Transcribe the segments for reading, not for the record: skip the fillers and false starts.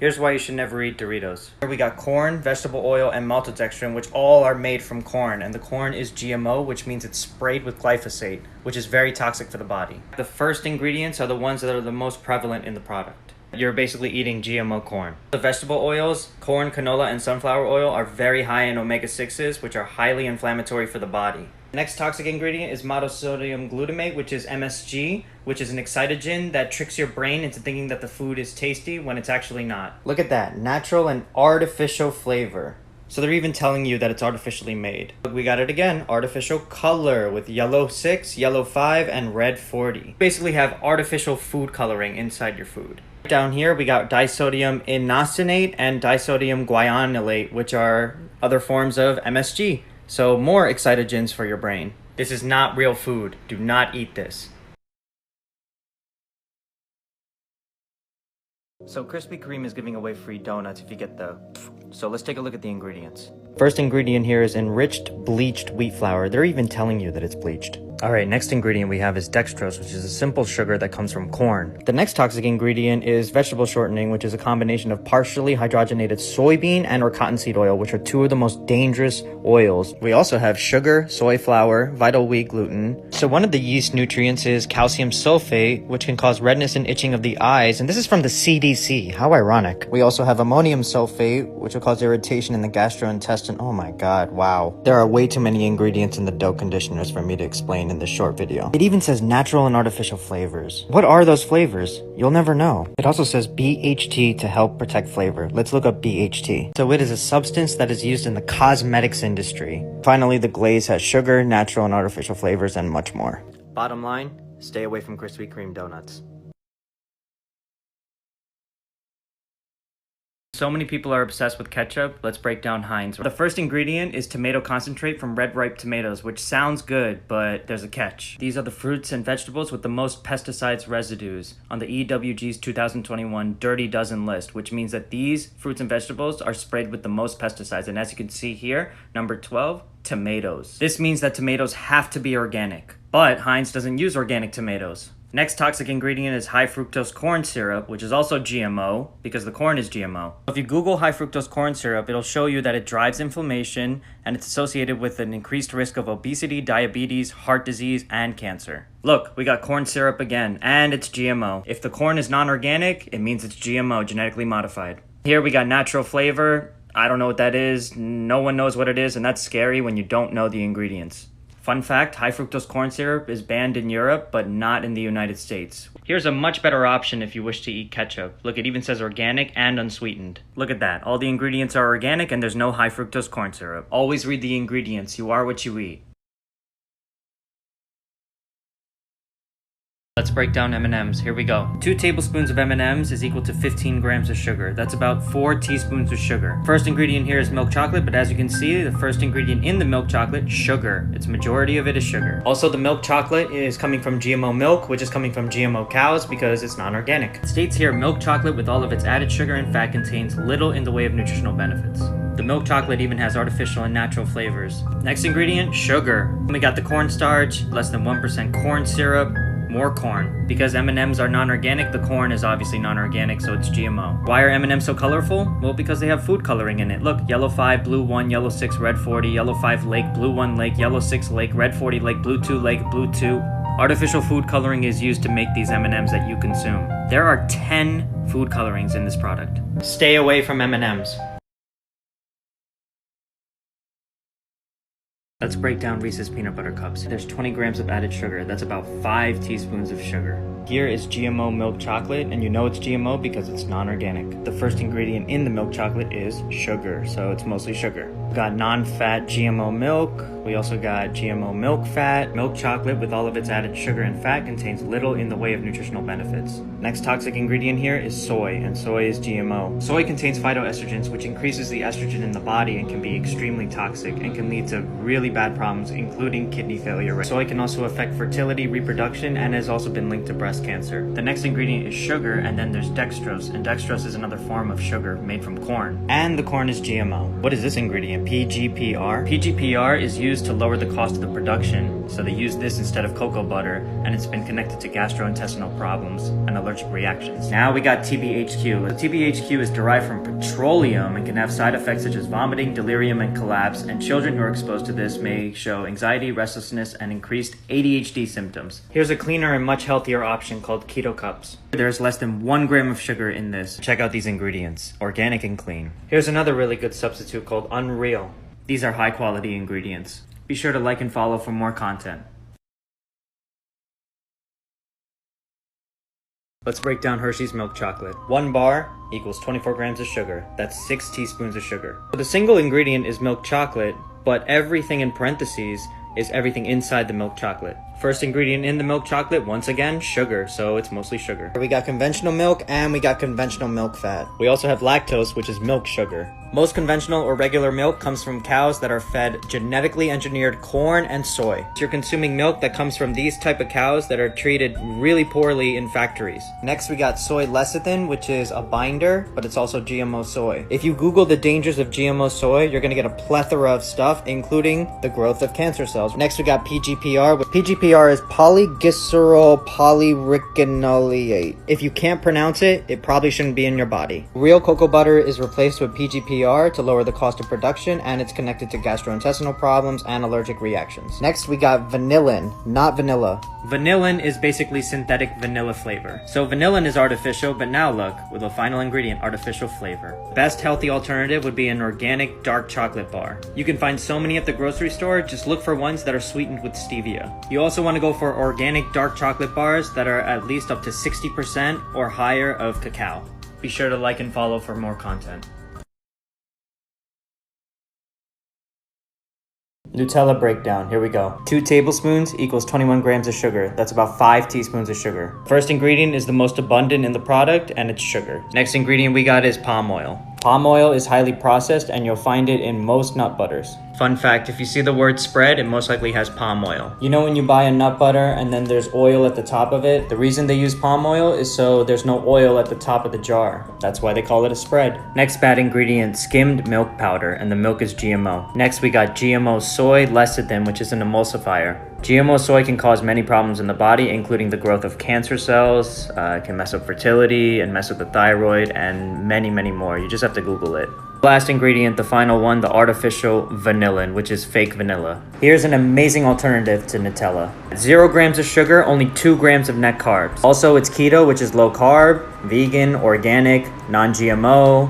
Here's why you should never eat Doritos. Here we got corn, vegetable oil, and maltodextrin, which all are made from corn. And the corn is GMO, which means it's sprayed with glyphosate, which is very toxic for the body. The first ingredients are the ones that are the most prevalent in the product. You're basically eating GMO corn. The vegetable oils, corn, canola, and sunflower oil are very high in omega-6s, which are highly inflammatory for the body. The next toxic ingredient is monosodium glutamate, which is MSG, which is an excitogen that tricks your brain into thinking that the food is tasty when it's actually not. Look at that, natural and artificial flavor. So they're even telling you that it's artificially made. We got it again, artificial color with yellow 6, yellow 5, and red 40. Basically have artificial food coloring inside your food. Down here we got disodium inosinate and disodium guanylate, which are other forms of MSG. So more excitogens for your brain. This is not real food. Do not eat this. So Krispy Kreme is giving away free donuts if you get the... So let's take a look at the ingredients. First ingredient here is enriched bleached wheat flour. They're even telling you that it's bleached. Alright, next ingredient we have is dextrose, which is a simple sugar that comes from corn. The next toxic ingredient is vegetable shortening, which is a combination of partially hydrogenated soybean and or cottonseed oil, which are two of the most dangerous oils. We also have sugar, soy flour, vital wheat gluten. So one of the yeast nutrients is calcium sulfate, which can cause redness and itching of the eyes, and this is from the CDC. How ironic. We also have ammonium sulfate, which will cause irritation in the gastrointestine. Oh my god, wow. There are way too many ingredients in the dough conditioners for me to explain in this short video. It even says natural and artificial flavors. What are those flavors? You'll never know. It also says BHT to help protect flavor. Let's look up BHT. So it is a substance that is used in the cosmetics industry. Finally, the glaze has sugar, natural and artificial flavors, and much more. Bottom line, stay away from Krispy Kreme donuts. So many people are obsessed with ketchup. Let's break down Heinz. The first ingredient is tomato concentrate from red ripe tomatoes, which sounds good, but there's a catch. These are the fruits and vegetables with the most pesticides residues on the EWG's 2021 Dirty Dozen list, which means that these fruits and vegetables are sprayed with the most pesticides. And as you can see here, number 12, tomatoes. This means that tomatoes have to be organic, but Heinz doesn't use organic tomatoes. Next toxic ingredient is high fructose corn syrup, which is also GMO because the corn is GMO. If you Google high fructose corn syrup, it'll show you that it drives inflammation and it's associated with an increased risk of obesity, diabetes, heart disease, and cancer. Look, we got corn syrup again, and it's GMO. If the corn is non-organic, it means it's GMO, genetically modified. Here we got natural flavor. I don't know what that is. No one knows what it is, and that's scary when you don't know the ingredients. Fun fact, high fructose corn syrup is banned in Europe, but not in the United States. Here's a much better option if you wish to eat ketchup. Look, it even says organic and unsweetened. Look at that. All the ingredients are organic and there's no high fructose corn syrup. Always read the ingredients. You are what you eat. Let's break down M&Ms. Here we go. 2 tablespoons of M&Ms is equal to 15 grams of sugar. That's about 4 teaspoons of sugar. First ingredient here is milk chocolate, but as you can see, the first ingredient in the milk chocolate, sugar. Its majority of it is sugar. Also, the milk chocolate is coming from GMO milk, which is coming from GMO cows because it's non-organic. It states here, milk chocolate with all of its added sugar and fat contains little in the way of nutritional benefits. The milk chocolate even has artificial and natural flavors. Next ingredient, sugar. We got the cornstarch, less than 1% corn syrup, more corn. Because M&Ms are non-organic, the corn is obviously non-organic, so it's GMO. Why are M&Ms so colorful? Well, because they have food coloring in it. Look, yellow 5, blue 1, yellow 6, red 40, yellow 5 lake, blue 1 lake, yellow 6 lake, red 40 lake, blue 2 lake, blue 2. Artificial food coloring is used to make these M&Ms that you consume. There are 10 food colorings in this product. Stay away from M&Ms. Let's break down Reese's peanut butter cups. There's 20 grams of added sugar. That's about 5 teaspoons of sugar. Here is GMO milk chocolate, and you know it's GMO because it's non-organic. The first ingredient in the milk chocolate is sugar, so it's mostly sugar. We got non-fat GMO milk. We also got GMO milk fat. Milk chocolate with all of its added sugar and fat contains little in the way of nutritional benefits. Next toxic ingredient here is soy, and soy is GMO. Soy contains phytoestrogens, which increases the estrogen in the body and can be extremely toxic and can lead to really bad problems, including kidney failure. Soy can also affect fertility, reproduction, and has also been linked to breast cancer. The next ingredient is sugar, and then there's dextrose, and dextrose is another form of sugar made from corn. And the corn is GMO. What is this ingredient? PGPR? PGPR is used to lower the cost of the production so they use this instead of cocoa butter, and it's been connected to gastrointestinal problems and allergic reactions. Now we got TBHQ. TBHQ is derived from petroleum and can have side effects such as vomiting, delirium, and collapse, and children who are exposed to this may show anxiety, restlessness, and increased ADHD symptoms. Here's a cleaner and much healthier option called Keto Cups. There's less than 1 gram of sugar in this. Check out these ingredients, organic and clean. Here's another really good substitute called Unreal. These are high quality ingredients. Be sure to like and follow for more content. Let's break down Hershey's milk chocolate. 1 bar equals 24 grams of sugar. That's 6 teaspoons of sugar. The single ingredient is milk chocolate, but everything in parentheses is everything inside the milk chocolate. First ingredient in the milk chocolate, once again, sugar, so it's mostly sugar. We got conventional milk and we got conventional milk fat. We also have lactose, which is milk sugar. Most conventional or regular milk comes from cows that are fed genetically engineered corn and soy. You're consuming milk that comes from these type of cows that are treated really poorly in factories. Next we got soy lecithin, which is a binder, but it's also GMO soy. If you Google the dangers of GMO soy, you're gonna get a plethora of stuff, including the growth of cancer cells. Next we got PGPR. PGPR is polyglycerol polyricanoleate. If you can't pronounce it, it probably shouldn't be in your body. Real cocoa butter is replaced with PGPR to lower the cost of production, and it's connected to gastrointestinal problems and allergic reactions. Next we got vanillin, not vanilla. Vanillin is basically synthetic vanilla flavor. So vanillin is artificial, but now look, with the final ingredient, artificial flavor. Best healthy alternative would be an organic dark chocolate bar. You can find so many at the grocery store, just look for ones that are sweetened with stevia. You also want to go for organic dark chocolate bars that are at least up to 60% or higher of cacao. Be sure to like and follow for more content. Nutella breakdown, here we go. 2 tablespoons equals 21 grams of sugar. That's about 5 teaspoons of sugar. First ingredient is the most abundant in the product, and it's sugar. Next ingredient we got is palm oil. Palm oil is highly processed, and you'll find it in most nut butters. Fun fact, if you see the word spread, it most likely has palm oil. You know when you buy a nut butter and then there's oil at the top of it? The reason they use palm oil is so there's no oil at the top of the jar. That's why they call it a spread. Next bad ingredient, skimmed milk powder, and the milk is GMO. Next we got GMO soy lecithin, which is an emulsifier. GMO soy can cause many problems in the body, including the growth of cancer cells, it can mess up fertility and mess with the thyroid, and many, many more. You just have to Google it. Last ingredient, the final one, the artificial vanillin, which is fake vanilla. Here's an amazing alternative to Nutella. 0 grams of sugar, only 2 grams of net carbs. Also, it's keto, which is low carb, vegan, organic, non-GMO,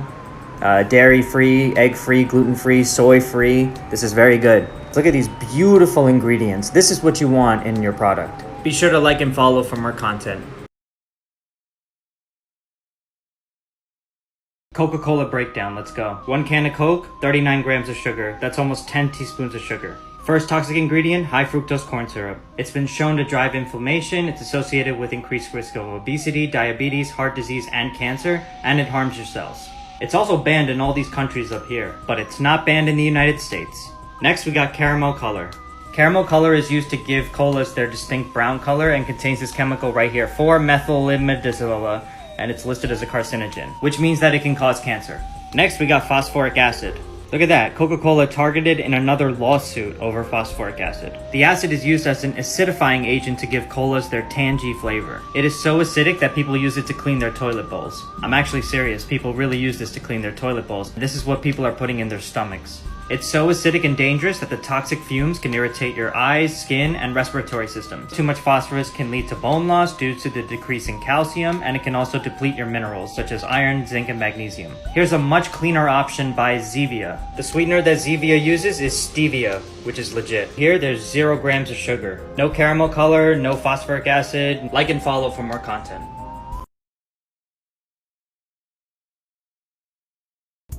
dairy-free, egg-free, gluten-free, soy-free. This is very good. Look at these beautiful ingredients. This is what you want in your product. Be sure to like and follow for more content. Coca-Cola breakdown, let's go. 1 can of Coke, 39 grams of sugar. That's almost 10 teaspoons of sugar. First toxic ingredient, high fructose corn syrup. It's been shown to drive inflammation, it's associated with increased risk of obesity, diabetes, heart disease, and cancer, and it harms your cells. It's also banned in all these countries up here, but it's not banned in the United States. Next, we got caramel color. Caramel color is used to give colas their distinct brown color and contains this chemical right here, 4-methylimidazole, and it's listed as a carcinogen, which means that it can cause cancer. Next, we got phosphoric acid. Look at that, Coca-Cola targeted in another lawsuit over phosphoric acid. The acid is used as an acidifying agent to give colas their tangy flavor. It is so acidic that people use it to clean their toilet bowls. I'm actually serious, people really use this to clean their toilet bowls. This is what people are putting in their stomachs. It's so acidic and dangerous that the toxic fumes can irritate your eyes, skin, and respiratory systems. Too much phosphorus can lead to bone loss due to the decrease in calcium, and it can also deplete your minerals, such as iron, zinc, and magnesium. Here's a much cleaner option by Zevia. The sweetener that Zevia uses is stevia, which is legit. Here, there's 0 grams of sugar. No caramel color, no phosphoric acid. Like and follow for more content.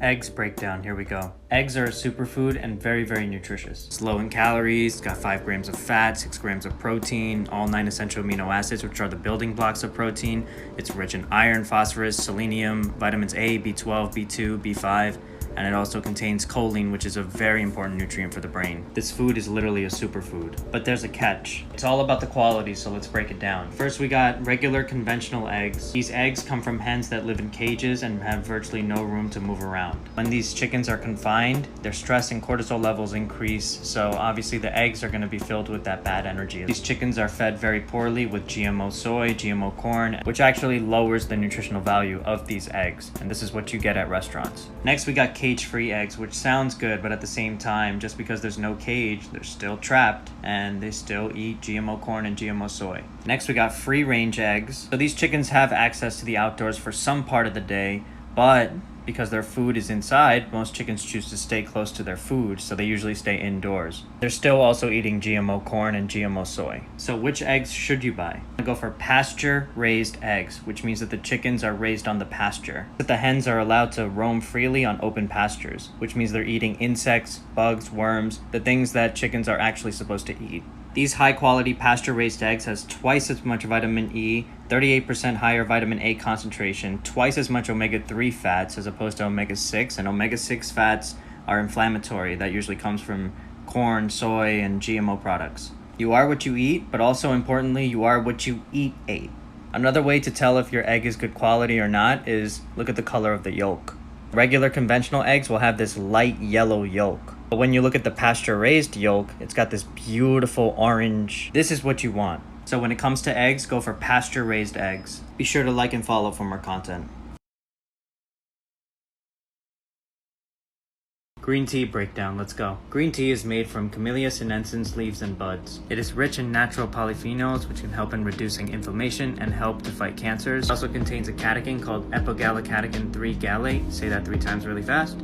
Eggs breakdown, here we go. Eggs are a superfood and very, very nutritious. It's low in calories, it's got 5 grams of fat, 6 grams of protein, all 9 essential amino acids, which are the building blocks of protein. It's rich in iron, phosphorus, selenium, vitamins A, B12, B2, B5. and it also contains choline, which is a very important nutrient for the brain. This food is literally a superfood, but there's a catch. It's all about the quality, so let's break it down. First, we got regular conventional eggs. These eggs come from hens that live in cages and have virtually no room to move around. When these chickens are confined, their stress and cortisol levels increase, so obviously the eggs are going to be filled with that bad energy. These chickens are fed very poorly with GMO soy, GMO corn, which actually lowers the nutritional value of these eggs, and this is what you get at restaurants. Next, we got cage-free eggs, which sounds good, but at the same time, just because there's no cage, they're still trapped and they still eat GMO corn and GMO soy. Next, we got free-range eggs. So these chickens have access to the outdoors for some part of the day, but because their food is inside, most chickens choose to stay close to their food, so they usually stay indoors. They're still also eating GMO corn and GMO soy. So which eggs should you buy? I go for pasture-raised eggs, which means that the chickens are raised on the pasture. That the hens are allowed to roam freely on open pastures, which means they're eating insects, bugs, worms, the things that chickens are actually supposed to eat. These high-quality pasture-raised eggs has twice as much vitamin E, 38% higher vitamin A concentration, twice as much omega-3 fats as opposed to omega-6, and omega-6 fats are inflammatory. That usually comes from corn, soy, and GMO products. You are what you eat, but also importantly, you are what you ate. Another way to tell if your egg is good quality or not is look at the color of the yolk. Regular conventional eggs will have this light yellow yolk. But when you look at the pasture-raised yolk, it's got this beautiful orange. This is what you want. So when it comes to eggs, go for pasture-raised eggs. Be sure to like and follow for more content. Green tea breakdown, let's go. Green tea is made from Camellia sinensis leaves and buds. It is rich in natural polyphenols, which can help in reducing inflammation and help to fight cancers. It also contains a catechin called epigallocatechin 3 gallate. Say that 3 times really fast.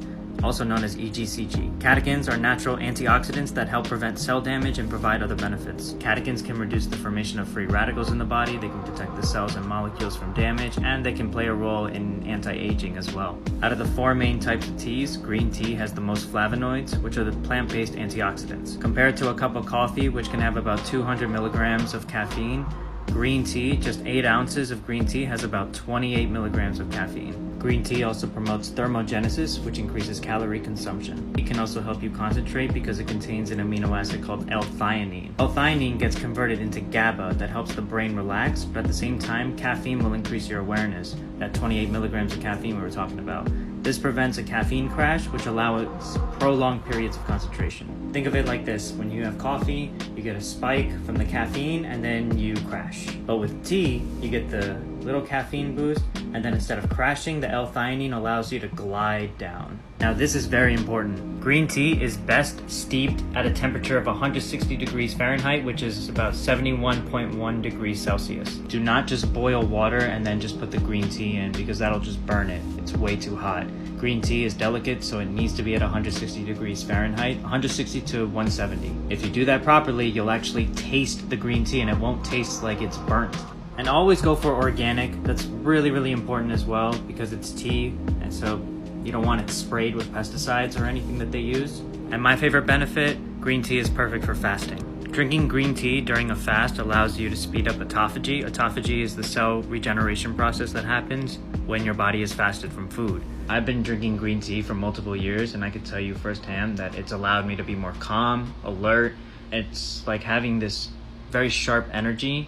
Also known as EGCG. Catechins are natural antioxidants that help prevent cell damage and provide other benefits. Catechins can reduce the formation of free radicals in the body, they can protect the cells and molecules from damage, and they can play a role in anti-aging as well. Out of the 4 main types of teas, green tea has the most flavonoids, which are the plant-based antioxidants. Compared to a cup of coffee, which can have about 200 milligrams of caffeine, green tea, just 8 ounces of green tea, has about 28 milligrams of caffeine. Green tea also promotes thermogenesis, which increases calorie consumption. It can also help you concentrate because it contains an amino acid called L-theanine. L-theanine gets converted into GABA that helps the brain relax, but at the same time, caffeine will increase your awareness. That 28 milligrams of caffeine we were talking about. This prevents a caffeine crash, which allows prolonged periods of concentration. Think of it like this. When you have coffee, you get a spike from the caffeine and then you crash. But with tea, you get the little caffeine boost, and then instead of crashing, the L-theanine allows you to glide down. Now this is very important. Green tea is best steeped at a temperature of 160 degrees Fahrenheit, which is about 71.1 degrees Celsius. Do not just boil water and then just put the green tea in, because that'll just burn it. It's way too hot. Green tea is delicate, so it needs to be at 160 degrees Fahrenheit, 160 to 170. If you do that properly, you'll actually taste the green tea and it won't taste like it's burnt. And always go for organic. That's really, really important as well, because it's tea, and so you don't want it sprayed with pesticides or anything that they use. And my favorite benefit, green tea is perfect for fasting. Drinking green tea during a fast allows you to speed up autophagy. Autophagy is the cell regeneration process that happens when your body is fasted from food. I've been drinking green tea for multiple years, and I can tell you firsthand that it's allowed me to be more calm, alert. It's like having this very sharp energy,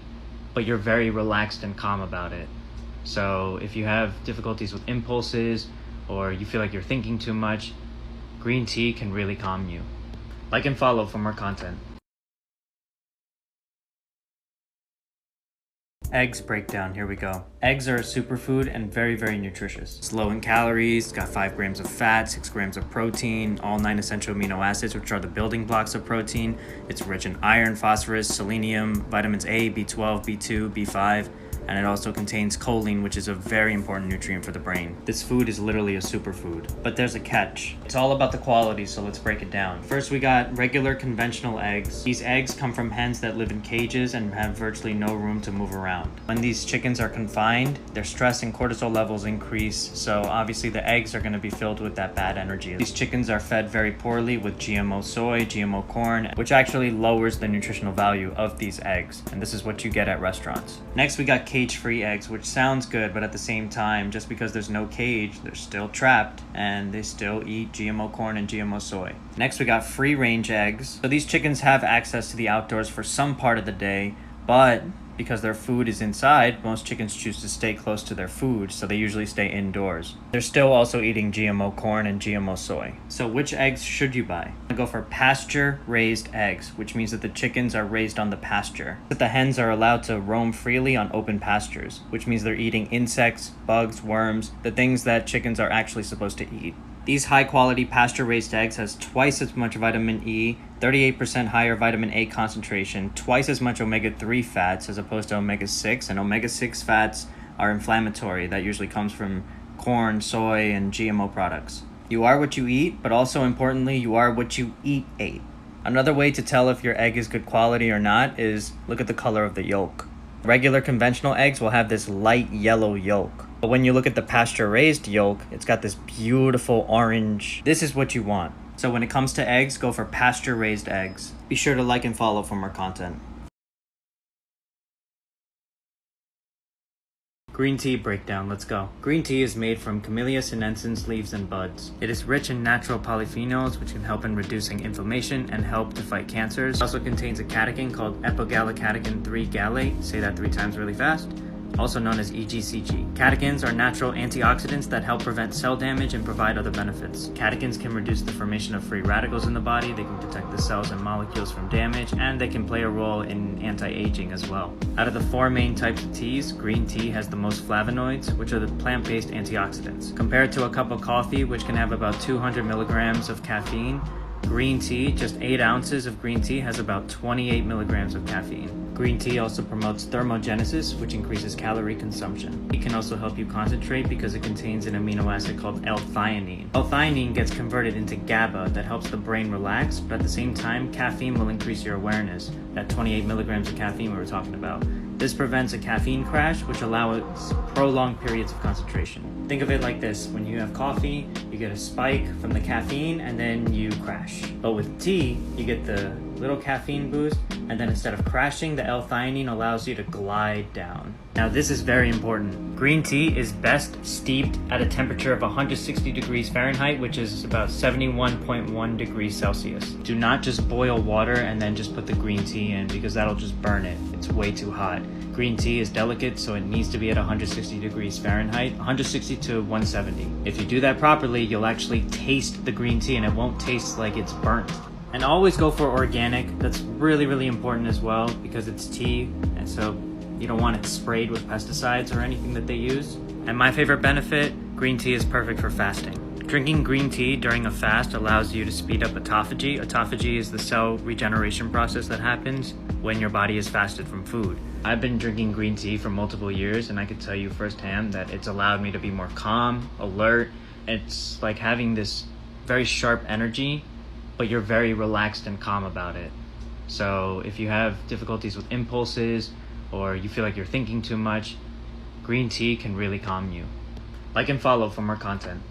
but you're very relaxed and calm about it. So if you have difficulties with impulses, or you feel like you're thinking too much, green tea can really calm you. Like and follow for more content. Eggs breakdown, here we go. Eggs are a superfood and very, very nutritious. It's low in calories, it's got 5 grams of fat, 6 grams of protein, all 9 essential amino acids, which are the building blocks of protein. It's rich in iron, phosphorus, selenium, vitamins A, B12, B2, B5, and it also contains choline, which is a very important nutrient for the brain. This food is literally a superfood, but there's a catch. It's all about the quality, so let's break it down. First, we got regular conventional eggs. These eggs come from hens that live in cages and have virtually no room to move around. When these chickens are confined, their stress and cortisol levels increase, so obviously the eggs are going to be filled with that bad energy. These chickens are fed very poorly with GMO soy, GMO corn, which actually lowers the nutritional value of these eggs, and this is what you get at restaurants. Next, we got cage-free eggs, which sounds good, but at the same time, just because there's no cage, they're still trapped and they still eat GMO corn and GMO soy. Next, we got free-range eggs. So these chickens have access to the outdoors for some part of the day, but because their food is inside, most chickens choose to stay close to their food, so they usually stay indoors. They're still also eating GMO corn and GMO soy. So which eggs should you buy? I go for pasture-raised eggs, which means that the chickens are raised on the pasture. That the hens are allowed to roam freely on open pastures, which means they're eating insects, bugs, worms, the things that chickens are actually supposed to eat. These high-quality pasture-raised eggs has twice as much vitamin E, 38% higher vitamin A concentration, twice as much omega-3 fats as opposed to omega-6, and omega-6 fats are inflammatory. That usually comes from corn, soy, and GMO products. You are what you eat, but also importantly, you are what you ate. Another way to tell if your egg is good quality or not is look at the color of the yolk. Regular conventional eggs will have this light yellow yolk. But when you look at the pasture-raised yolk, it's got this beautiful orange. This is what you want. So when it comes to eggs, go for pasture-raised eggs. Be sure to like and follow for more content. Green tea breakdown, let's go. Green tea is made from Camellia sinensis leaves and buds. It is rich in natural polyphenols, which can help in reducing inflammation and help to fight cancers. It also contains a catechin called epigallocatechin 3 gallate. Say that 3 times really fast. Also known as EGCG. Catechins are natural antioxidants that help prevent cell damage and provide other benefits. Catechins can reduce the formation of free radicals in the body, they can protect the cells and molecules from damage, and they can play a role in anti-aging as well. Out of the 4 main types of teas, green tea has the most flavonoids, which are the plant-based antioxidants. Compared to a cup of coffee, which can have about 200 milligrams of caffeine, green tea, just 8 ounces of green tea, has about 28 milligrams of caffeine. Green tea also promotes thermogenesis, which increases calorie consumption. It can also help you concentrate because it contains an amino acid called L-theanine. L-theanine gets converted into GABA that helps the brain relax, but at the same time, caffeine will increase your awareness. That 28 milligrams of caffeine we were talking about. This prevents a caffeine crash, which allows prolonged periods of concentration. Think of it like this. When you have coffee, you get a spike from the caffeine and then you crash. But with tea, you get the little caffeine boost, and then instead of crashing, the L-theanine allows you to glide down. Now this is very important. Green tea is best steeped at a temperature of 160 degrees Fahrenheit, which is about 71.1 degrees Celsius. Do not just boil water and then just put the green tea in, because that'll just burn it. It's way too hot. Green tea is delicate, so it needs to be at 160 degrees Fahrenheit, 160 to 170. If you do that properly, you'll actually taste the green tea and it won't taste like it's burnt. And always go for organic. That's really, really important as well, because it's tea, and so you don't want it sprayed with pesticides or anything that they use. And my favorite benefit, green tea is perfect for fasting. Drinking green tea during a fast allows you to speed up autophagy. Autophagy is the cell regeneration process that happens when your body is fasted from food. I've been drinking green tea for multiple years, and I can tell you firsthand that it's allowed me to be more calm, alert. It's like having this very sharp energy, but you're very relaxed and calm about it. So if you have difficulties with impulses, or you feel like you're thinking too much, green tea can really calm you. Like and follow for more content.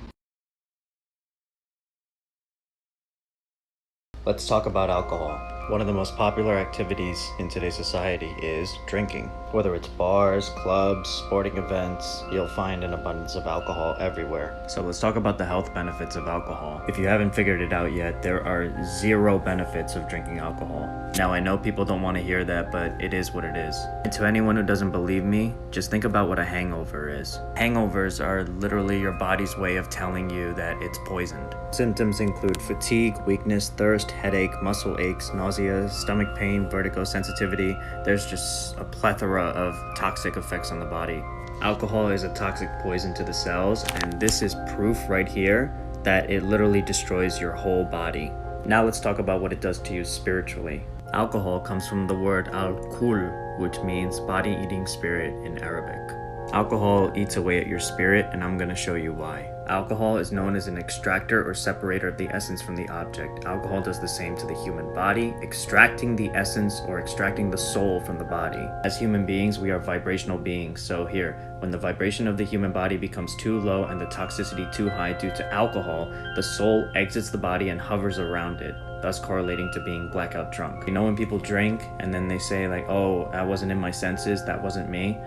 Let's talk about alcohol. One of the most popular activities in today's society is drinking. Whether it's bars, clubs, sporting events, you'll find an abundance of alcohol everywhere. So let's talk about the health benefits of alcohol. If you haven't figured it out yet, there are 0 benefits of drinking alcohol. Now I know people don't want to hear that, but it is what it is. And to anyone who doesn't believe me, just think about what a hangover is. Hangovers are literally your body's way of telling you that it's poisoned. Symptoms include fatigue, weakness, thirst, headache, muscle aches, nausea, stomach pain, vertigo, sensitivity. There's just a plethora of toxic effects on the body. Alcohol is a toxic poison to the cells, and this is proof right here that it literally destroys your whole body. Now let's talk about what it does to you spiritually. Alcohol comes from the word al-kul, which means body-eating spirit in Arabic. Alcohol eats away at your spirit, and I'm going to show you why. Alcohol is known as an extractor or separator of the essence from the object. Alcohol does the same to the human body, extracting the essence or extracting the soul from the body. As human beings, we are vibrational beings. So here, when the vibration of the human body becomes too low and the toxicity too high due to alcohol, the soul exits the body and hovers around it, thus correlating to being blackout drunk. You know when people drink and then they say like, oh, I wasn't in my senses, that wasn't me?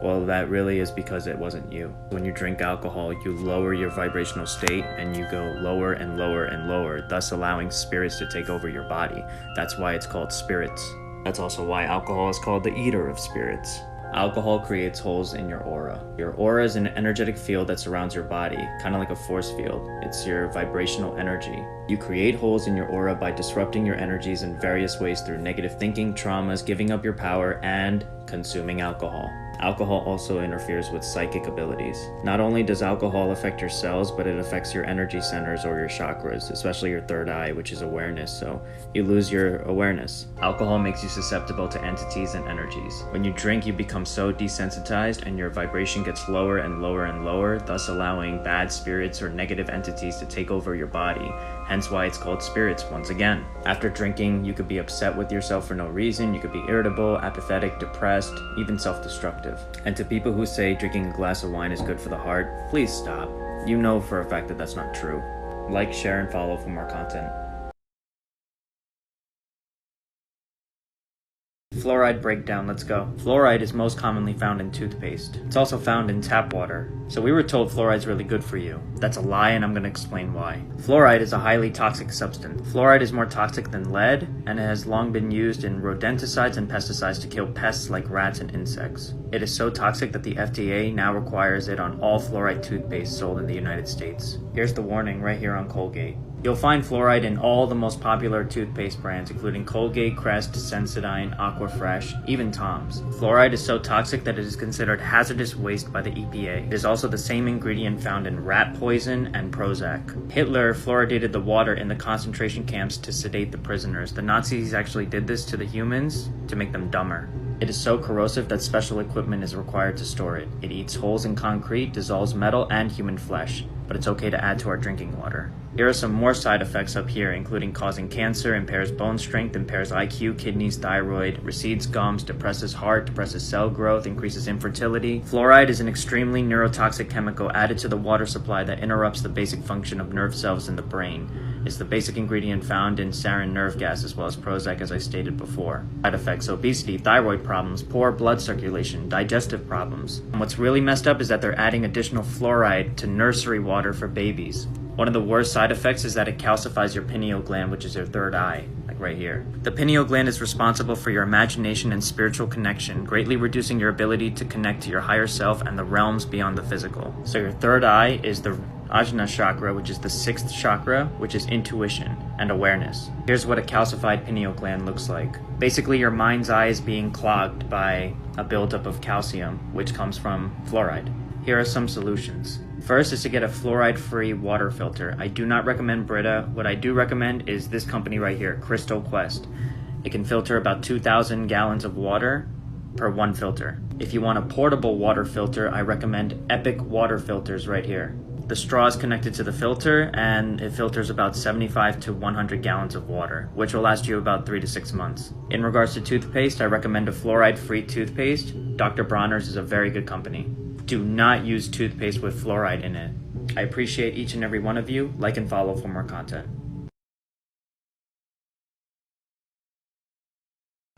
Well, that really is because it wasn't you. When you drink alcohol, you lower your vibrational state and you go lower and lower and lower, thus allowing spirits to take over your body. That's why it's called spirits. That's also why alcohol is called the eater of spirits. Alcohol creates holes in your aura. Your aura is an energetic field that surrounds your body, kind of like a force field. It's your vibrational energy. You create holes in your aura by disrupting your energies in various ways through negative thinking, traumas, giving up your power, and consuming alcohol. Alcohol also interferes with psychic abilities. Not only does alcohol affect your cells, but it affects your energy centers or your chakras, especially your third eye, which is awareness, so you lose your awareness. Alcohol makes you susceptible to entities and energies. When you drink, you become so desensitized and your vibration gets lower and lower and lower, thus allowing bad spirits or negative entities to take over your body. Hence why it's called spirits once again. After drinking, you could be upset with yourself for no reason. You could be irritable, apathetic, depressed, even self-destructive. And to people who say drinking a glass of wine is good for the heart, please stop. You know for a fact that that's not true. Like, share, and follow for more content. Fluoride breakdown, let's go. Fluoride is most commonly found in toothpaste. It's also found in tap water. So we were told fluoride's really good for you. That's a lie, and I'm going to explain why. Fluoride is a highly toxic substance. Fluoride is more toxic than lead, and it has long been used in rodenticides and pesticides to kill pests like rats and insects. It is so toxic that the FDA now requires it on all fluoride toothpaste sold in the United States. Here's the warning right here on Colgate. You'll find fluoride in all the most popular toothpaste brands, including Colgate, Crest, Sensodyne, Aquafresh, even Tom's. Fluoride is so toxic that it is considered hazardous waste by the EPA. It is also the same ingredient found in rat poison and Prozac. Hitler fluoridated the water in the concentration camps to sedate the prisoners. The Nazis actually did this to the humans to make them dumber. It is so corrosive that special equipment is required to store it. It eats holes in concrete, dissolves metal and human flesh, but it's okay to add to our drinking water. Here are some more side effects up here, including causing cancer, impairs bone strength, impairs IQ, kidneys, thyroid, recedes gums, depresses heart, depresses cell growth, increases infertility. Fluoride is an extremely neurotoxic chemical added to the water supply that interrupts the basic function of nerve cells in the brain. It's the basic ingredient found in sarin nerve gas as well as Prozac, as I stated before. Side effects: obesity, thyroid problems, poor blood circulation, digestive problems. And what's really messed up is that they're adding additional fluoride to nursery water for babies. One of the worst side effects is that it calcifies your pineal gland, which is your third eye, like right here. The pineal gland is responsible for your imagination and spiritual connection, greatly reducing your ability to connect to your higher self and the realms beyond the physical. So your third eye is the Ajna chakra, which is the sixth chakra, which is intuition and awareness. Here's what a calcified pineal gland looks like. Basically, your mind's eye is being clogged by a buildup of calcium, which comes from fluoride. Here are some solutions. First is to get a fluoride-free water filter. I do not recommend Brita. What I do recommend is this company right here, Crystal Quest. It can filter about 2,000 gallons of water per one filter. If you want a portable water filter, I recommend Epic water filters right here. The straw is connected to the filter and it filters about 75 to 100 gallons of water, which will last you about 3 to 6 months. In regards to toothpaste, I recommend a fluoride-free toothpaste. Dr. Bronner's is a very good company. Do not use toothpaste with fluoride in it. I appreciate each and every one of you. Like and follow for more content.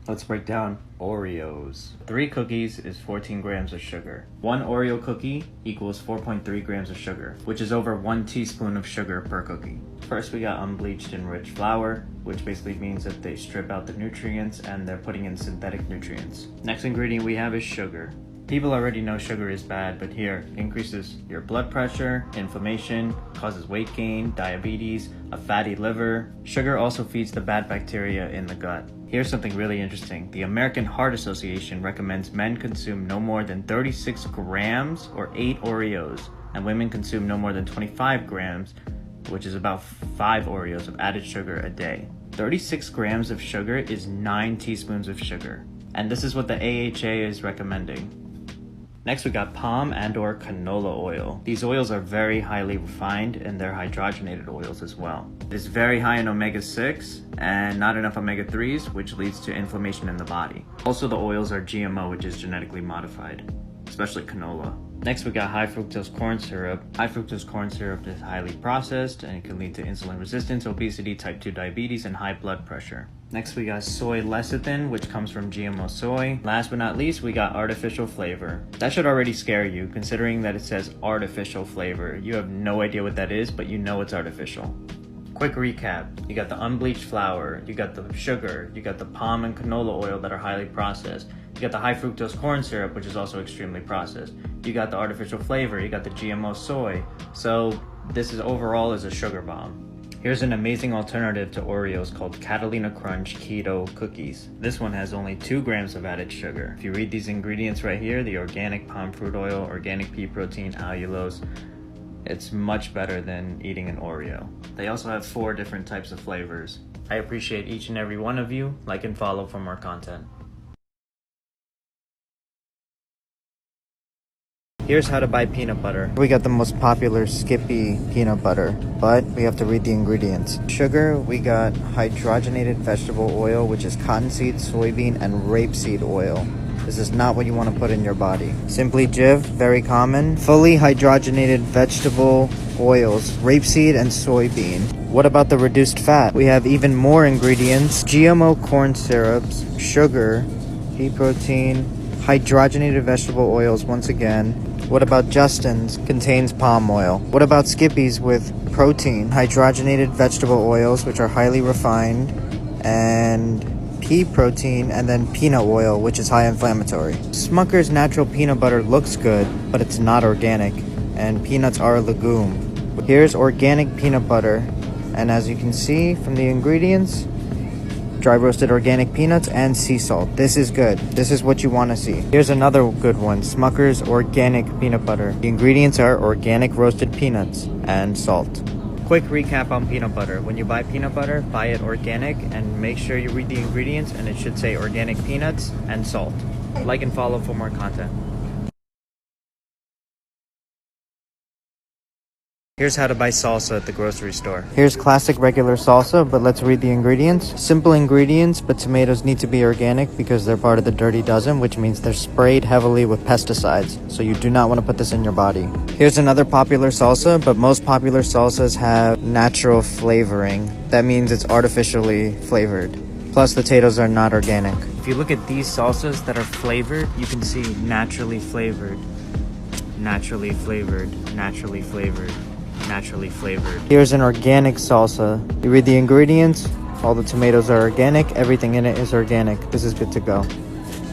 Let's break down Oreos. 3 cookies is 14 grams of sugar. 1 Oreo cookie equals 4.3 grams of sugar, which is over 1 teaspoon of sugar per cookie. First, we got unbleached enriched flour, which basically means that they strip out the nutrients and they're putting in synthetic nutrients. Next ingredient we have is sugar. People already know sugar is bad, but here, it increases your blood pressure, inflammation, causes weight gain, diabetes, a fatty liver. Sugar also feeds the bad bacteria in the gut. Here's something really interesting. The American Heart Association recommends men consume no more than 36 grams or 8 Oreos, and women consume no more than 25 grams, which is about 5 Oreos of added sugar a day. 36 grams of sugar is 9 teaspoons of sugar, and this is what the AHA is recommending. Next, we got palm and or canola oil. These oils are very highly refined and they're hydrogenated oils as well. It is very high in omega-6 and not enough omega-3s, which leads to inflammation in the body. Also, the oils are GMO, which is genetically modified, especially canola. Next, we got high fructose corn syrup. High fructose corn syrup is highly processed and it can lead to insulin resistance, obesity, type 2 diabetes, and high blood pressure. Next, we got soy lecithin, which comes from GMO soy. Last but not least, we got artificial flavor. That should already scare you, considering that it says artificial flavor. You have no idea what that is, but you know it's artificial. Quick recap, you got the unbleached flour, you got the sugar, you got the palm and canola oil that are highly processed, you got the high fructose corn syrup, which is also extremely processed, you got the artificial flavor, you got the GMO soy. So this is overall is a sugar bomb. Here's an amazing alternative to Oreos called Catalina Crunch Keto Cookies. This one has only 2 grams of added sugar. If you read these ingredients right here, the organic palm fruit oil, organic pea protein, allulose, it's much better than eating an Oreo. They also have 4 different types of flavors. I appreciate each and every one of you. Like and follow for more content. Here's how to buy peanut butter. We got the most popular Skippy peanut butter, but we have to read the ingredients. Sugar, we got hydrogenated vegetable oil, which is cottonseed, soybean, and rapeseed oil. This is not what you want to put in your body. Simply Jiv, very common. Fully hydrogenated vegetable oils, rapeseed and soybean. What about the reduced fat? We have even more ingredients. GMO corn syrups, sugar, pea protein, hydrogenated vegetable oils once again. What about Justin's? Contains palm oil. What about Skippy's with protein, hydrogenated vegetable oils, which are highly refined, and pea protein, and then peanut oil, which is high inflammatory. Smucker's natural peanut butter looks good, but it's not organic, and peanuts are a legume. Here's organic peanut butter, and as you can see from the ingredients, dry roasted organic peanuts and sea salt. This is good. This is what you want to see. Here's another good one, Smucker's organic peanut butter. The ingredients are organic roasted peanuts and salt. Quick recap on peanut butter. When you buy peanut butter, buy it organic and make sure you read the ingredients, and it should say organic peanuts and salt. Like and follow for more content. Here's how to buy salsa at the grocery store. Here's classic regular salsa, but let's read the ingredients. Simple ingredients, but tomatoes need to be organic because they're part of the dirty dozen, which means they're sprayed heavily with pesticides. So you do not want to put this in your body. Here's another popular salsa, but most popular salsas have natural flavoring. That means it's artificially flavored. Plus, the potatoes are not organic. If you look at these salsas that are flavored, you can see naturally flavored, naturally flavored, naturally flavored, naturally flavored. Here's an organic salsa. You read the ingredients, all the tomatoes are organic, everything in it is organic. This is good to go.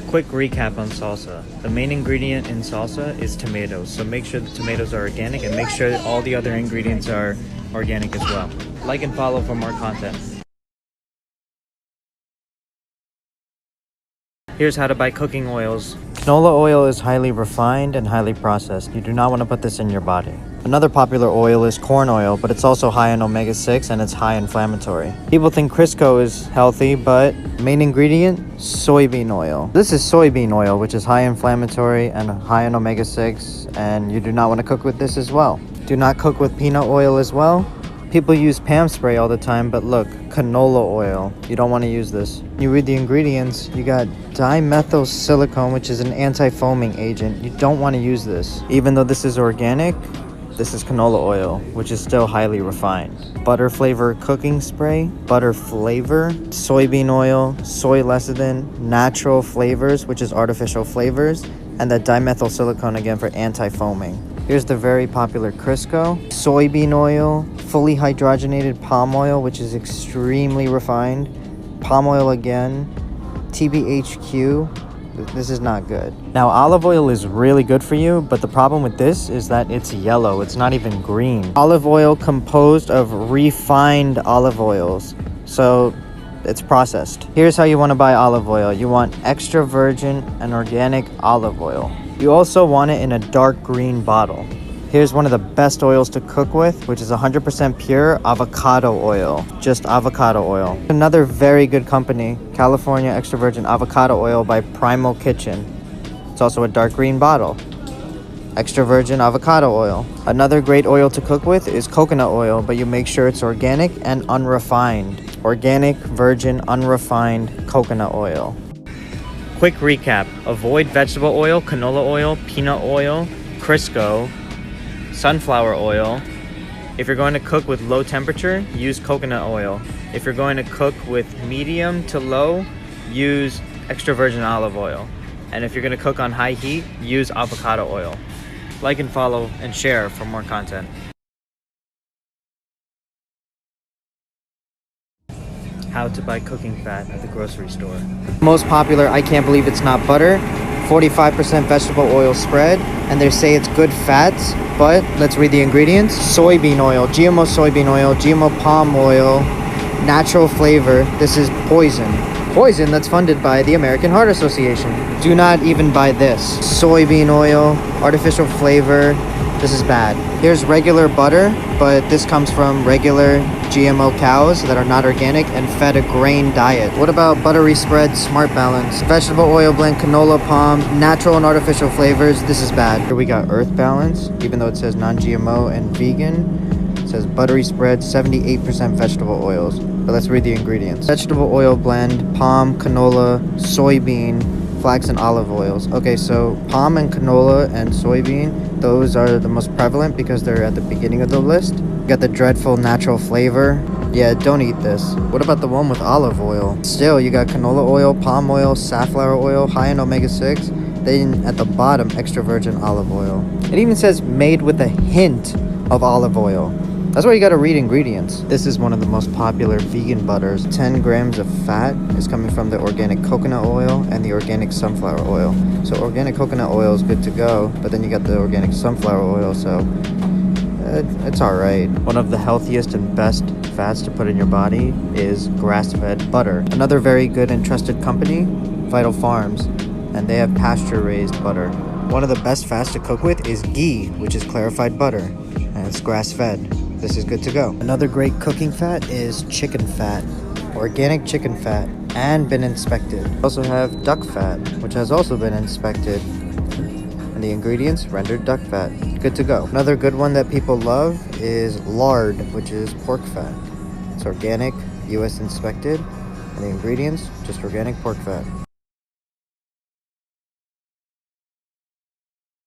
Quick recap on salsa. The main ingredient in salsa is tomatoes, so make sure the tomatoes are organic and make sure that all the other ingredients are organic as well. Like and follow for more content. Here's how to buy cooking oils. Canola oil is highly refined and highly processed. You do not want to put this in your body. Another popular oil is corn oil, but it's also high in omega-6 and it's high inflammatory. People think Crisco is healthy, but main ingredient, soybean oil. This is soybean oil, which is high inflammatory and high in omega-6, and you do not want to cook with this as well. Do not cook with peanut oil as well. People use Pam spray all the time, but look, canola oil. You don't want to use this. You read the ingredients, you got dimethylsilicone, which is an anti-foaming agent. You don't want to use this. Even though this is organic, this is canola oil, which is still highly refined. Butter flavor cooking spray, butter flavor, soybean oil, soy lecithin, natural flavors, which is artificial flavors, and the dimethylsilicone again for anti-foaming. Here's the very popular Crisco, soybean oil, fully hydrogenated palm oil, which is extremely refined, palm oil again, TBHQ. This is not good. Now, olive oil is really good for you, but the problem with this is that it's yellow. It's not even green. Olive oil composed of refined olive oils. So it's processed. Here's how you want to buy olive oil. You want extra virgin and organic olive oil. You also want it in a dark green bottle. Here's one of the best oils to cook with, which is 100% pure avocado oil. Just avocado oil. Another very good company, California Extra Virgin Avocado Oil by Primal Kitchen. It's also a dark green bottle. Extra virgin avocado oil. Another great oil to cook with is coconut oil, but you make sure it's organic and unrefined. Organic, virgin, unrefined coconut oil. Quick recap. Avoid vegetable oil, canola oil, peanut oil, Crisco, sunflower oil. If you're going to cook with low temperature, use coconut oil. If you're going to cook with medium to low, use extra virgin olive oil. And if you're going to cook on high heat, use avocado oil. Like and follow and share for more content. How to buy cooking fat at the grocery store. Most popular, I can't believe it's not butter, 45% vegetable oil spread, and they say it's good fats, but let's read the ingredients. Soybean oil, GMO soybean oil, GMO palm oil, natural flavor. This is poison. Poison that's funded by the American Heart Association. Do not even buy this. Soybean oil, artificial flavor. This is bad. Here's regular butter, but this comes from regular GMO cows that are not organic and fed a grain diet. What about buttery spread, smart balance, vegetable oil blend, canola palm, natural and artificial flavors? This is bad. Here we got earth balance, even though it says non-GMO and vegan. It says buttery spread, 78% vegetable oils. But let's read the ingredients. Vegetable oil blend, palm, canola, soybean, flax and olive oils. Okay, so palm and canola and soybean, those are the most prevalent because they're at the beginning of the list. You got the dreadful natural flavor. Yeah, don't eat this. What about the one with olive oil? Still, you got canola oil, palm oil, safflower oil, high in omega-6. Then at the bottom, extra virgin olive oil. It even says made with a hint of olive oil. That's why you gotta read ingredients. This is one of the most popular vegan butters. 10 grams of fat is coming from the organic coconut oil and the organic sunflower oil. So organic coconut oil is good to go, but then you got the organic sunflower oil, so it's alright. One of the healthiest and best fats to put in your body is grass-fed butter. Another very good and trusted company, Vital Farms, and they have pasture-raised butter. One of the best fats to cook with is ghee, which is clarified butter, and it's grass-fed. This is good to go. Another great cooking fat is chicken fat, organic chicken fat, and been inspected. We also have duck fat, which has also been inspected. And the ingredients, rendered duck fat. Good to go. Another good one that people love is lard, which is pork fat. It's organic, US inspected, and the ingredients, just organic pork fat.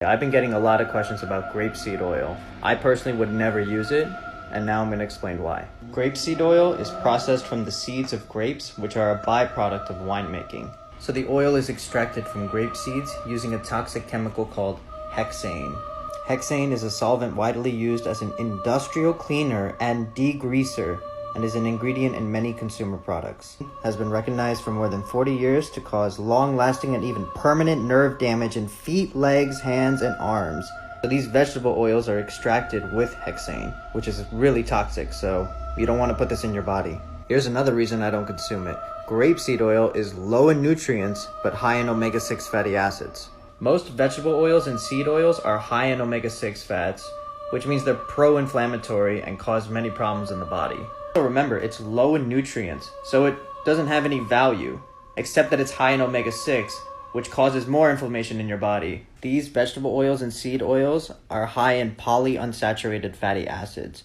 I've been getting a lot of questions about grapeseed oil. I personally would never use it, and now I'm going to explain why. Grapeseed oil is processed from the seeds of grapes, which are a byproduct of winemaking. So the oil is extracted from grape seeds using a toxic chemical called hexane. Hexane is a solvent widely used as an industrial cleaner and degreaser, and is an ingredient in many consumer products. Has been recognized for more than 40 years to cause long-lasting and even permanent nerve damage in feet, legs, hands, and arms. So these vegetable oils are extracted with hexane, which is really toxic, so you don't want to put this in your body. Here's another reason I don't consume it. Grapeseed oil is low in nutrients, but high in omega-6 fatty acids. Most vegetable oils and seed oils are high in omega-6 fats, which means they're pro-inflammatory and cause many problems in the body. So remember, it's low in nutrients, so it doesn't have any value, except that it's high in omega-6, which causes more inflammation in your body. These vegetable oils and seed oils are high in polyunsaturated fatty acids.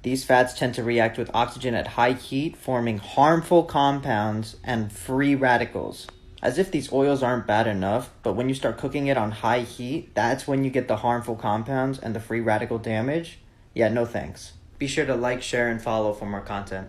These fats tend to react with oxygen at high heat, forming harmful compounds and free radicals. As if these oils aren't bad enough, but when you start cooking it on high heat, that's when you get the harmful compounds and the free radical damage. Yeah, no thanks. Be sure to like, share, and follow for more content.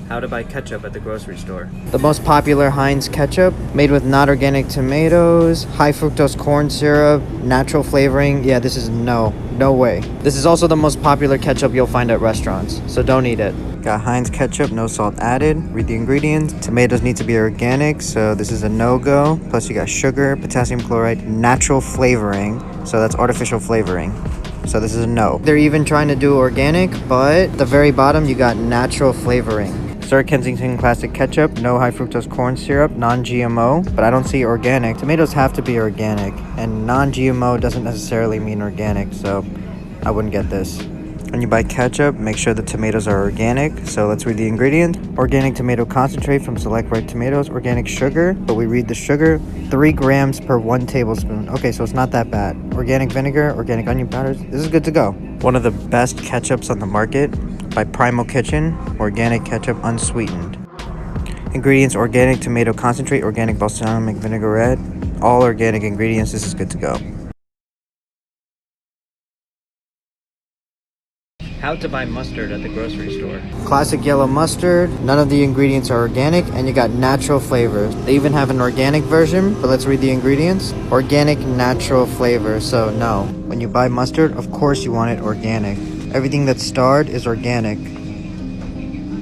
How to buy ketchup at the grocery store. The most popular Heinz ketchup, made with not organic tomatoes, high fructose corn syrup, natural flavoring. Yeah, this is no way. This is also the most popular ketchup you'll find at restaurants, so don't eat it. Got Heinz ketchup, no salt added. Read the ingredients. Tomatoes need to be organic, so this is a no-go. Plus you got sugar, potassium chloride, natural flavoring, so that's artificial flavoring. So this is a no. They're even trying to do organic, but at the very bottom you got natural flavoring. Sir Kensington Classic Ketchup, no high fructose corn syrup, non-GMO, but I don't see organic. Tomatoes have to be organic, and non-GMO doesn't necessarily mean organic, so I wouldn't get this. When you buy ketchup, make sure the tomatoes are organic. So let's read the ingredients. Organic tomato concentrate from select ripe tomatoes, organic sugar, but we read the sugar, 3 grams per 1 tablespoon. Okay, so it's not that bad. Organic vinegar, organic onion powders, this is good to go. One of the best ketchups on the market by Primal Kitchen, organic ketchup unsweetened. Ingredients: organic tomato concentrate, organic balsamic vinaigrette, all organic ingredients. This is good to go. How to buy mustard at the grocery store. Classic yellow mustard. None of the ingredients are organic, and you got natural flavors. They even have an organic version, but let's read the ingredients. Organic natural flavor, so no. When you buy mustard, of course you want it organic. Everything that's starred is organic.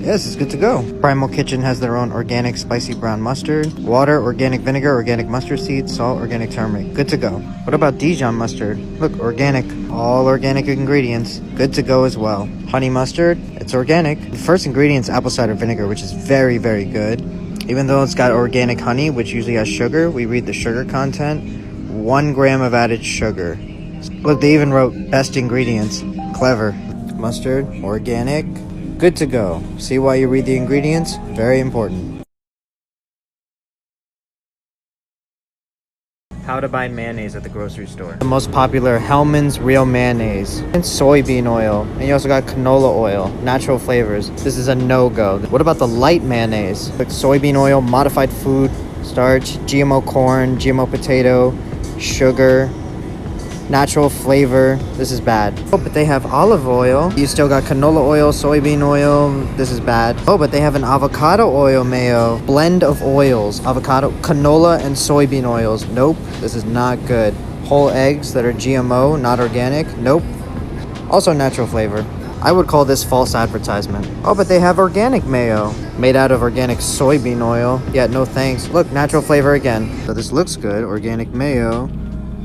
Yes, it's good to go. Primal Kitchen has their own organic spicy brown mustard, water, organic vinegar, organic mustard seeds, salt, organic turmeric. Good to go. What about Dijon mustard? Look, organic. All organic ingredients. Good to go as well. Honey mustard, it's organic. The first ingredient is apple cider vinegar, which is very, very good. Even though it's got organic honey, which usually has sugar, we read the sugar content. 1 gram of added sugar. Look, they even wrote best ingredients. Clever. Mustard, organic. Good to go. See why you read the ingredients? Very important. How to buy mayonnaise at the grocery store. The most popular, Hellmann's Real Mayonnaise. And soybean oil. And you also got canola oil. Natural flavors. This is a no-go. What about the light mayonnaise? Like soybean oil, modified food, starch, GMO corn, GMO potato, sugar, natural flavor. This is bad. Oh, but they have olive oil. You still got canola oil, soybean oil. This is bad. Oh, but they have an avocado oil mayo. Blend of oils. Avocado, canola, and soybean oils. Nope. This is not good. Whole eggs that are GMO, not organic. Nope. Also natural flavor. I would call this false advertisement. Oh, but they have organic mayo. Made out of organic soybean oil. Yeah, no thanks. Look, natural flavor again. So this looks good. Organic mayo.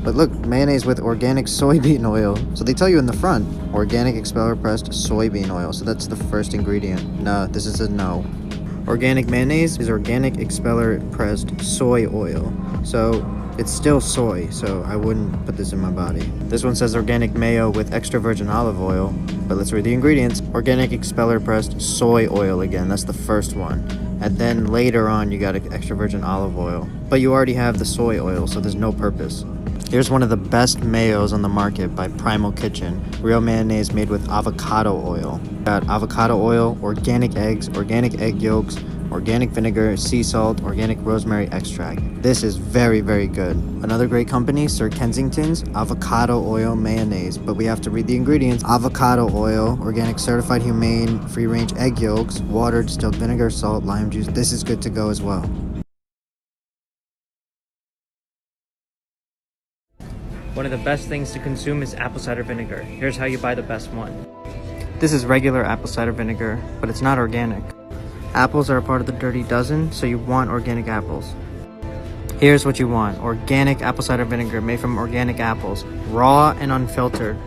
But look, mayonnaise with organic soybean oil. So they tell you in the front, organic expeller pressed soybean oil. So that's the first ingredient. No, this is a no. Organic mayonnaise is organic expeller pressed soy oil. So it's still soy, so I wouldn't put this in my body. This one says organic mayo with extra virgin olive oil. But let's read the ingredients. Organic expeller pressed soy oil again. That's the first one. And then later on, you got extra virgin olive oil. But you already have the soy oil, so there's no purpose. Here's one of the best mayos on the market by Primal Kitchen. Real mayonnaise made with avocado oil. Got avocado oil, organic eggs, organic egg yolks, organic vinegar, sea salt, organic rosemary extract. This is very, very good. Another great company, Sir Kensington's avocado oil mayonnaise. But we have to read the ingredients. Avocado oil, organic certified humane, free-range egg yolks, water, distilled vinegar, salt, lime juice. This is good to go as well. One of the best things to consume is apple cider vinegar. Here's how you buy the best one. This is regular apple cider vinegar, but it's not organic. Apples are a part of the dirty dozen, so you want organic apples. Here's what you want. Organic apple cider vinegar made from organic apples, raw and unfiltered,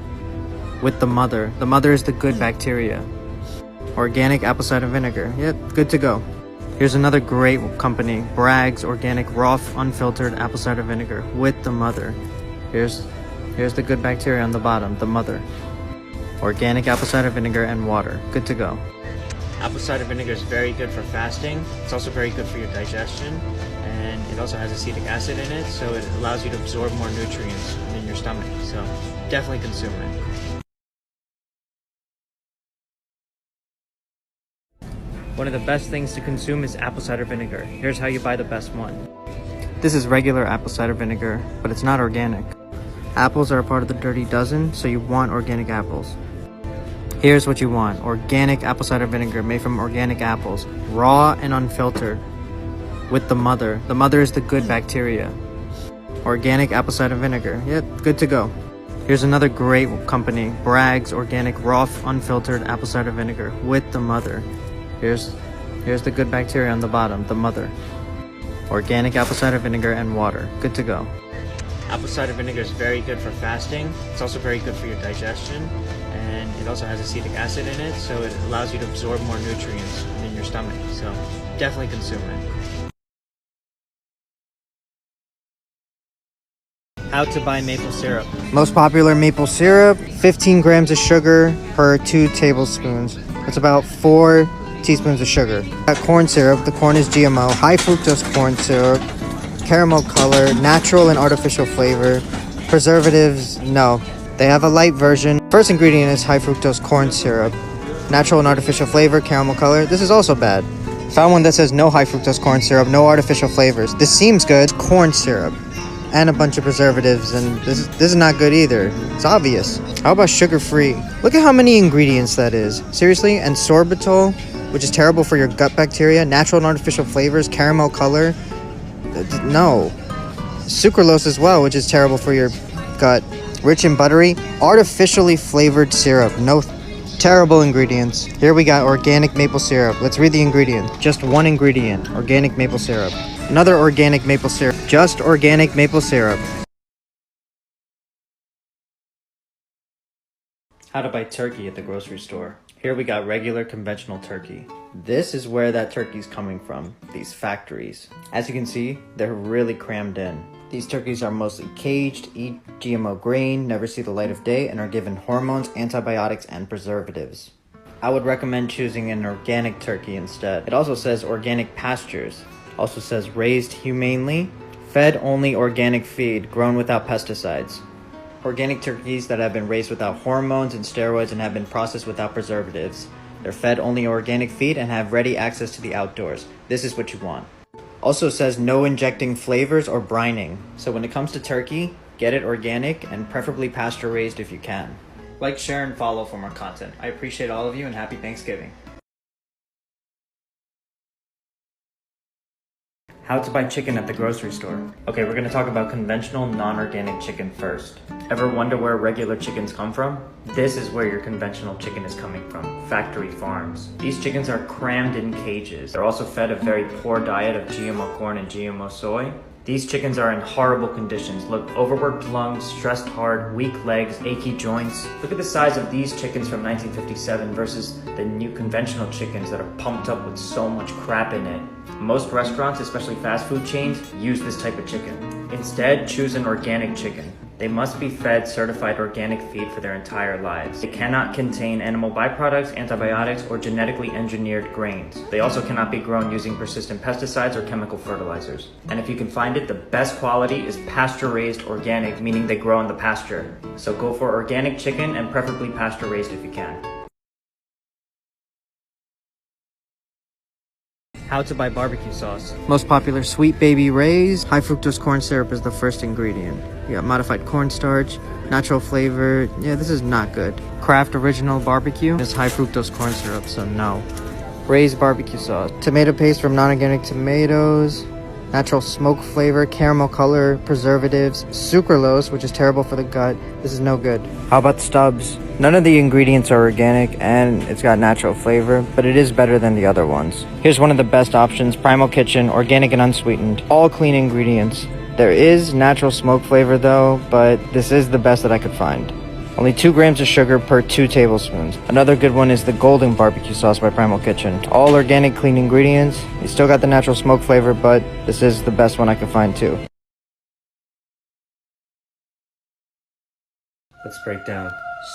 with the mother. The mother is the good bacteria. Organic apple cider vinegar. Yep, good to go. Here's another great company, Bragg's Organic Raw Unfiltered Apple Cider Vinegar with the mother. Here's the good bacteria on the bottom, the mother. Organic apple cider vinegar and water. Good to go. Apple cider vinegar is very good for fasting. It's also very good for your digestion. And it also has acetic acid in it, so it allows you to absorb more nutrients in your stomach. So definitely consume it. One of the best things to consume is apple cider vinegar. Here's how you buy the best one. This is regular apple cider vinegar, but it's not organic. Apples are a part of the dirty dozen, so you want organic apples. Here's what you want. Organic apple cider vinegar made from organic apples, raw and unfiltered, with the mother. The mother is the good bacteria. Organic apple cider vinegar. Yep, good to go. Here's another great company, Bragg's Organic Raw Unfiltered Apple Cider Vinegar with the mother. Here's the good bacteria on the bottom, the mother. Organic apple cider vinegar and water. Good to go. Apple cider vinegar is very good for fasting. It's also very good for your digestion. And it also has acetic acid in it, so it allows you to absorb more nutrients in your stomach. So definitely consume it. How to buy maple syrup. Most popular maple syrup, 15 grams of sugar per 2 tablespoons. That's about 4 teaspoons of sugar. Got corn syrup, the corn is GMO, high fructose corn syrup, caramel color, natural and artificial flavor. Preservatives, no. They have a light version. First ingredient is high fructose corn syrup. Natural and artificial flavor, caramel color. This is also bad. Found one that says no high fructose corn syrup, no artificial flavors. This seems good. It's corn syrup and a bunch of preservatives, and this is not good either. It's obvious. How about sugar-free? Look at how many ingredients that is. Seriously? And sorbitol, which is terrible for your gut bacteria. Natural and artificial flavors, caramel color. No. Sucralose as well, which is terrible for your gut. Rich and buttery, artificially flavored syrup. No, terrible ingredients. Here we got organic maple syrup. Let's read the ingredient. Just one ingredient, organic maple syrup. Another organic maple syrup. Just organic maple syrup. How to buy turkey at the grocery store. Here we got regular conventional turkey. This is where that turkey's coming from, these factories. As you can see, they're really crammed in. These turkeys are mostly caged, eat GMO grain, never see the light of day, and are given hormones, antibiotics, and preservatives. I would recommend choosing an organic turkey instead. It also says organic pastures. Also says raised humanely, fed only organic feed, grown without pesticides. Organic turkeys that have been raised without hormones and steroids and have been processed without preservatives. They're fed only organic feed and have ready access to the outdoors. This is what you want. Also says no injecting flavors or brining. So when it comes to turkey, get it organic and preferably pasture raised if you can. Like, share, and follow for more content. I appreciate all of you and happy Thanksgiving. How to buy chicken at the grocery store. Okay, we're gonna talk about conventional non-organic chicken first. Ever wonder where regular chickens come from? This is where your conventional chicken is coming from, factory farms. These chickens are crammed in cages. They're also fed a very poor diet of GMO corn and GMO soy. These chickens are in horrible conditions. Look, overworked lungs, stressed heart, weak legs, achy joints. Look at the size of these chickens from 1957 versus the new conventional chickens that are pumped up with so much crap in it. Most restaurants, especially fast food chains, use this type of chicken. Instead, choose an organic chicken. They must be fed certified organic feed for their entire lives. They cannot contain animal byproducts, antibiotics, or genetically engineered grains. They also cannot be grown using persistent pesticides or chemical fertilizers. And if you can find it, the best quality is pasture-raised organic, meaning they grow in the pasture. So go for organic chicken and preferably pasture-raised if you can. How to buy barbecue sauce. Most popular, Sweet Baby Ray's. High fructose corn syrup is the first ingredient. You got modified cornstarch, natural flavor. Yeah, this is not good. Kraft Original Barbecue is high fructose corn syrup, so no. Ray's barbecue sauce. Tomato paste from non-organic tomatoes. Natural smoke flavor, caramel color, preservatives, sucralose, which is terrible for the gut. This is no good. How about Stubbs? None of the ingredients are organic and it's got natural flavor, but it is better than the other ones. Here's one of the best options, Primal Kitchen, organic and unsweetened. All clean ingredients. There is natural smoke flavor though, but this is the best that I could find. Only 2 grams of sugar per 2 tablespoons. Another good one is the Golden Barbecue Sauce by Primal Kitchen. All organic, clean ingredients. You still got the natural smoke flavor, but this is the best one I could find too. Let's break down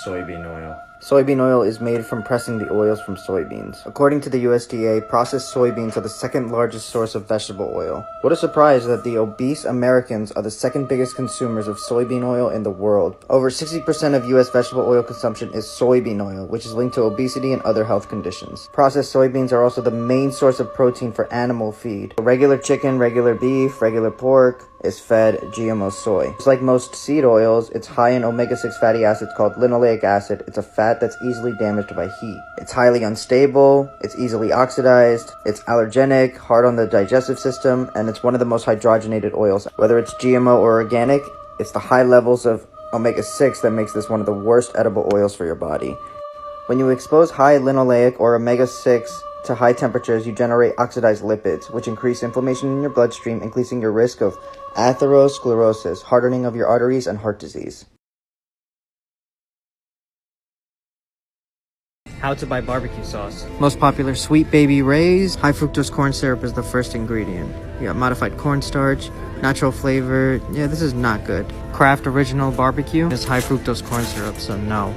soybean oil. Soybean oil is made from pressing the oils from soybeans. According to the USDA, processed soybeans are the second largest source of vegetable oil. What a surprise that the obese Americans are the second biggest consumers of soybean oil in the world. Over 60% of US vegetable oil consumption is soybean oil, which is linked to obesity and other health conditions. Processed soybeans are also the main source of protein for animal feed. Regular chicken, regular beef, regular pork is fed GMO soy. Just like most seed oils, it's high in omega-6 fatty acids called linoleic acid. It's a fat that's easily damaged by heat. It's highly unstable, it's easily oxidized, it's allergenic, hard on the digestive system, and it's one of the most hydrogenated oils. Whether it's GMO or organic, it's the high levels of omega-6 that makes this one of the worst edible oils for your body. When you expose high linoleic or omega-6 to high temperatures, you generate oxidized lipids, which increase inflammation in your bloodstream, increasing your risk of atherosclerosis, hardening of your arteries, and heart disease. How to buy barbecue sauce. Most popular, Sweet Baby Ray's. High fructose corn syrup is the first ingredient. You got modified cornstarch, natural flavor. Yeah, this is not good. Kraft Original Barbecue is high fructose corn syrup, so no.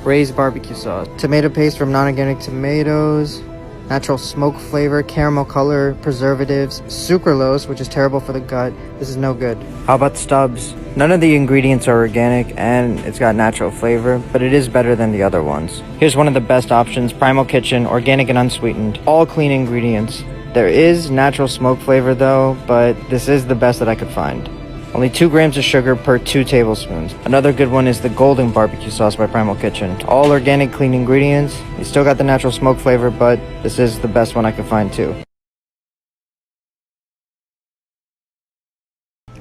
Ray's barbecue sauce. Tomato paste from non-organic tomatoes. natural smoke flavor, caramel color, preservatives, sucralose, which is terrible for the gut. This is no good. How about Stubbs? None of the ingredients are organic and it's got natural flavor, but it is better than the other ones. Here's one of the best options, Primal Kitchen, organic and unsweetened, all clean ingredients. There is natural smoke flavor though, but this is the best that I could find. Only 2 grams of sugar per 2 tablespoons. Another good one is the Golden Barbecue Sauce by Primal Kitchen. All organic, clean ingredients. You still got the natural smoke flavor, but this is the best one I could find too.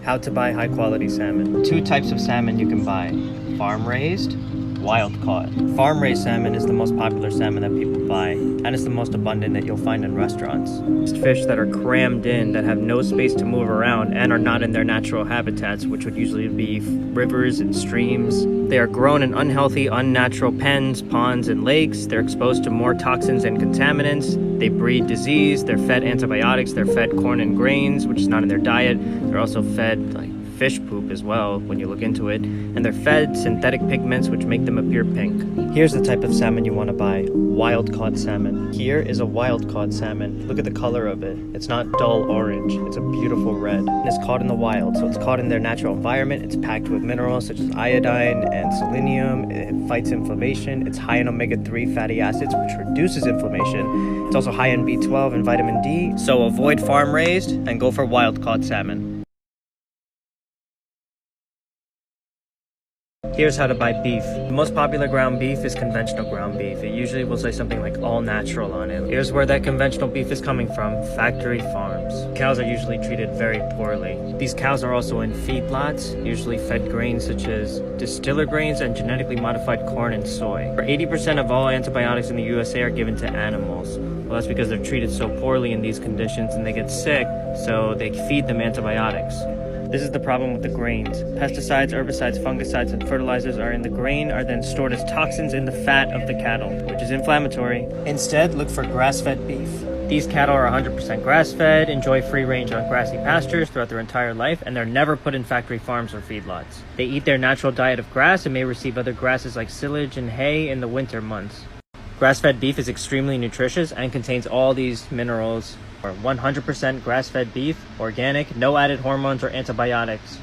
How to buy high quality salmon. 2 types of salmon you can buy. Farm raised, wild caught. Farm raised salmon is the most popular salmon that people buy, and it's the most abundant that you'll find in restaurants. It's fish that are crammed in, that have no space to move around, and are not in their natural habitats, which would usually be rivers and streams. They are grown in unhealthy, unnatural pens, ponds, and lakes. They're exposed to more toxins and contaminants. They breed disease. They're fed antibiotics. They're fed corn and grains, which is not in their diet. They're also fed fish poop as well when you look into it, and they're fed synthetic pigments which make them appear pink. Here's the type of salmon you want to buy, wild caught salmon. Here is a wild caught salmon. Look at the color of it. It's not dull orange, it's a beautiful red, and it's caught in the wild, so it's caught in their natural environment. It's packed with minerals such as iodine and selenium. It fights inflammation. It's high in omega-3 fatty acids, which reduces inflammation. It's also high in B12 and vitamin D, so avoid farm raised and go for wild caught salmon. Here's how to buy beef. The most popular ground beef is conventional ground beef. It usually will say something like all natural on it. Here's where that conventional beef is coming from, factory farms. Cows are usually treated very poorly. These cows are also in feedlots, usually fed grains such as distiller grains and genetically modified corn and soy. 80% of all antibiotics in the USA are given to animals. Well, that's because they're treated so poorly in these conditions and they get sick, so they feed them antibiotics. This is the problem with the grains. Pesticides, herbicides, fungicides, and fertilizers are in the grain are then stored as toxins in the fat of the cattle, which is inflammatory. Instead, look for grass-fed beef. These cattle are 100% grass-fed, enjoy free range on grassy pastures throughout their entire life, and they're never put in factory farms or feedlots. They eat their natural diet of grass and may receive other grasses like silage and hay in the winter months. Grass-fed beef is extremely nutritious and contains all these minerals. Or 100% grass-fed beef, organic, no added hormones or antibiotics.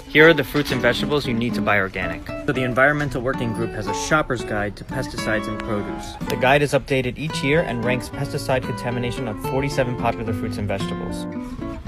Here are the fruits and vegetables you need to buy organic. So the Environmental Working Group has a shopper's guide to pesticides and produce. The guide is updated each year and ranks pesticide contamination on 47 popular fruits and vegetables.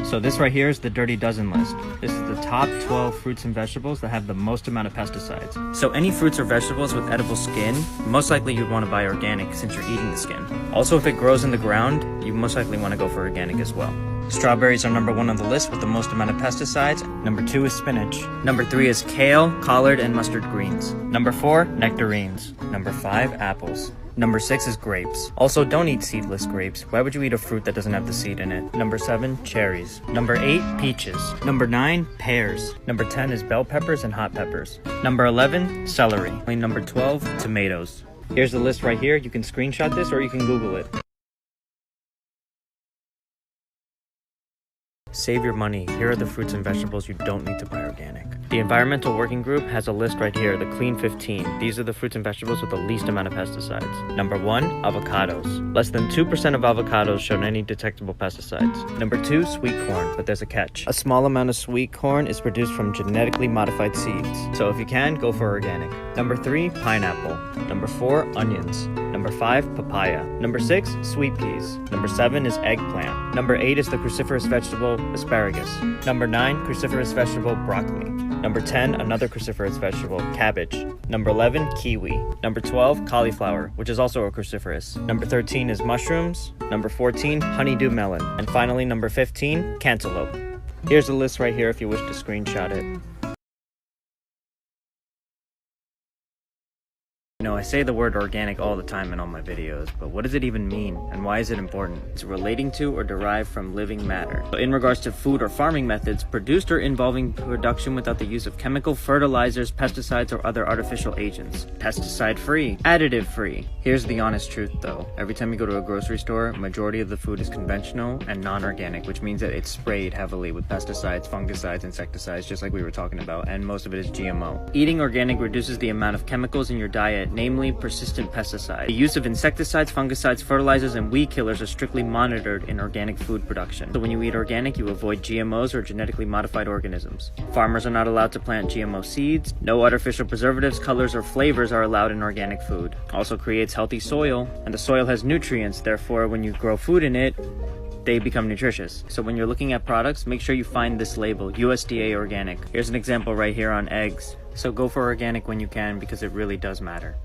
So this right here is the Dirty Dozen list. This is the top 12 fruits and vegetables that have the most amount of pesticides. So any fruits or vegetables with edible skin, most likely you'd want to buy organic since you're eating the skin. Also, if it grows in the ground, you most likely want to go for organic as well. Strawberries are number 1 on the list with the most amount of pesticides. Number 2 is spinach. Number 3 is kale, collard, and mustard greens. Number 4, nectarines. Number 5, apples. Number 6 is grapes. Also, don't eat seedless grapes. Why would you eat a fruit that doesn't have the seed in it? Number 7, cherries. Number 8, peaches. Number 9, pears. Number 10 is bell peppers and hot peppers. Number 11, celery. Number 12, tomatoes. Here's the list right here. You can screenshot this or you can Google it. Save your money. Here are the fruits and vegetables you don't need to buy organic. The Environmental Working Group has a list right here, the Clean 15. These are the fruits and vegetables with the least amount of pesticides. Number 1, avocados. Less than 2% of avocados show any detectable pesticides. Number 2, sweet corn, but there's a catch. A small amount of sweet corn is produced from genetically modified seeds. So if you can, go for organic. Number 3, pineapple. Number 4, onions. Number 5, papaya. Number 6, sweet peas. Number 7 is eggplant. Number 8 is the cruciferous vegetable asparagus. Number 9, cruciferous vegetable broccoli. Number 10, another cruciferous vegetable, cabbage. Number 11, kiwi. Number 12, cauliflower, which is also a cruciferous. Number 13 is mushrooms. Number 14, honeydew melon. And finally, number 15, cantaloupe. Here's the list right here if you wish to screenshot it. You know, I say the word organic all the time in all my videos, but what does it even mean, and why is it important? It's relating to or derived from living matter. So in regards to food or farming methods, produced or involving production without the use of chemical fertilizers, pesticides, or other artificial agents. Pesticide-free, additive-free. Here's the honest truth though. Every time you go to a grocery store, majority of the food is conventional and non-organic, which means that it's sprayed heavily with pesticides, fungicides, insecticides, just like we were talking about, and most of it is GMO. Eating organic reduces the amount of chemicals in your diet ingredient, namely persistent pesticide. The use of insecticides, fungicides, fertilizers, and weed killers are strictly monitored in organic food production. So when you eat organic, you avoid GMOs or genetically modified organisms. Farmers are not allowed to plant GMO seeds. No artificial preservatives, colors, or flavors are allowed in organic food. Also creates healthy soil, and the soil has nutrients. Therefore, when you grow food in it, they become nutritious. So when you're looking at products, make sure you find this label, USDA organic. Here's an example right here on eggs. So go for organic when you can, because it really does matter.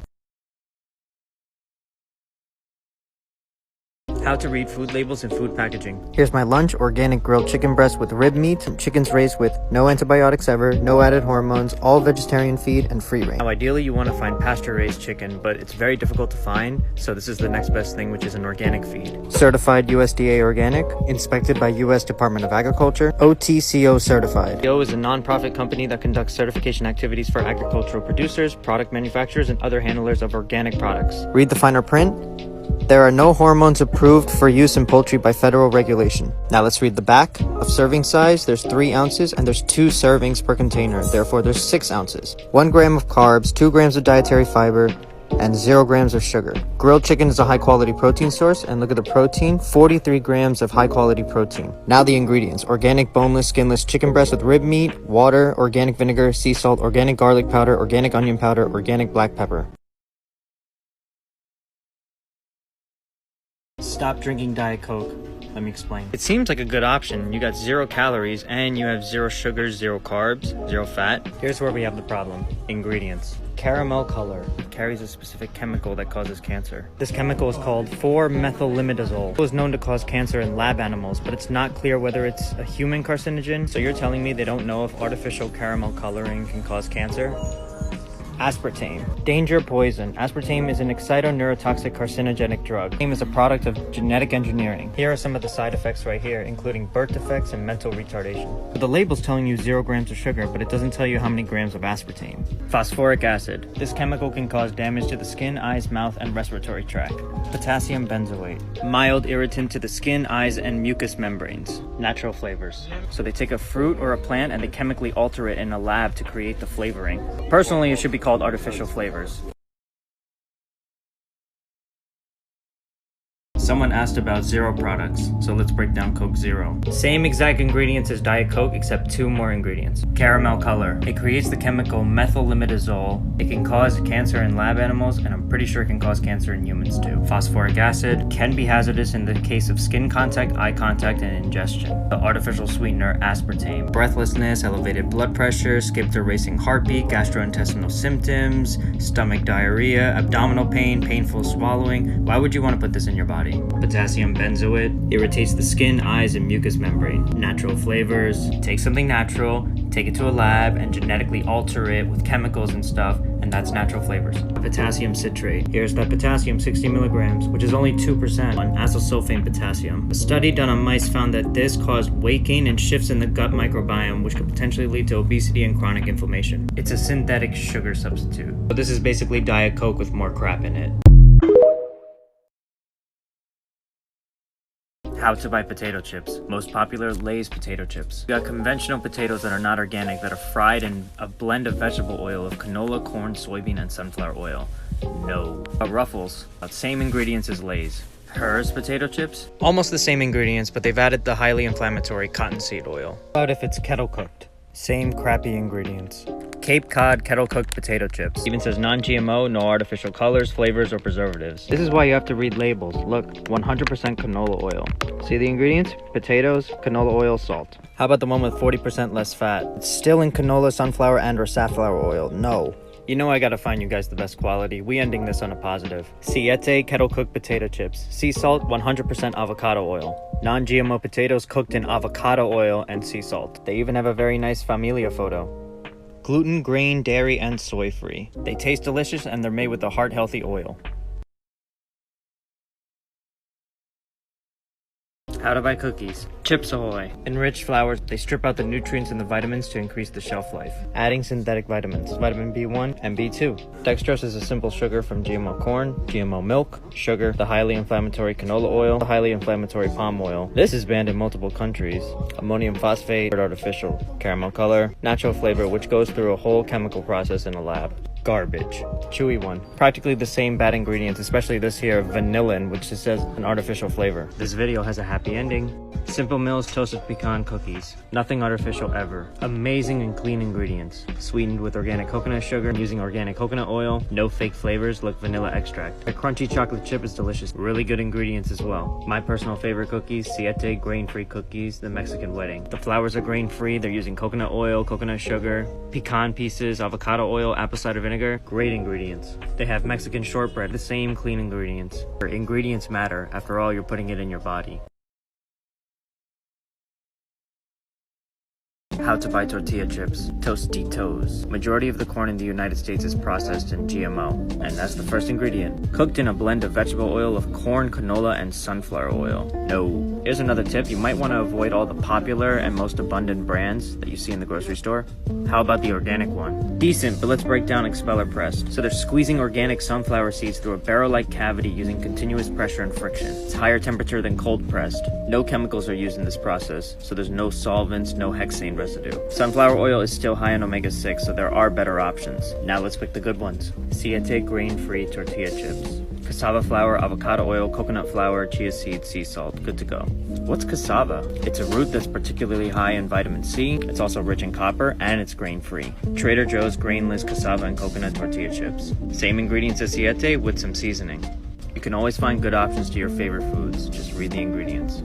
How to read food labels and food packaging. Here's my lunch: organic grilled chicken breast with rib meat, chickens raised with no antibiotics ever, no added hormones, all vegetarian feed, and free range. Now ideally you want to find pasture-raised chicken, but it's very difficult to find, so this is the next best thing, which is an organic feed. Certified USDA organic, inspected by US Department of Agriculture, OTCO certified. OTCO is a non-profit company that conducts certification activities for agricultural producers, product manufacturers, and other handlers of organic products. Read the finer print. There are no hormones approved for use in poultry by federal regulation. Now let's read the back. Of serving size, there's 3 ounces and there's 2 servings per container. Therefore, there's 6 ounces. 1 gram of carbs, 2 grams of dietary fiber, and 0 grams of sugar. Grilled chicken is a high quality protein source, and look at the protein, 43 grams of high quality protein. Now the ingredients: organic boneless, skinless chicken breast with rib meat, water, organic vinegar, sea salt, organic garlic powder, organic onion powder, organic black pepper. Stop drinking Diet Coke. Let me explain. It seems like a good option. You got 0 calories and you have 0 sugars, 0 carbs, 0 fat. Here's where we have the problem. Ingredients. Caramel color. It carries a specific chemical that causes cancer. This chemical is called 4-methylimidazole. It was known to cause cancer in lab animals, but it's not clear whether it's a human carcinogen. So you're telling me they don't know if artificial caramel coloring can cause cancer? Aspartame. Danger poison. Aspartame is an excitoneurotoxic carcinogenic drug. Aspartame is a product of genetic engineering. Here are some of the side effects right here, including birth defects and mental retardation. But the label's telling you 0 grams of sugar, but it doesn't tell you how many grams of aspartame. Phosphoric acid. This chemical can cause damage to the skin, eyes, mouth, and respiratory tract. Potassium benzoate. Mild irritant to the skin, eyes, and mucous membranes. Natural flavors. So they take a fruit or a plant and they chemically alter it in a lab to create the flavoring. Personally, it should be called artificial flavors. Someone asked about zero products, so let's break down Coke Zero. Same exact ingredients as Diet Coke, except 2 more ingredients. Caramel color. It creates the chemical methylimidazole. It can cause cancer in lab animals, and I'm pretty sure it can cause cancer in humans too. Phosphoric acid can be hazardous in the case of skin contact, eye contact, and ingestion. The artificial sweetener aspartame. Breathlessness, elevated blood pressure, skipped or racing heartbeat, gastrointestinal symptoms, stomach diarrhea, abdominal pain, painful swallowing. Why would you want to put this in your body? Potassium benzoate irritates the skin, eyes, and mucous membrane. Natural flavors. Take something natural, take it to a lab, and genetically alter it with chemicals and stuff, and that's natural flavors. Potassium citrate. Here's that potassium, 60 milligrams, which is only 2% on acyl potassium. A study done on mice found that this caused weight gain and shifts in the gut microbiome, which could potentially lead to obesity and chronic inflammation. It's a synthetic sugar substitute. So this is basically Diet Coke with more crap in it. How to buy potato chips. Most popular, Lay's potato chips. You got conventional potatoes that are not organic, that are fried in a blend of vegetable oil of canola, corn, soybean, and sunflower oil. No. Ruffles. Same ingredients as Lay's. Hers potato chips. Almost the same ingredients, but they've added the highly inflammatory cottonseed oil. How about if it's kettle cooked? Same crappy ingredients. Cape Cod kettle cooked potato chips. Even says non-GMO, no artificial colors, flavors, or preservatives. This is why you have to read labels. Look, 100% canola oil. See the ingredients? Potatoes, canola oil, salt. How about the one with 40% less fat? It's still in canola, sunflower, and or safflower oil. No. You know I gotta find you guys the best quality. We ending this on a positive. Siete kettle cooked potato chips. Sea salt, 100% avocado oil. Non-GMO potatoes cooked in avocado oil and sea salt. They even have a very nice familia photo. Gluten, grain, dairy, and soy free. They taste delicious and they're made with a heart-healthy oil. How to buy cookies. Chips Ahoy. Enriched flours. They strip out the nutrients and the vitamins to increase the shelf life. Adding synthetic vitamins. Vitamin B1 and B2. Dextrose is a simple sugar from GMO corn, GMO milk, sugar, the highly inflammatory canola oil, the highly inflammatory palm oil. This is banned in multiple countries. Ammonium phosphate, artificial. Caramel color. Natural flavor, which goes through a whole chemical process in a lab. Garbage. Chewy one. Practically the same bad ingredients, especially this here, vanillin, which just says an artificial flavor. This video has a happy ending. Simple Mills toasted pecan cookies. Nothing artificial ever. Amazing and clean ingredients. Sweetened with organic coconut sugar, using organic coconut oil. No fake flavors, like vanilla extract. The crunchy chocolate chip is delicious. Really good ingredients as well. My personal favorite cookies, Siete grain-free cookies, the Mexican wedding. The flours are grain-free. They're using coconut oil, coconut sugar, pecan pieces, avocado oil, apple cider vinegar. Great ingredients. They have Mexican shortbread, the same clean ingredients. Ingredients matter. After all, you're putting it in your body. How to buy tortilla chips. Tostitos. Majority of the corn in the United States is processed in GMO, and that's the first ingredient. Cooked in a blend of vegetable oil of corn, canola, and sunflower oil. No. Here's another tip. You might want to avoid all the popular and most abundant brands that you see in the grocery store. How about the organic one? Decent, but let's break down expeller press. So they're squeezing organic sunflower seeds through a barrel-like cavity using continuous pressure and friction. It's higher temperature than cold pressed. No chemicals are used in this process, so there's no solvents, no hexane residue. Sunflower oil is still high in omega-6, so there are better options. Now let's pick the good ones. Siete grain-free tortilla chips. Cassava flour, avocado oil, coconut flour, chia seeds, sea salt. Good to go. What's cassava? It's a root that's particularly high in vitamin C. It's also rich in copper, and it's grain-free. Trader Joe's grainless cassava and coconut tortilla chips. Same ingredients as Siete with some seasoning. You can always find good options to your favorite foods. Just read the ingredients.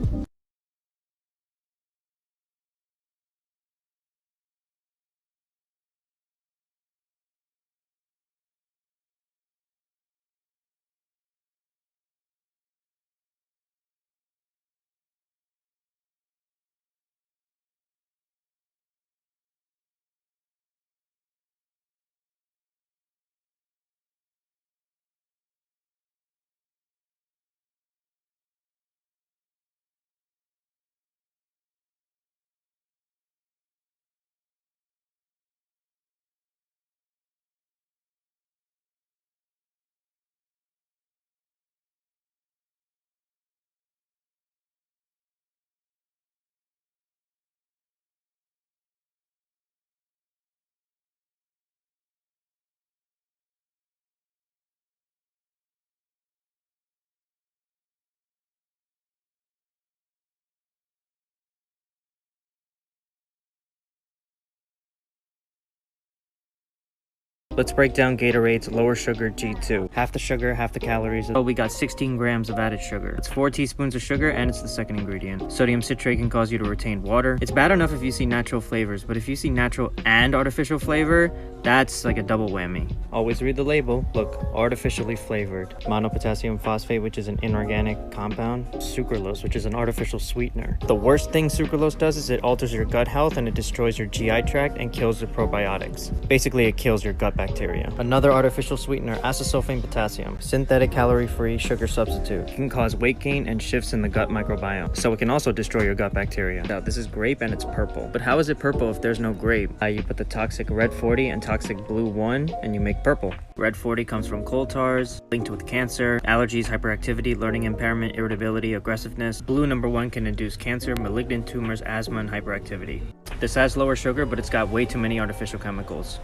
Let's break down Gatorade's lower sugar G2. Half the sugar, half the calories. Oh, we got 16 grams of added sugar. It's 4 teaspoons of sugar, and it's the second ingredient. Sodium citrate can cause you to retain water. It's bad enough if you see natural flavors, but if you see natural and artificial flavor, that's like a double whammy. Always read the label. Look, artificially flavored. Monopotassium phosphate, which is an inorganic compound. Sucralose, which is an artificial sweetener. The worst thing sucralose does is it alters your gut health and it destroys your GI tract and kills the probiotics. Basically, it kills your gut bacteria. Another artificial sweetener, acesulfame potassium. Synthetic calorie-free sugar substitute. It can cause weight gain and shifts in the gut microbiome. So it can also destroy your gut bacteria. Now, this is grape and it's purple. But how is it purple if there's no grape? You put the toxic red 40 and toxic blue 1 and you make purple. Red 40 comes from coal tars, linked with cancer, allergies, hyperactivity, learning impairment, irritability, aggressiveness. Blue number 1 can induce cancer, malignant tumors, asthma, and hyperactivity. This has lower sugar, but it's got way too many artificial chemicals.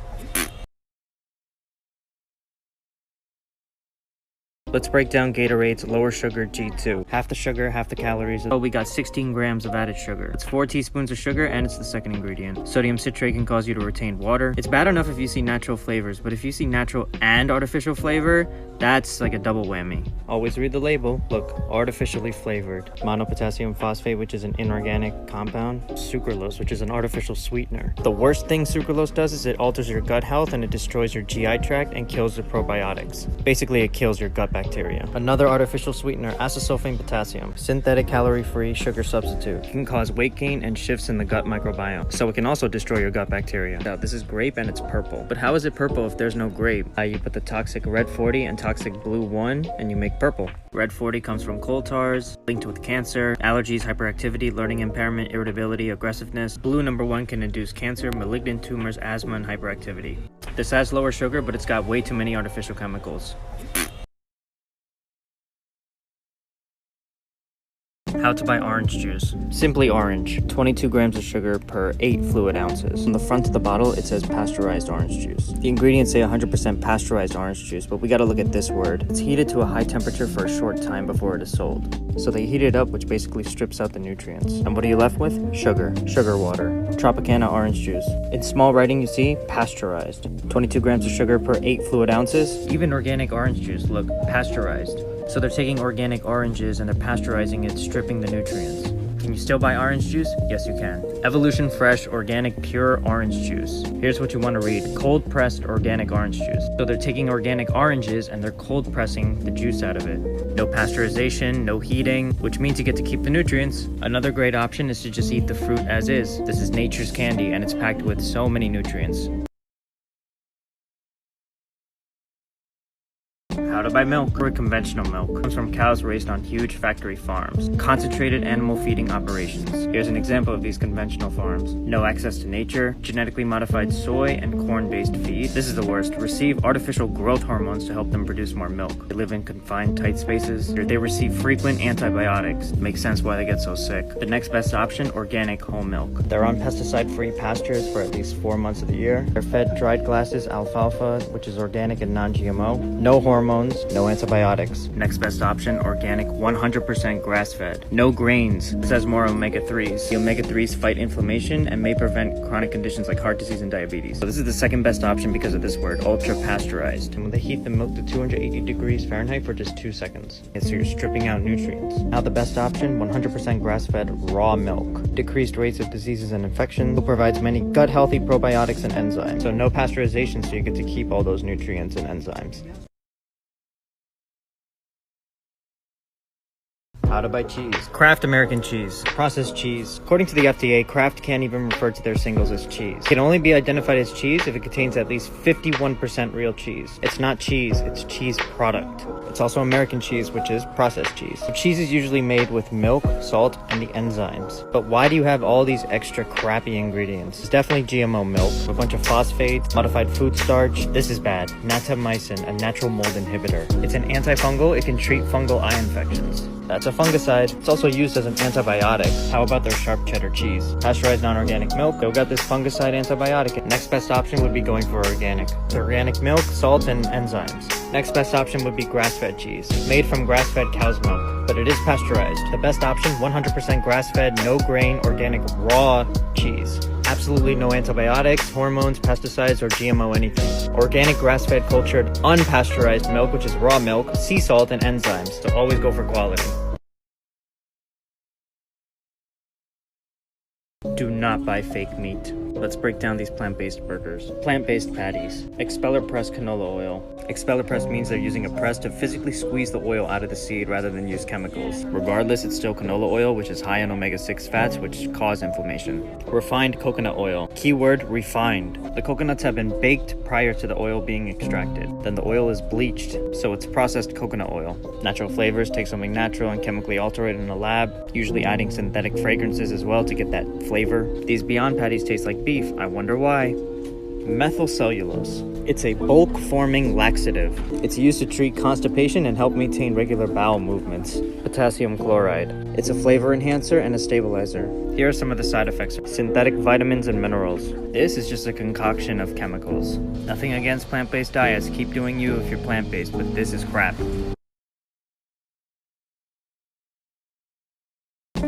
Let's break down Gatorade's lower sugar G2. Half the sugar, half the calories. Oh, we got 16 grams of added sugar. It's 4 teaspoons of sugar, and it's the second ingredient. Sodium citrate can cause you to retain water. It's bad enough if you see natural flavors, but if you see natural and artificial flavor, that's like a double whammy. Always read the label. Look, artificially flavored. Monopotassium phosphate, which is an inorganic compound. Sucralose, which is an artificial sweetener. The worst thing sucralose does is it alters your gut health and it destroys your GI tract and kills the probiotics. Basically, it kills your gut bacteria. Another artificial sweetener, acesulfame potassium. Synthetic calorie-free sugar substitute. It can cause weight gain and shifts in the gut microbiome. So it can also destroy your gut bacteria. Now, this is grape and it's purple. But how is it purple if there's no grape? You put the toxic red 40 and toxic blue 1 and you make purple. Red 40 comes from coal tars, linked with cancer, allergies, hyperactivity, learning impairment, irritability, aggressiveness. Blue number 1 can induce cancer, malignant tumors, asthma, and hyperactivity. This has lower sugar, but it's got way too many artificial chemicals. How to buy orange juice. Simply Orange, 22 grams of sugar per 8 fluid ounces. On the front of the bottle, it says pasteurized orange juice. The ingredients say 100% pasteurized orange juice, but we gotta look at this word. It's heated to a high temperature for a short time before it is sold. So they heat it up, which basically strips out the nutrients. And what are you left with? Sugar water, Tropicana orange juice. In small writing, you see pasteurized. 22 grams of sugar per 8 fluid ounces. Even organic orange juice, look, pasteurized. So they're taking organic oranges and they're pasteurizing it, stripping the nutrients. Can you still buy orange juice? Yes, you can. Evolution Fresh Organic Pure Orange Juice. Here's what you want to read. Cold pressed organic orange juice. So they're taking organic oranges and they're cold pressing the juice out of it. No pasteurization, no heating, which means you get to keep the nutrients. Another great option is to just eat the fruit as is. This is nature's candy and it's packed with so many nutrients. How to buy milk or conventional milk. It comes from cows raised on huge factory farms. Concentrated animal feeding operations. Here's an example of these conventional farms. No access to nature, genetically modified soy and corn-based feed. This is the worst. Receive artificial growth hormones to help them produce more milk. They live in confined, tight spaces. They receive frequent antibiotics. Makes sense why they get so sick. The next best option, organic whole milk. They're on pesticide-free pastures for at least 4 months of the year. They're fed dried grasses, alfalfa, which is organic and non-GMO. No hormones, no antibiotics. Next best option, organic 100% grass-fed. No grains. This has more omega-3s. The omega-3s fight inflammation and may prevent chronic conditions like heart disease and diabetes. So this is the second best option because of this word, ultra-pasteurized. And they heat the milk to 280 degrees Fahrenheit for just 2 seconds. And so you're stripping out nutrients. Now the best option, 100% grass-fed raw milk. Decreased rates of diseases and infections. It provides many gut-healthy probiotics and enzymes. So no pasteurization, so you get to keep all those nutrients and enzymes. How to buy cheese. Kraft American cheese. Processed cheese. According to the FDA, Kraft can't even refer to their singles as cheese. It can only be identified as cheese if it contains at least 51% real cheese. It's not cheese, it's cheese product. It's also American cheese, which is processed cheese. So cheese is usually made with milk, salt, and the enzymes. But why do you have all these extra crappy ingredients? It's definitely GMO milk, a bunch of phosphates, modified food starch. This is bad. Natamycin, a natural mold inhibitor. It's an antifungal, it can treat fungal eye infections. That's a fungicide. It's also used as an antibiotic. How about their sharp cheddar cheese? Pasteurized non-organic milk. They've got this fungicide antibiotic. Next best option would be going for organic. It's organic milk, salt, and enzymes. Next best option would be grass-fed cheese. Made from grass-fed cow's milk, but it is pasteurized. The best option, 100% grass-fed, no grain, organic raw cheese. Absolutely no antibiotics, hormones, pesticides, or GMO anything. Organic grass-fed cultured unpasteurized milk, which is raw milk, sea salt, and enzymes. So always go for quality. Do not buy fake meat. Let's break down these plant-based burgers. Plant-based patties. Expeller press canola oil. Expeller press means they're using a press to physically squeeze the oil out of the seed rather than use chemicals. Regardless, it's still canola oil, which is high in omega-6 fats, which cause inflammation. Refined coconut oil. Keyword, refined. The coconuts have been baked prior to the oil being extracted. Then the oil is bleached, so it's processed coconut oil. Natural flavors, take something natural and chemically alter it in a lab, usually adding synthetic fragrances as well to get that flavor. These Beyond patties taste like beef. I wonder why. Methyl cellulose. It's a bulk-forming laxative. It's used to treat constipation and help maintain regular bowel movements. Potassium chloride. It's a flavor enhancer and a stabilizer. Here are some of the side effects. Synthetic vitamins and minerals. This is just a concoction of chemicals. Nothing against plant-based diets. Keep doing you if you're plant-based, but this is crap.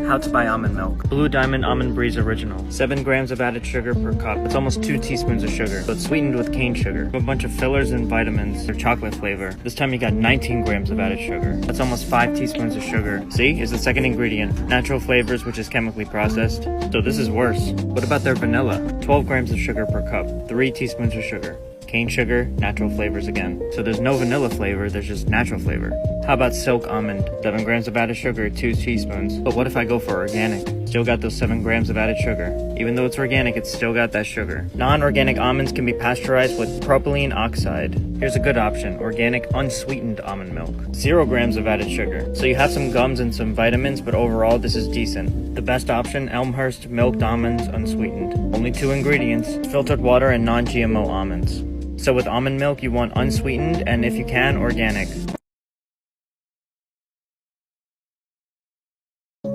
How to buy almond milk. Blue Diamond Almond Breeze Original. 7 grams of added sugar per cup. It's almost 2 teaspoons of sugar, so it's sweetened with cane sugar. A bunch of fillers and vitamins. They're chocolate flavor. This time you got 19 grams of added sugar. That's almost 5 teaspoons of sugar. See, is the second ingredient. Natural flavors, which is chemically processed. So this is worse. What about their vanilla? 12 grams of sugar per cup. 3 teaspoons of sugar. Cane sugar, natural flavors again. So there's no vanilla flavor, there's just natural flavor. How about silk almond? 7 grams of added sugar, 2 teaspoons. But what if I go for organic? Still got those 7 grams of added sugar. Even though it's organic, it's still got that sugar. Non-organic almonds can be pasteurized with propylene oxide. Here's a good option, organic unsweetened almond milk. 0 grams of added sugar. So you have some gums and some vitamins, but overall this is decent. The best option, Elmhurst milked almonds unsweetened. Only 2 ingredients, filtered water and non-GMO almonds. So with almond milk, you want unsweetened and if you can, organic.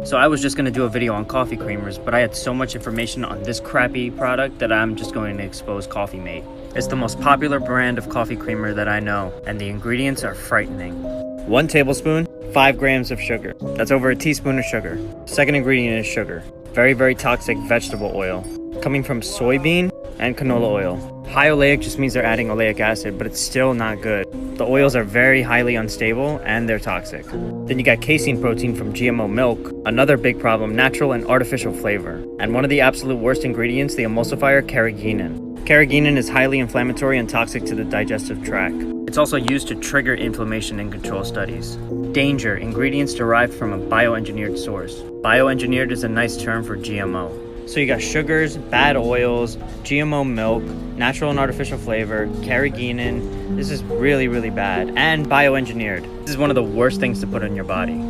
So I was just going to do a video on coffee creamers, but I had so much information on this crappy product that I'm just going to expose Coffee Mate. It's the most popular brand of coffee creamer that I know, and the ingredients are frightening. 1 tablespoon, 5 grams of sugar. That's over a teaspoon of sugar. Second ingredient is sugar. Very, very toxic vegetable oil, coming from soybean and canola oil. High oleic just means they're adding oleic acid, but it's still not good. The oils are very highly unstable and they're toxic. Then you got casein protein from GMO milk, another big problem, natural and artificial flavor. And one of the absolute worst ingredients, the emulsifier carrageenan. Carrageenan is highly inflammatory and toxic to the digestive tract. It's also used to trigger inflammation in control studies. Danger, ingredients derived from a bioengineered source. Bioengineered is a nice term for GMO. So you got sugars, bad oils, GMO milk, natural and artificial flavor, carrageenan. This is really, really bad. And bioengineered. This is one of the worst things to put in your body.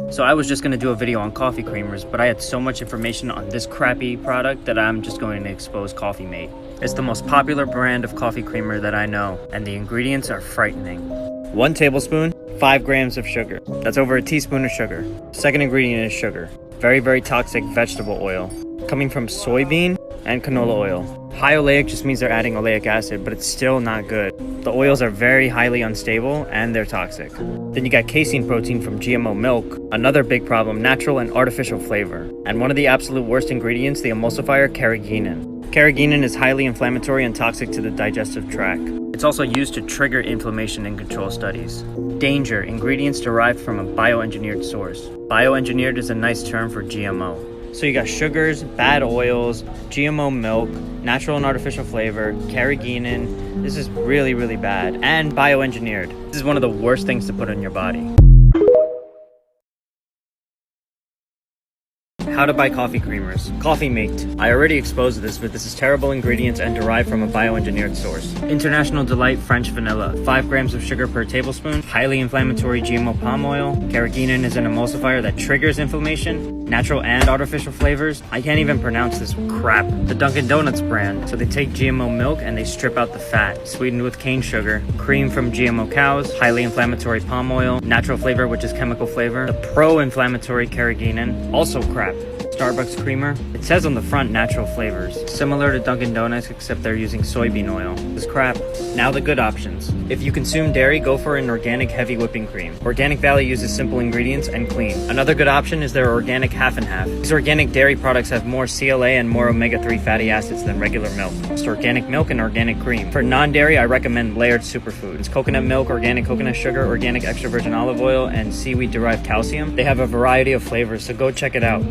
So I was just going to do a video on coffee creamers, but I had so much information on this crappy product that I'm just going to expose Coffee Mate. It's the most popular brand of coffee creamer that I know, and the ingredients are frightening. 1 tablespoon, 5 grams of sugar. That's over a teaspoon of sugar. Second ingredient is sugar. Very, very toxic vegetable oil, coming from soybean and canola oil. High oleic just means they're adding oleic acid, but it's still not good. The oils are very highly unstable and they're toxic. Then you got casein protein from GMO milk, another big problem, natural and artificial flavor. And one of the absolute worst ingredients, the emulsifier carrageenan. Carrageenan is highly inflammatory and toxic to the digestive tract. It's also used to trigger inflammation in control studies. Danger, ingredients derived from a bioengineered source. Bioengineered is a nice term for GMO. So you got sugars, bad oils, GMO milk, natural and artificial flavor, carrageenan. This is really, really bad. And bioengineered. This is one of the worst things to put in your body. How to buy coffee creamers. Coffee Mate. I already exposed this, but this is terrible ingredients and derived from a bioengineered source. International Delight French Vanilla. 5 grams of sugar per tablespoon. Highly inflammatory GMO palm oil. Carrageenan is an emulsifier that triggers inflammation. Natural and artificial flavors. I can't even pronounce this crap. The Dunkin' Donuts brand. So they take GMO milk and they strip out the fat. Sweetened with cane sugar. Cream from GMO cows. Highly inflammatory palm oil. Natural flavor, which is chemical flavor. The pro-inflammatory carrageenan. Also crap. Starbucks creamer. It says on the front natural flavors, similar to Dunkin' Donuts except they're using soybean oil. This is crap. Now the good options. If you consume dairy, go for an organic heavy whipping cream. Organic Valley uses simple ingredients and clean. Another good option is their organic half and half. These organic dairy products have more CLA and more omega-3 fatty acids than regular milk. It's organic milk and organic cream. For non-dairy, I recommend Layered Superfood. It's coconut milk, organic coconut sugar, organic extra virgin olive oil, and seaweed-derived calcium. They have a variety of flavors, so go check it out.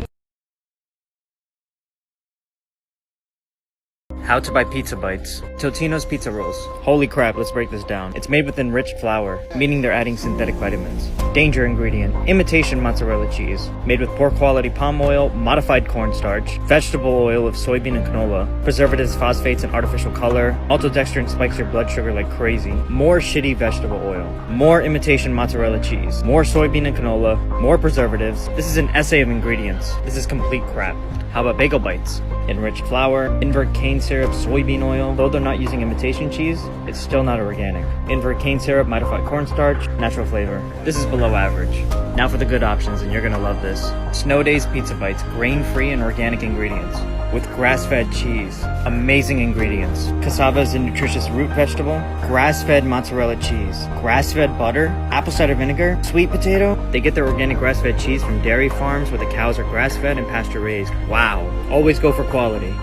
How to buy pizza bites. Totino's pizza rolls. Holy crap, let's break this down. It's made with enriched flour, meaning they're adding synthetic vitamins. Danger ingredient, imitation mozzarella cheese, made with poor quality palm oil, modified cornstarch, vegetable oil of soybean and canola, preservatives, phosphates, and artificial color. Maltodextrin spikes your blood sugar like crazy. More shitty vegetable oil. More imitation mozzarella cheese. More soybean and canola. More preservatives. This is an essay of ingredients. This is complete crap. How about bagel bites? Enriched flour, invert cane syrup, soybean oil. Though they're not using imitation cheese, it's still not organic. Invert cane syrup, modified cornstarch, natural flavor. This is below average. Now for the good options, and you're gonna love this. Snow Days Pizza Bites, grain-free and organic ingredients. With grass-fed cheese. Amazing ingredients. Cassava is a nutritious root vegetable. Grass-fed mozzarella cheese. Grass-fed butter. Apple cider vinegar. Sweet potato. They get their organic grass-fed cheese from dairy farms where the cows are grass-fed and pasture-raised. Wow. Always go for quality.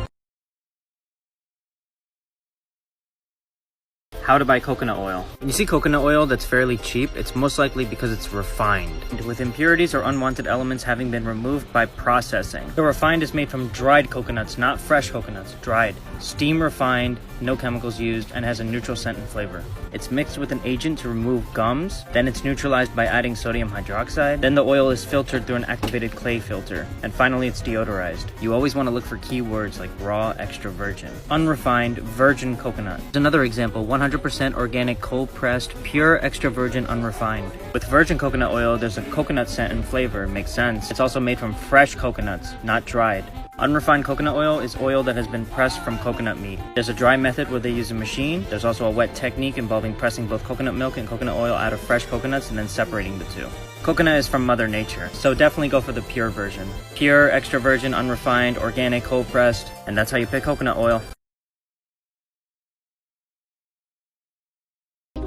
How to buy coconut oil. When you see coconut oil that's fairly cheap, it's most likely because it's refined, with impurities or unwanted elements having been removed by processing. The refined is made from dried coconuts, not fresh coconuts, dried. Steam refined, no chemicals used, and has a neutral scent and flavor. It's mixed with an agent to remove gums, then it's neutralized by adding sodium hydroxide, then the oil is filtered through an activated clay filter, and finally it's deodorized. You always want to look for keywords like raw, extra virgin. Unrefined, virgin coconut. Another example, 100% organic, cold-pressed, pure, extra virgin, unrefined. With virgin coconut oil, there's a coconut scent and flavor, makes sense. It's also made from fresh coconuts, not dried. Unrefined coconut oil is oil that has been pressed from coconut meat. There's a dry method where they use a machine. There's also a wet technique involving pressing both coconut milk and coconut oil out of fresh coconuts and then separating the two. Coconut is from Mother Nature, so definitely go for the pure version. Pure, extra virgin, unrefined, organic, cold pressed, and that's how you pick coconut oil.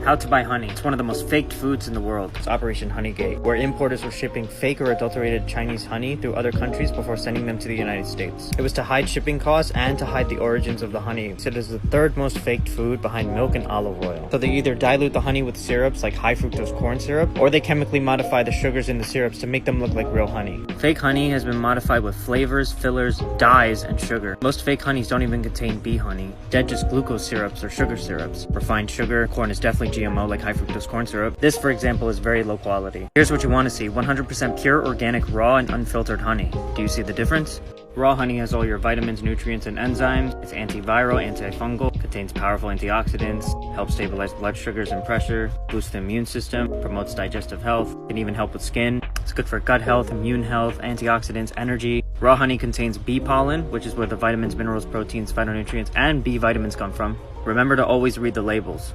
How to buy honey. It's one of the most faked foods in the world. It's Operation Honeygate, where importers were shipping fake or adulterated Chinese honey through other countries before sending them to the United States. It was to hide shipping costs and to hide the origins of the honey. So it is the third most faked food behind milk and olive oil. So they either dilute the honey with syrups like high fructose corn syrup, or they chemically modify the sugars in the syrups to make them look like real honey. Fake honey has been modified with flavors, fillers, dyes, and sugar. Most fake honeys don't even contain bee honey. Dead just glucose syrups or sugar syrups. Refined sugar, corn is definitely GMO like high fructose corn syrup. This, for example, is very low quality. Here's what you want to see: 100% pure, organic, raw, and unfiltered honey. Do you see the difference? Raw honey has all your vitamins, nutrients, and enzymes. It's antiviral, antifungal, contains powerful antioxidants, helps stabilize blood sugars and pressure, boosts the immune system, promotes digestive health, can even help with skin. It's good for gut health, immune health, antioxidants, energy. Raw honey contains bee pollen, which is where the vitamins, minerals, proteins, phytonutrients, and B vitamins come from. Remember to always read the labels.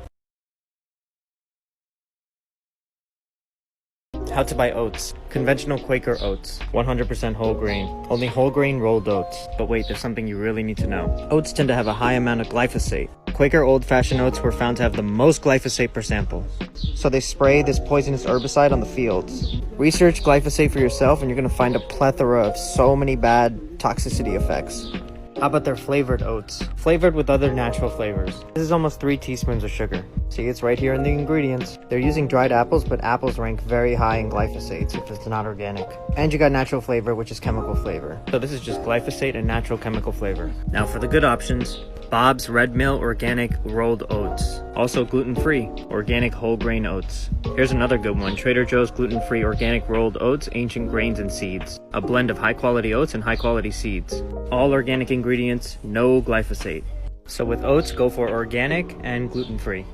How to buy oats. Conventional Quaker oats. 100% whole grain. Only whole grain rolled oats. But wait, there's something you really need to know. Oats tend to have a high amount of glyphosate. Quaker old-fashioned oats were found to have the most glyphosate per sample. So they spray this poisonous herbicide on the fields. Research glyphosate for yourself and you're gonna find a plethora of so many bad toxicity effects. How about their flavored oats? Flavored with other natural flavors. This is almost 3 teaspoons of sugar. See, it's right here in the ingredients. They're using dried apples, but apples rank very high in glyphosates if it's not organic. And you got natural flavor, which is chemical flavor. So this is just glyphosate and natural chemical flavor. Now for the good options. Bob's Red Mill Organic Rolled Oats. Also gluten-free, organic whole grain oats. Here's another good one, Trader Joe's gluten-free organic rolled oats, ancient grains and seeds. A blend of high-quality oats and high-quality seeds. All organic ingredients, no glyphosate. So with oats, go for organic and gluten-free.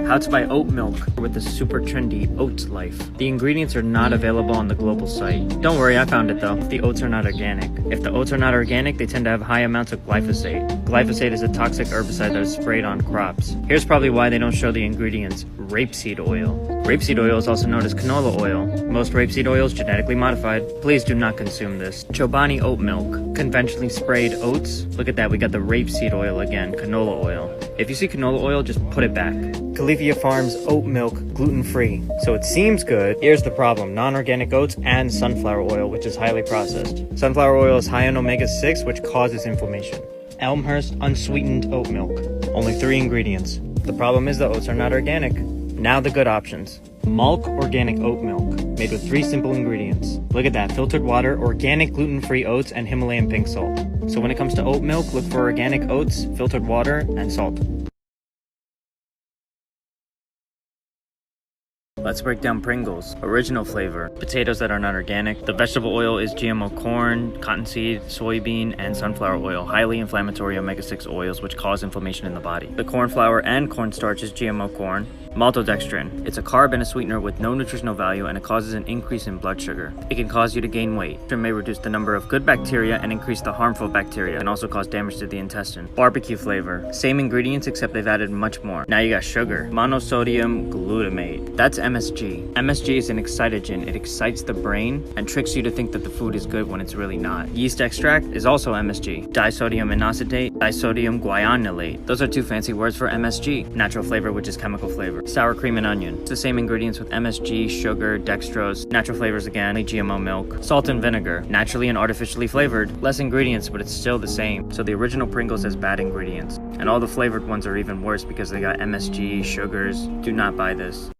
How to buy oat milk with the super trendy Oats Life. The ingredients are not available on the global site. Don't worry, I found it though. The oats are not organic. If the oats are not organic, they tend to have high amounts of glyphosate. Glyphosate is a toxic herbicide that is sprayed on crops. Here's probably why they don't show the ingredients. Rapeseed oil. Rapeseed oil is also known as canola oil. Most rapeseed oil is genetically modified. Please do not consume this. Chobani oat milk. Conventionally sprayed oats. Look at that, we got the rapeseed oil again, canola oil. If you see canola oil, just put it back. Califia Farms oat milk, gluten-free. So it seems good. Here's the problem, non-organic oats and sunflower oil, which is highly processed. Sunflower oil is high in omega-6, which causes inflammation. Elmhurst unsweetened oat milk. Only 3 ingredients. The problem is the oats are not organic. Now the good options. Malk organic oat milk, made with 3 simple ingredients. Look at that, filtered water, organic gluten-free oats, and Himalayan pink salt. So when it comes to oat milk, look for organic oats, filtered water, and salt. Let's break down Pringles. Original flavor, potatoes that are not organic. The vegetable oil is GMO corn, cottonseed, soybean, and sunflower oil, highly inflammatory omega-6 oils which cause inflammation in the body. The corn flour and cornstarch is GMO corn. Maltodextrin. It's a carb and a sweetener with no nutritional value and it causes an increase in blood sugar. It can cause you to gain weight. It may reduce the number of good bacteria and increase the harmful bacteria and also cause damage to the intestine. Barbecue flavor. Same ingredients except they've added much more. Now you got sugar. Monosodium glutamate. That's MSG. MSG is an excitogen. It excites the brain and tricks you to think that the food is good when it's really not. Yeast extract is also MSG. Disodium inositate, disodium guanylate. Those are 2 fancy words for MSG. Natural flavor, which is chemical flavor. Sour cream and onion. It's the same ingredients with MSG, sugar, dextrose. Natural flavors again, like GMO milk. Salt and vinegar. Naturally and artificially flavored. Less ingredients, but it's still the same. So the original Pringles has bad ingredients. And all the flavored ones are even worse because they got MSG, sugars. Do not buy this.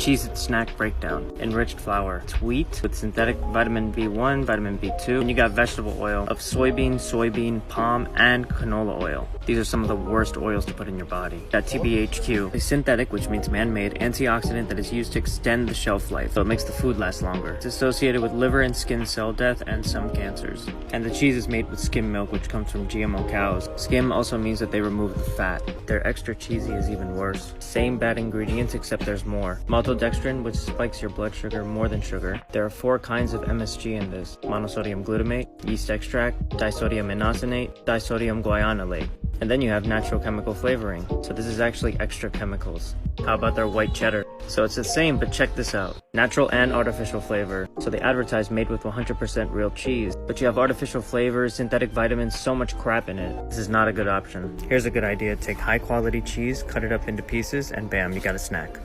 Cheez-It snack breakdown. Enriched flour. It's wheat with synthetic vitamin B1, vitamin B2, and you got vegetable oil of soybean, palm, and canola oil. These are some of the worst oils to put in your body. Got TBHQ, a synthetic, which means man-made, antioxidant that is used to extend the shelf life, so it makes the food last longer. It's associated with liver and skin cell death and some cancers. And the cheese is made with skim milk, which comes from GMO cows. Skim also means that they remove the fat. Their extra cheesy is even worse. Same bad ingredients, except there's more. Maltodextrin, which spikes your blood sugar more than sugar. There are 4 kinds of MSG in this: monosodium glutamate, yeast extract, disodium inosinate, disodium guanylate. And then you have natural chemical flavoring. So this is actually extra chemicals. How about their white cheddar? So it's the same, but check this out. Natural and artificial flavor. So they advertise made with 100% real cheese, but you have artificial flavors, synthetic vitamins, so much crap in it. This is not a good option. Here's a good idea. Take high quality cheese, cut it up into pieces, and bam, you got a snack.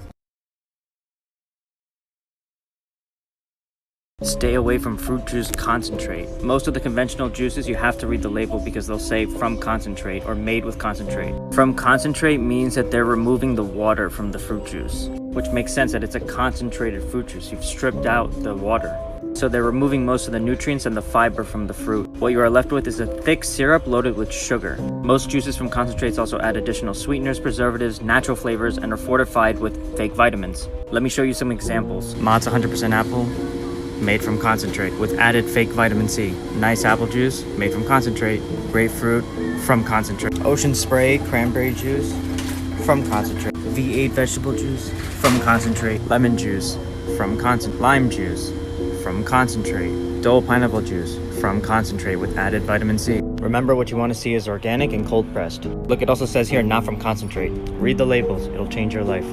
Stay away from fruit juice concentrate. Most of the conventional juices you have to read the label because they'll say from concentrate or made with concentrate. From concentrate means that they're removing the water from the fruit juice, which makes sense that it's a concentrated fruit juice. You've stripped out the water. So they're removing most of the nutrients and the fiber from the fruit. What you are left with is a thick syrup loaded with sugar. Most juices from concentrates also add additional sweeteners, preservatives, natural flavors, and are fortified with fake vitamins. Let me show you some examples. Mott's 100% apple, made from concentrate with added fake vitamin C. Nice apple juice, made from concentrate. Grapefruit, from concentrate. Ocean Spray cranberry juice, from concentrate. V8 vegetable juice, from concentrate. Lemon juice, from concentrate. Lime juice, from concentrate. Dole pineapple juice, from concentrate with added vitamin C. Remember, what you want to see is organic and cold pressed. Look, it also says here not from concentrate. Read the labels, it'll change your life.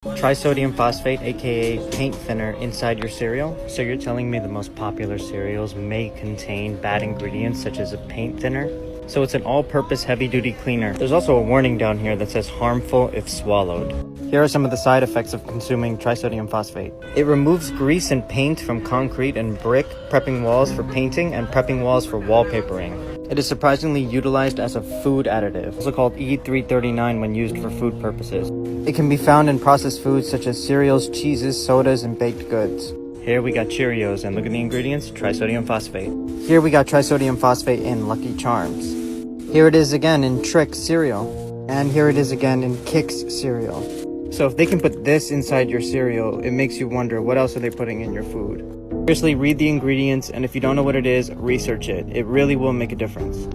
Trisodium phosphate, aka paint thinner, inside your cereal. So you're telling me the most popular cereals may contain bad ingredients such as a paint thinner? So it's an all-purpose heavy-duty cleaner. There's also a warning down here that says harmful if swallowed. Here are some of the side effects of consuming trisodium phosphate. It removes grease and paint from concrete and brick, prepping walls for painting and prepping walls for wallpapering. It is surprisingly utilized as a food additive, also called E339 when used for food purposes. It can be found in processed foods such as cereals, cheeses, sodas, and baked goods. Here we got Cheerios, and look at the ingredients, trisodium phosphate. Here we got trisodium phosphate in Lucky Charms. Here it is again in Trix cereal. And here it is again in Kix cereal. So if they can put this inside your cereal, it makes you wonder what else are they putting in your food. Seriously, read the ingredients, and if you don't know what it is, research it. It really will make a difference.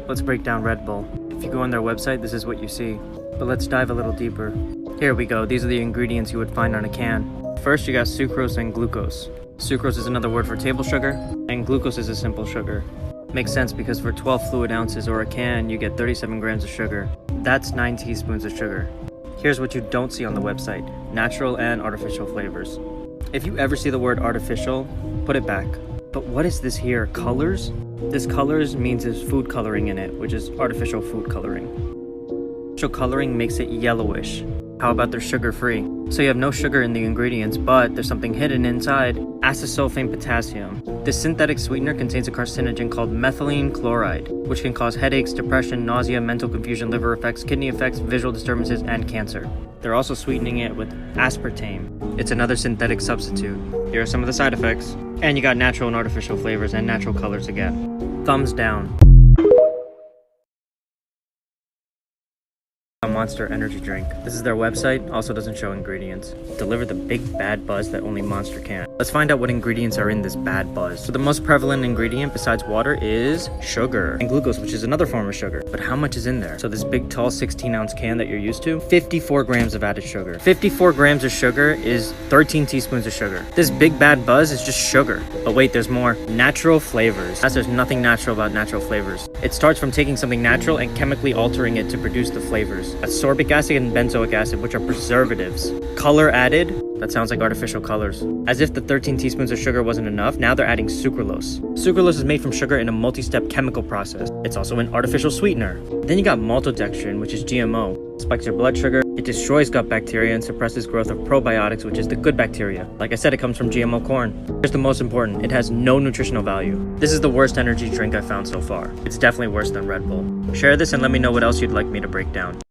Let's break down Red Bull. If you go on their website, this is what you see. But let's dive a little deeper. Here we go. These are the ingredients you would find on a can. First, you got sucrose and glucose. Sucrose is another word for table sugar, and glucose is a simple sugar. Makes sense because for 12 fluid ounces or a can, you get 37 grams of sugar. That's 9 teaspoons of sugar. Here's what you don't see on the website: natural and artificial flavors. If you ever see the word artificial, put it back. But what is this here? Colors? This colors means there's food coloring in it, which is artificial food coloring. Artificial coloring makes it yellowish. How about they're sugar-free? So you have no sugar in the ingredients, but there's something hidden inside: acesulfame potassium. This synthetic sweetener contains a carcinogen called methylene chloride, which can cause headaches, depression, nausea, mental confusion, liver effects, kidney effects, visual disturbances, and cancer. They're also sweetening it with aspartame. It's another synthetic substitute. Here are some of the side effects. And you got natural and artificial flavors and natural colors again. Thumbs down. A Monster energy drink. This is their website, also doesn't show ingredients. Deliver the big bad buzz that only Monster can. Let's find out what ingredients are in this bad buzz. So the most prevalent ingredient besides water is sugar and glucose, which is another form of sugar. But how much is in there? So this big tall 16-ounce can that you're used to, 54 grams of added sugar. 54 grams of sugar is 13 teaspoons of sugar. This big bad buzz is just sugar. But wait, there's more. Natural flavors. As there's nothing natural about natural flavors. It starts from taking something natural and chemically altering it to produce the flavors. Ascorbic acid and benzoic acid, which are preservatives. Color added. That sounds like artificial colors. As if the 13 teaspoons of sugar wasn't enough, now they're adding sucralose. Sucralose is made from sugar in a multi-step chemical process. It's also an artificial sweetener. Then you got maltodextrin, which is GMO. Spikes your blood sugar, It destroys gut bacteria and suppresses growth of probiotics, which is the good bacteria. Like I said, it comes from GMO corn. Here's the most important, it has no nutritional value. This is the worst energy drink I've found so far. It's definitely worse than Red Bull. Share this and let me know what else you'd like me to break down.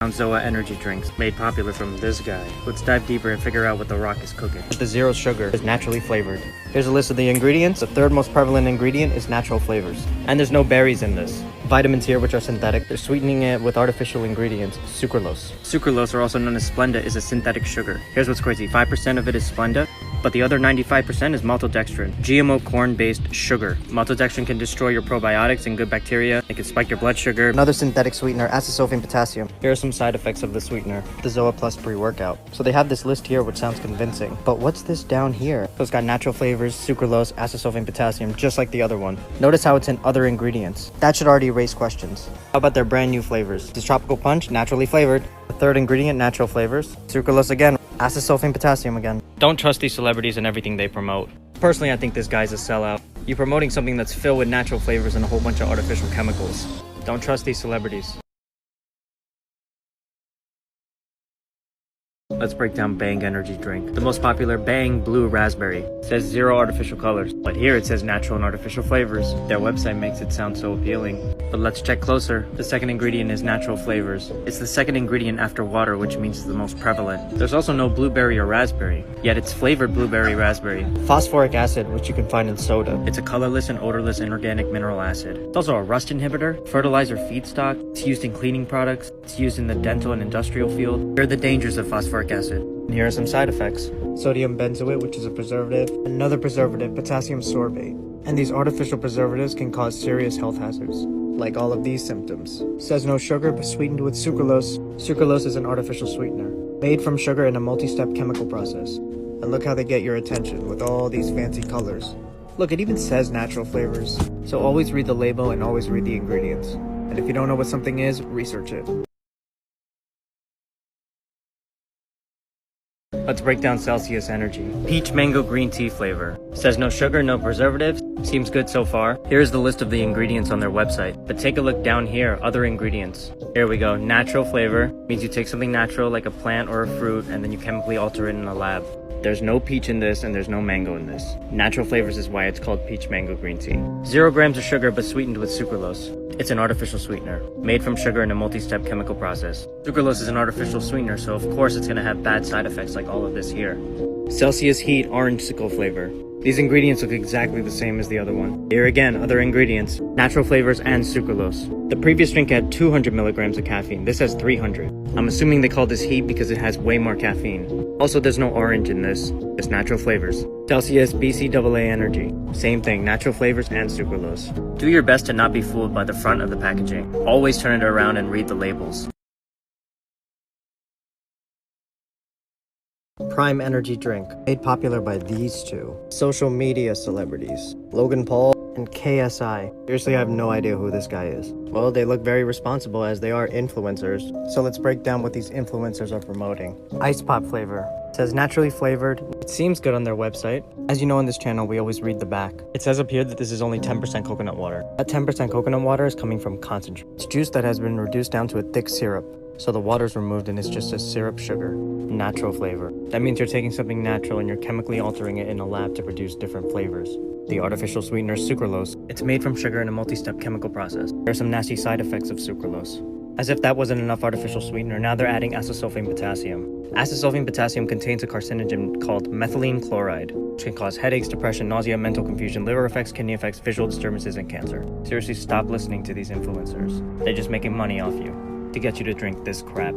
Zoa energy drinks, made popular from this guy. Let's dive deeper and figure out what the Rock is cooking. The zero sugar is naturally flavored. Here's a list of the ingredients. The third most prevalent ingredient is natural flavors. And there's no berries in this. Vitamins here, which are synthetic. They're sweetening it with artificial ingredients, sucralose. Sucralose, or also known as Splenda, is a synthetic sugar. Here's what's crazy, 5% of it is Splenda, but the other 95% is maltodextrin, GMO corn-based sugar. Maltodextrin can destroy your probiotics and good bacteria. It can spike your blood sugar. Another synthetic sweetener, acesulfame potassium. Here are some side effects of the sweetener. The Zoa Plus pre-workout. So they have this list here, which sounds convincing. But what's this down here? So it's got natural flavors, sucralose, acesulfame potassium, just like the other one. Notice how it's in other ingredients. That should already raise questions. How about their brand new flavors? This tropical punch, naturally flavored. The third ingredient, natural flavors. Sucralose again, acesulfame potassium again. Don't trust these celebrities and everything they promote. Personally, I think this guy's a sellout. You're promoting something that's filled with natural flavors and a whole bunch of artificial chemicals. Don't trust these celebrities. Let's break down Bang energy drink. The most popular, Bang Blue Raspberry. It says 0 artificial colors, but here it says natural and artificial flavors. Their website makes it sound so appealing. But let's check closer. The second ingredient is natural flavors. It's the second ingredient after water, which means it's the most prevalent. There's also no blueberry or raspberry, yet it's flavored blueberry raspberry. Phosphoric acid, which you can find in soda. It's a colorless and odorless inorganic mineral acid. It's also a rust inhibitor, fertilizer feedstock. It's used in cleaning products. It's used in the dental and industrial field. Here are the dangers of phosphoric acid. And here are some side effects. Sodium benzoate, which is a preservative. Another preservative, potassium sorbate. And these artificial preservatives can cause serious health hazards, like all of these symptoms. Says no sugar, but sweetened with sucralose. Sucralose is an artificial sweetener, made from sugar in a multi-step chemical process. And look how they get your attention with all these fancy colors. Look, it even says natural flavors. So always read the label and always read the ingredients. And if you don't know what something is, research it. Let's break down Celsius Energy. Peach mango green tea flavor. Says no sugar, no preservatives. Seems good so far. Here's the list of the ingredients on their website. But take a look down here, other ingredients. Here we go, natural flavor. Means you take something natural like a plant or a fruit and then you chemically alter it in a lab. There's no peach in this and there's no mango in this. Natural flavors is why it's called peach mango green tea. 0 grams of sugar but sweetened with sucralose. It's an artificial sweetener, made from sugar in a multi-step chemical process. Sucralose is an artificial sweetener, so of course it's gonna have bad side effects like all of this here. Celsius Heat orange sickle flavor. These ingredients look exactly the same as the other one. Here again, other ingredients, natural flavors and sucralose. The previous drink had 200 milligrams of caffeine, this has 300. I'm assuming they call this Heat because it has way more caffeine. Also, there's no orange in this, just natural flavors. Celsius BCAA Energy. Same thing, natural flavors and sucralose. Do your best to not be fooled by the front of the packaging. Always turn it around and read the labels. Prime energy drink, made popular by these two social media celebrities, Logan Paul and KSI. Seriously, I have no idea who this guy is. Well, they look very responsible as they are influencers. So let's break down what these influencers are promoting. Ice pop flavor. It says naturally flavored. It seems good on their website. As you know on this channel, we always read the back. It says up here that this is only 10% coconut water. That 10% coconut water is coming from concentrate. It's juice that has been reduced down to a thick syrup. So the water's removed and it's just a syrup sugar. Natural flavor. That means you're taking something natural and you're chemically altering it in a lab to produce different flavors. The artificial sweetener sucralose. It's made from sugar in a multi-step chemical process. There are some nasty side effects of sucralose. As if that wasn't enough artificial sweetener, now they're adding acesulfame potassium. Acesulfame potassium contains a carcinogen called methylene chloride, which can cause headaches, depression, nausea, mental confusion, liver effects, kidney effects, visual disturbances, and cancer. Seriously, stop listening to these influencers. They're just making money off you to get you to drink this crap.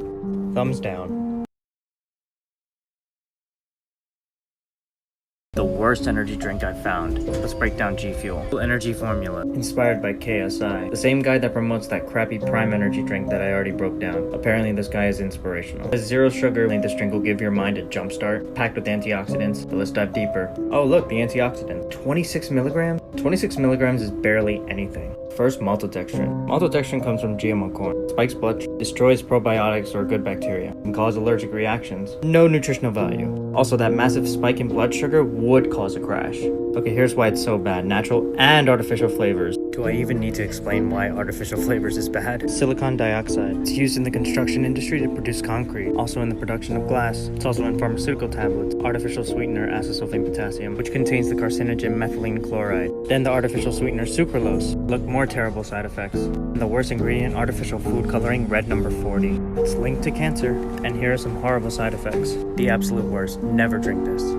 Thumbs down. The worst energy drink I've found. Let's break down G Fuel. Energy formula, inspired by KSI. The same guy that promotes that crappy Prime energy drink that I already broke down. Apparently this guy is inspirational. There's 0 sugar, and this drink will give your mind a jump start, packed with antioxidants. But let's dive deeper. Oh look, the antioxidant. 26 milligrams? 26 milligrams is barely anything. First, maltodextrin. Maltodextrin comes from GMO corn. Spikes blood, destroys probiotics or good bacteria, and cause allergic reactions. No nutritional value. Also, that massive spike in blood sugar would cause a crash. Okay, here's why it's so bad. Natural and artificial flavors. Do I even need to explain why artificial flavors is bad? Silicon dioxide. It's used in the construction industry to produce concrete, also in the production of glass. It's also in pharmaceutical tablets. Artificial sweetener acesulfame potassium, which contains the carcinogen methylene chloride. Then the artificial sweetener sucralose. Look, more terrible side effects. And the worst ingredient, artificial food coloring, red number 40. It's linked to cancer, and here are some horrible side effects. The absolute worst. Never drink this.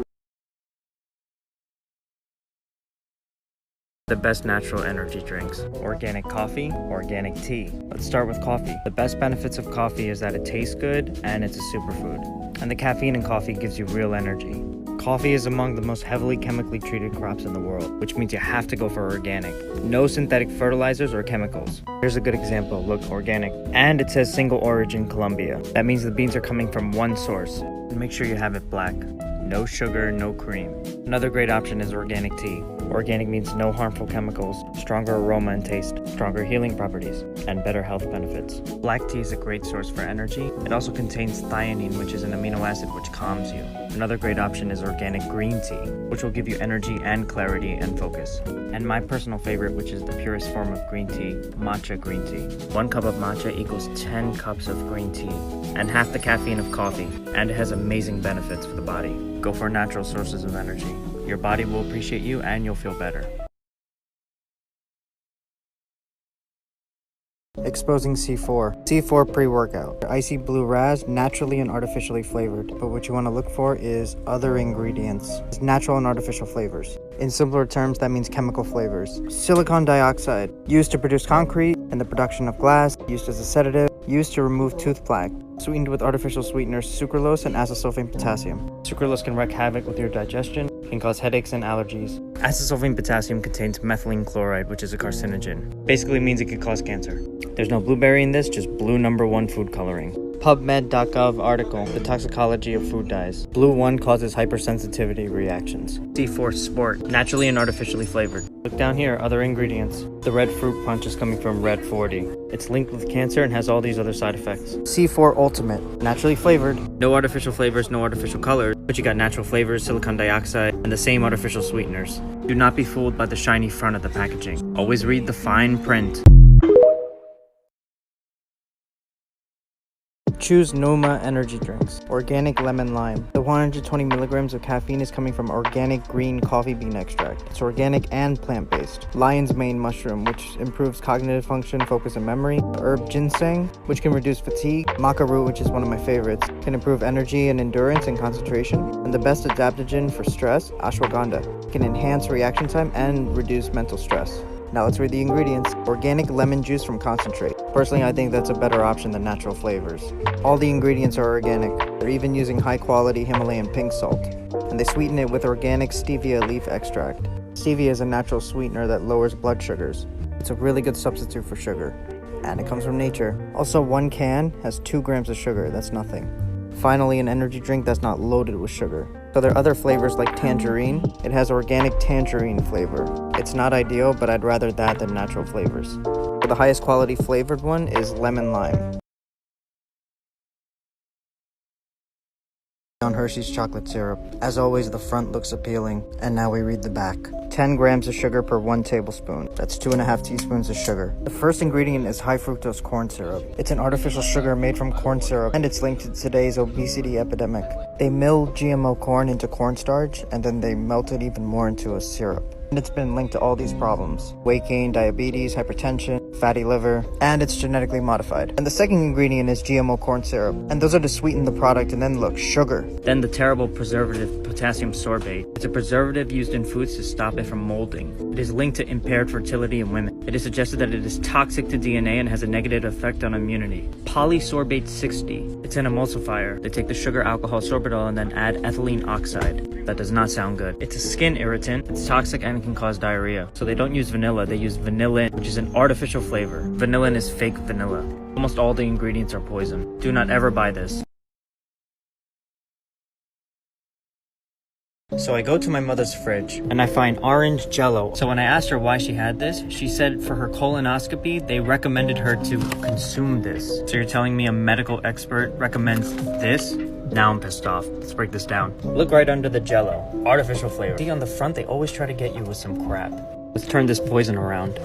The best natural energy drinks. Organic coffee, organic tea. Let's start with coffee. The best benefits of coffee is that it tastes good and it's a superfood. And the caffeine in coffee gives you real energy. Coffee is among the most heavily chemically treated crops in the world, which means you have to go for organic. No synthetic fertilizers or chemicals. Here's a good example. Look, organic. And it says single origin Colombia. That means the beans are coming from one source. And make sure you have it black. No sugar, no cream. Another great option is organic tea. Organic means no harmful chemicals, stronger aroma and taste, stronger healing properties, and better health benefits. Black tea is a great source for energy. It also contains theanine, which is an amino acid which calms you. Another great option is organic green tea, which will give you energy and clarity and focus. And my personal favorite, which is the purest form of green tea, matcha green tea. 1 cup of matcha equals 10 cups of green tea, and half the caffeine of coffee, and it has amazing benefits for the body. Go for natural sources of energy. Your body will appreciate you and you'll feel better. Exposing C4. C4 pre-workout. Icy blue raz, naturally and artificially flavored. But what you want to look for is other ingredients. It's natural and artificial flavors. In simpler terms, that means chemical flavors. Silicon dioxide, used to produce concrete and the production of glass, used as a sedative, used to remove tooth plaque, sweetened with artificial sweeteners sucralose and acesulfame potassium. Sucralose can wreak havoc with your digestion, can cause headaches and allergies. Acesulfame potassium contains methylene chloride, which is a carcinogen. Basically means it could cause cancer. There's no blueberry in this, just blue number 1 food coloring. PubMed.gov article, The Toxicology of Food Dyes. Blue 1 causes hypersensitivity reactions. C4 Sport, naturally and artificially flavored. Look down here, other ingredients. The red fruit punch is coming from red 40. It's linked with cancer and has all these other side effects. C4 Ultimate, naturally flavored. No artificial flavors, no artificial colors, but you got natural flavors, silicon dioxide, and the same artificial sweeteners. Do not be fooled by the shiny front of the packaging. Always read the fine print. Choose Noma energy drinks. Organic lemon lime. The 120 milligrams of caffeine is coming from organic green coffee bean extract. It's organic and plant-based. Lion's mane mushroom, which improves cognitive function, focus, and memory. Herb ginseng, which can reduce fatigue. Maca root, which is one of my favorites, can improve energy and endurance and concentration. And the best adaptogen for stress, ashwagandha, can enhance reaction time and reduce mental stress. Now let's read the ingredients. Organic lemon juice from concentrate. Personally, I think that's a better option than natural flavors. All the ingredients are organic. They're even using high quality Himalayan pink salt. And they sweeten it with organic stevia leaf extract. Stevia is a natural sweetener that lowers blood sugars. It's a really good substitute for sugar. And it comes from nature. Also, 1 can has 2 grams of sugar. That's nothing. Finally, an energy drink that's not loaded with sugar. So there are other flavors like tangerine. It has organic tangerine flavor. It's not ideal, but I'd rather that than natural flavors. The highest quality flavored one is lemon lime. On Hershey's chocolate syrup. As always, the front looks appealing, and now we read the back. 10 grams of sugar per 1 tablespoon. That's 2.5 teaspoons of sugar. The first ingredient is high fructose corn syrup. It's an artificial sugar made from corn syrup, and it's linked to today's obesity epidemic. They mill GMO corn into cornstarch, and then they melt it even more into a syrup. And it's been linked to all these problems: weight gain, diabetes, hypertension, fatty liver, and it's genetically modified. And the second ingredient is GMO corn syrup, and those are to sweeten the product. And then look, sugar. Then the terrible preservative potassium sorbate. It's a preservative used in foods to stop it from molding. It is linked to impaired fertility in women. It is suggested that it is toxic to DNA and has a negative effect on immunity. Polysorbate 60. It's an emulsifier. They take the sugar alcohol sorbitol and then add ethylene oxide. That does not sound good. It's a skin irritant. It's toxic and can cause diarrhea. So they don't use vanilla, they use vanillin, which is an artificial flavor. Vanillin is fake vanilla. Almost all the ingredients are poison. Do not ever buy this. So I go to my mother's fridge and I find orange jello. So when I asked her why she had this, she said for her colonoscopy, they recommended her to consume this. So you're telling me a medical expert recommends this? Now I'm pissed off. Let's break this down. Look right under the jello. Artificial flavor. See on the front, they always try to get you with some crap. Let's turn this poison around.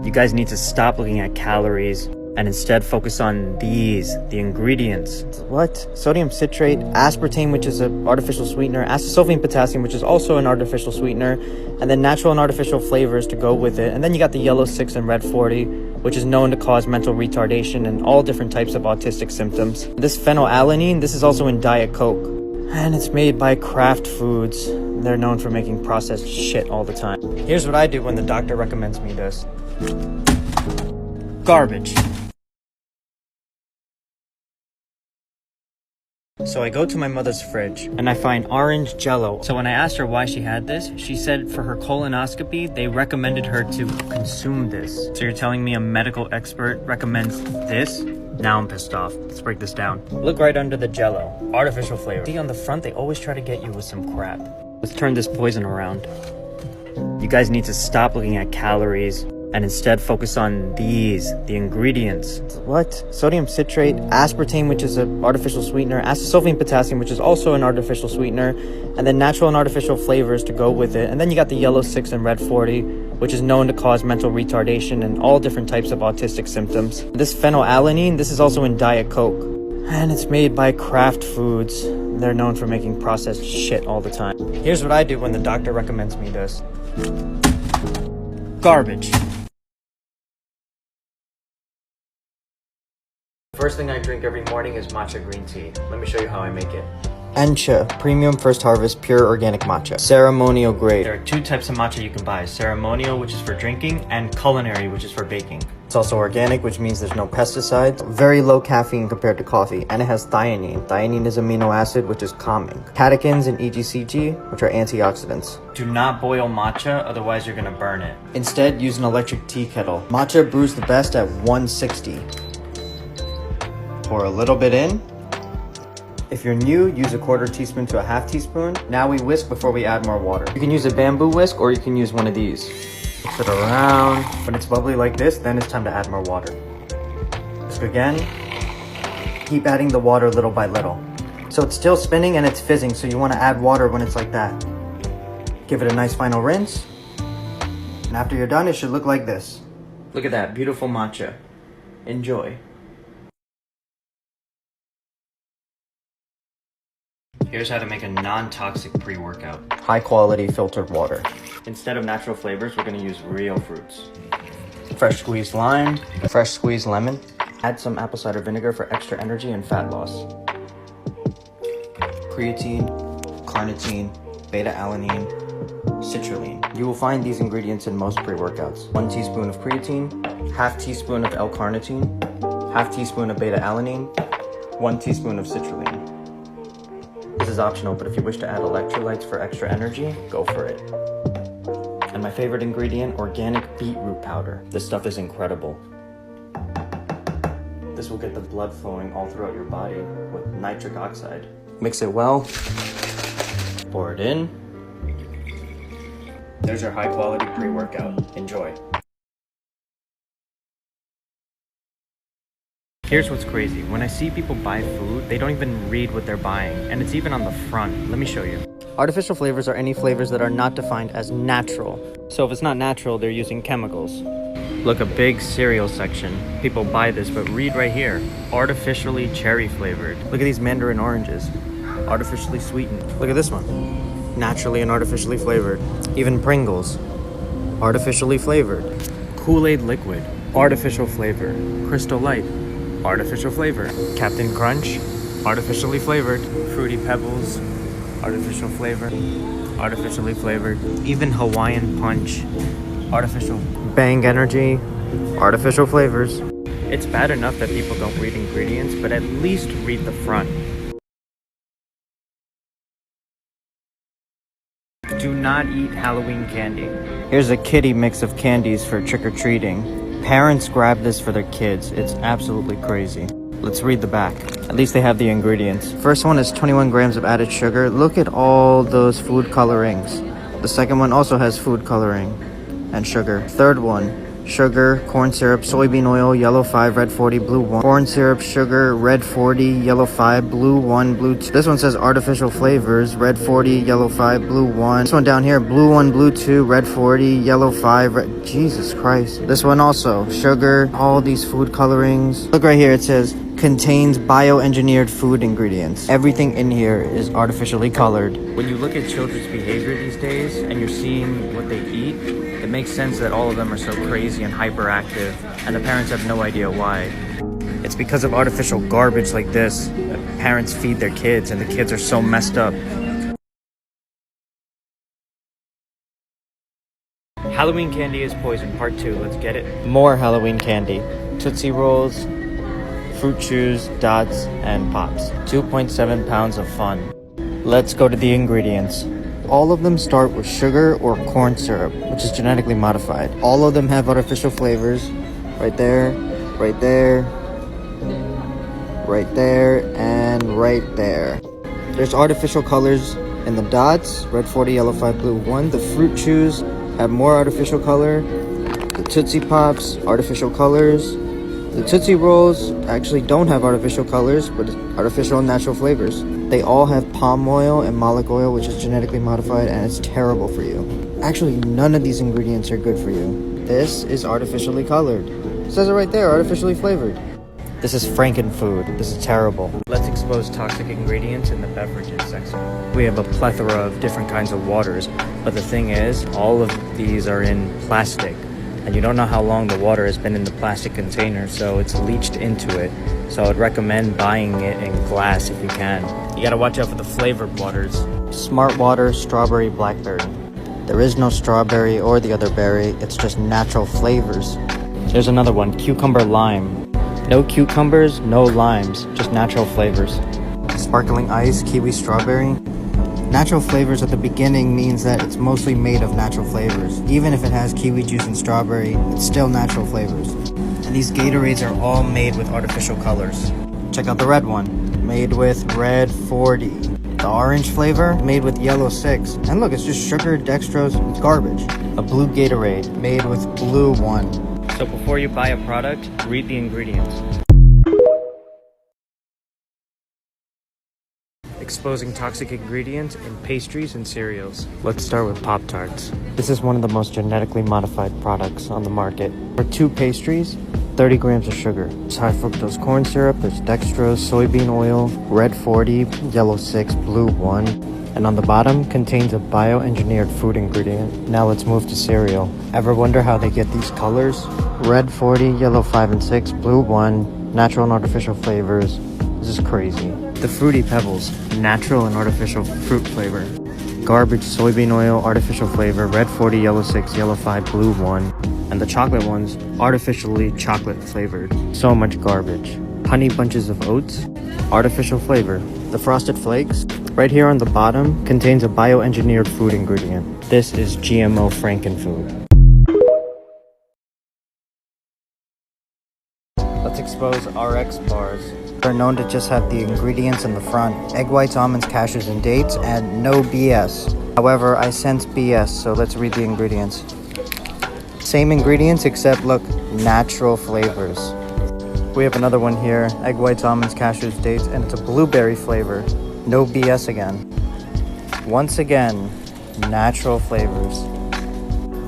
You guys need to stop looking at calories and instead focus on the ingredients. What? Sodium citrate, aspartame, which is an artificial sweetener, acesulfame potassium, which is also an artificial sweetener, and then natural and artificial flavors to go with it. And then you got the yellow 6 and red 40, which is known to cause mental retardation and all different types of autistic symptoms. This phenylalanine, this is also in Diet Coke. And it's made by Kraft Foods. They're known for making processed shit all the time. Here's what I do when the doctor recommends me this. Garbage. So I go to my mother's fridge and I find orange Jello. So when I asked her why she had this, she said for her colonoscopy, they recommended her to consume this. So you're telling me a medical expert recommends this? Now I'm pissed off. Let's break this down. Look right under the Jello. Artificial flavor. See on the front, they always try to get you with some crap. Let's turn this poison around. You guys need to stop looking at calories and instead focus on the ingredients. What? Sodium citrate, aspartame, which is an artificial sweetener, acesulfame potassium, which is also an artificial sweetener, and then natural and artificial flavors to go with it. And then you got the yellow 6 and red 40, which is known to cause mental retardation and all different types of autistic symptoms. This phenylalanine, this is also in Diet Coke. And it's made by Kraft Foods. They're known for making processed shit all the time. Here's what I do when the doctor recommends me this. Garbage. First thing I drink every morning is matcha green tea. Let me show you how I make it. Ancha, premium first harvest, pure organic matcha. Ceremonial grade. There are two types of matcha you can buy. Ceremonial, which is for drinking, and culinary, which is for baking. It's also organic, which means there's no pesticides. Very low caffeine compared to coffee. And it has thiamine. Thiamine is amino acid, which is calming. Catechins and EGCG, which are antioxidants. Do not boil matcha, otherwise you're gonna burn it. Instead, use an electric tea kettle. Matcha brews the best at 160. Pour a little bit in. If you're new, use a 1/4 teaspoon to a 1/2 teaspoon. Now we whisk before we add more water. You can use a bamboo whisk or you can use one of these. Mix it around. When it's bubbly like this, then it's time to add more water. Whisk again. Keep adding the water little by little. So it's still spinning and it's fizzing, so you want to add water when it's like that. Give it a nice final rinse. And after you're done, it should look like this. Look at that, beautiful matcha. Enjoy. Here's how to make a non-toxic pre-workout. High quality filtered water. Instead of natural flavors, we're gonna use real fruits. Fresh squeezed lime, fresh squeezed lemon. Add some apple cider vinegar for extra energy and fat loss. Creatine, carnitine, beta-alanine, citrulline. You will find these ingredients in most pre-workouts. 1 teaspoon of creatine, 1/2 teaspoon of L-carnitine, 1/2 teaspoon of beta-alanine, 1 teaspoon of citrulline. This is optional, but if you wish to add electrolytes for extra energy, go for it. And my favorite ingredient, organic beetroot powder. This stuff is incredible. This will get the blood flowing all throughout your body with nitric oxide. Mix it well. Pour it in. There's your high quality pre-workout. Enjoy. Here's what's crazy. When I see people buy food, they don't even read what they're buying, and it's even on the front. Let me show you. Artificial flavors are any flavors that are not defined as natural. So if it's not natural, they're using chemicals. Look, a big cereal section. People buy this, but read right here. Artificially cherry flavored. Look at these mandarin oranges. Artificially sweetened. Look at this one. Naturally and artificially flavored. Even Pringles. Artificially flavored. Kool-Aid liquid. Artificial flavor. Crystal Light. Artificial flavor. Captain Crunch. Artificially flavored. Fruity Pebbles. Artificial flavor. Artificially flavored. Even Hawaiian Punch. Artificial. Bang Energy. Artificial flavors. It's bad enough that people don't read ingredients, but at least read the front. Do not eat Halloween candy. Here's a kiddie mix of candies for trick-or-treating. Parents grab this for their kids. It's absolutely crazy. Let's read the back. At least they have the ingredients. First one is 21 grams of added sugar. Look at all those food colorings. The second one also has food coloring and sugar. Third one, sugar, corn syrup, soybean oil, yellow 5, red 40, blue 1. Corn syrup, sugar, red 40, yellow 5, blue 1, blue 2. This one says artificial flavors, red 40, yellow 5, blue 1. This one down here, blue 1, blue 2, red 40, yellow 5, red. Jesus Christ. This one also, sugar, all these food colorings. Look right here, it says contains bioengineered food ingredients. Everything in here is artificially colored. When you look at children's behavior these days and you're seeing what they eat, it makes sense that all of them are so crazy and hyperactive, and the parents have no idea why. It's because of artificial garbage like this that parents feed their kids, and the kids are so messed up. Halloween candy is poison, part 2. Let's get it. More Halloween candy. Tootsie Rolls, Fruit Chews, Dots, and Pops. 2.7 pounds of fun. Let's go to the ingredients. All of them start with sugar or corn syrup, which is genetically modified. All of them have artificial flavors. Right there, right there, right there, and right there. There's artificial colors in the dots, red 40, yellow 5, blue 1. The Fruit Chews have more artificial color. The Tootsie Pops, artificial colors. The Tootsie Rolls actually don't have artificial colors, but it's artificial and natural flavors. They all have palm oil and malic oil, which is genetically modified, and it's terrible for you. Actually, none of these ingredients are good for you. This is artificially colored. It says it right there, artificially flavored. This is Frankenfood. This is terrible. Let's expose toxic ingredients in the beverages section. We have a plethora of different kinds of waters, but the thing is, all of these are in plastic. And you don't know how long the water has been in the plastic container, so it's leached into it. So I would recommend buying it in glass if you can. You gotta watch out for the flavored waters. Smart Water, strawberry, blackberry. There is no strawberry or the other berry, it's just natural flavors. There's another one, cucumber lime. No cucumbers, no limes, just natural flavors. Sparkling ice, kiwi strawberry. Natural flavors at the beginning means that it's mostly made of natural flavors. Even if it has kiwi juice and strawberry, it's still natural flavors. And these Gatorades are all made with artificial colors. Check out the red one, made with red 40. The orange flavor, made with yellow 6. And look, it's just sugar, dextrose, it's garbage. A blue Gatorade, made with blue 1. So before you buy a product, read the ingredients. Exposing toxic ingredients in pastries and cereals. Let's start with Pop-Tarts. This is one of the most genetically modified products on the market. For 2 pastries, 30 grams of sugar. There's high fructose corn syrup, there's dextrose, soybean oil, red 40, yellow 6, blue 1. And on the bottom contains a bioengineered food ingredient. Now let's move to cereal. Ever wonder how they get these colors? Red 40, yellow 5 and 6, blue 1, natural and artificial flavors. This is crazy. The Fruity Pebbles, natural and artificial fruit flavor. Garbage soybean oil, artificial flavor, red 40, yellow 6, yellow 5, blue 1. And the chocolate ones, artificially chocolate flavored. So much garbage. Honey Bunches of Oats, artificial flavor. The Frosted Flakes, right here on the bottom, contains a bioengineered food ingredient. This is GMO Frankenfood. Let's expose RX bars. They're known to just have the ingredients in the front. Egg whites, almonds, cashews, and dates, and no BS. However, I sense BS, so let's read the ingredients. Same ingredients, except look, natural flavors. We have another one here, egg whites, almonds, cashews, dates, and it's a blueberry flavor. No BS again. Once again, natural flavors.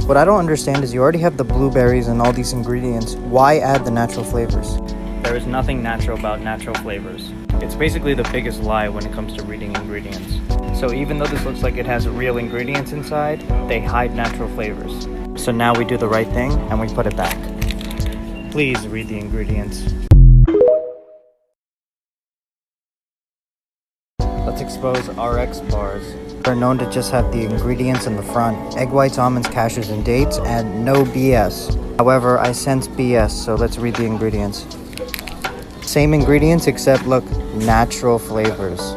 What I don't understand is you already have the blueberries and all these ingredients. Why add the natural flavors? There is nothing natural about natural flavors. It's basically the biggest lie when it comes to reading ingredients. So even though this looks like it has real ingredients inside, they hide natural flavors. So now we do the right thing and we put it back. Please read the ingredients. Let's expose RX bars. They're known to just have the ingredients in the front. Egg whites, almonds, cashews, and dates, and no BS. However, I sense BS, so let's read the ingredients. Same ingredients, except look, natural flavors.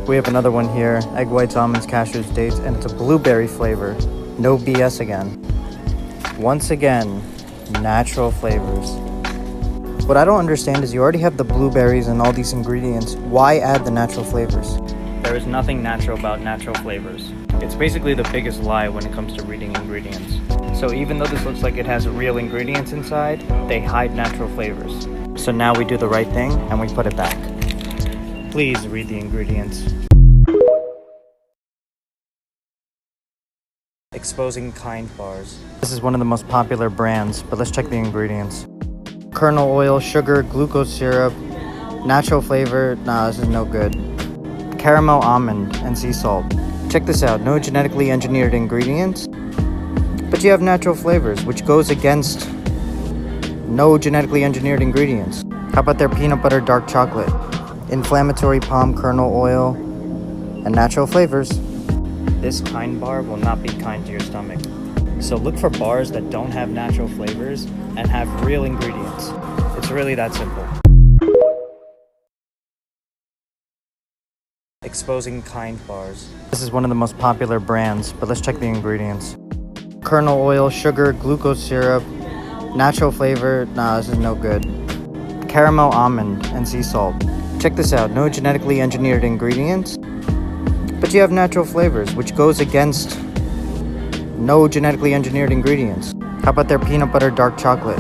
We have another one here, egg whites, almonds, cashews, dates, and it's a blueberry flavor. No BS again. Once again, natural flavors. What I don't understand is you already have the blueberries and all these ingredients. Why add the natural flavors? There is nothing natural about natural flavors. It's basically the biggest lie when it comes to reading ingredients. So even though this looks like it has real ingredients inside, they hide natural flavors. So now we do the right thing and we put it back. Please read the ingredients. Exposing Kind bars. This is one of the most popular brands, but let's check the ingredients. Kernel oil, sugar, glucose syrup, natural flavor. Nah, this is no good. Caramel almond and sea salt. Check this out. No genetically engineered ingredients, but you have natural flavors, which goes against no genetically engineered ingredients. How about their peanut butter dark chocolate? Inflammatory palm kernel oil and natural flavors. This Kind bar will not be kind to your stomach. So look for bars that don't have natural flavors and have real ingredients. It's really that simple. Exposing Kind bars. This is one of the most popular brands, but let's check the ingredients. Kernel oil, sugar, glucose syrup, natural flavor. Nah, this is no good. Caramel almond and sea salt. Check this out. No genetically engineered ingredients, but you have natural flavors, which goes against no genetically engineered ingredients. How about their peanut butter dark chocolate?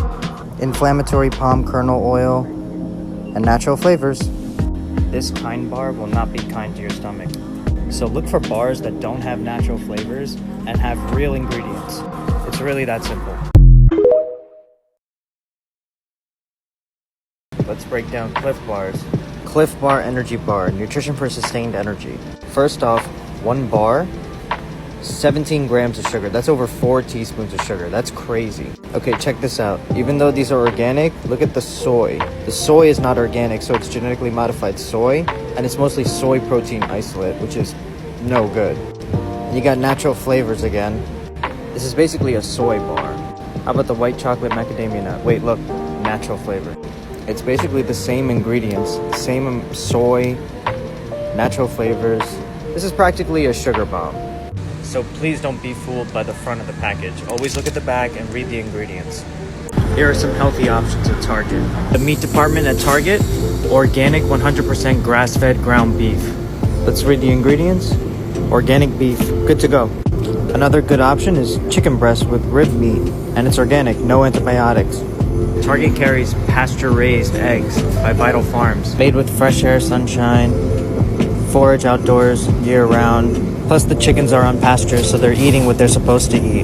Inflammatory palm kernel oil and natural flavors. This Kind bar will not be kind to your stomach. So look for bars that don't have natural flavors and have real ingredients. It's really that simple. Let's break down Cliff bars. Cliff Bar Energy Bar, nutrition for sustained energy. First off, one bar, 17 grams of sugar. That's over 4 teaspoons of sugar. That's crazy. Okay, check this out. Even though these are organic, look at the soy. The soy is not organic, so it's genetically modified soy, and it's mostly soy protein isolate, which is no good. You got natural flavors again. This is basically a soy bar. How about the white chocolate macadamia nut? Wait, look, natural flavor. It's basically the same ingredients, same soy, natural flavors. This is practically a sugar bomb. So please don't be fooled by the front of the package. Always look at the back and read the ingredients. Here are some healthy options at Target. The meat department at Target, organic 100% grass-fed ground beef. Let's read the ingredients. Organic beef, good to go. Another good option is chicken breast with rib meat, and it's organic, no antibiotics. Target carries pasture-raised eggs by Vital Farms, made with fresh air, sunshine, forage outdoors year-round. Plus the chickens are on pasture, so they're eating what they're supposed to eat.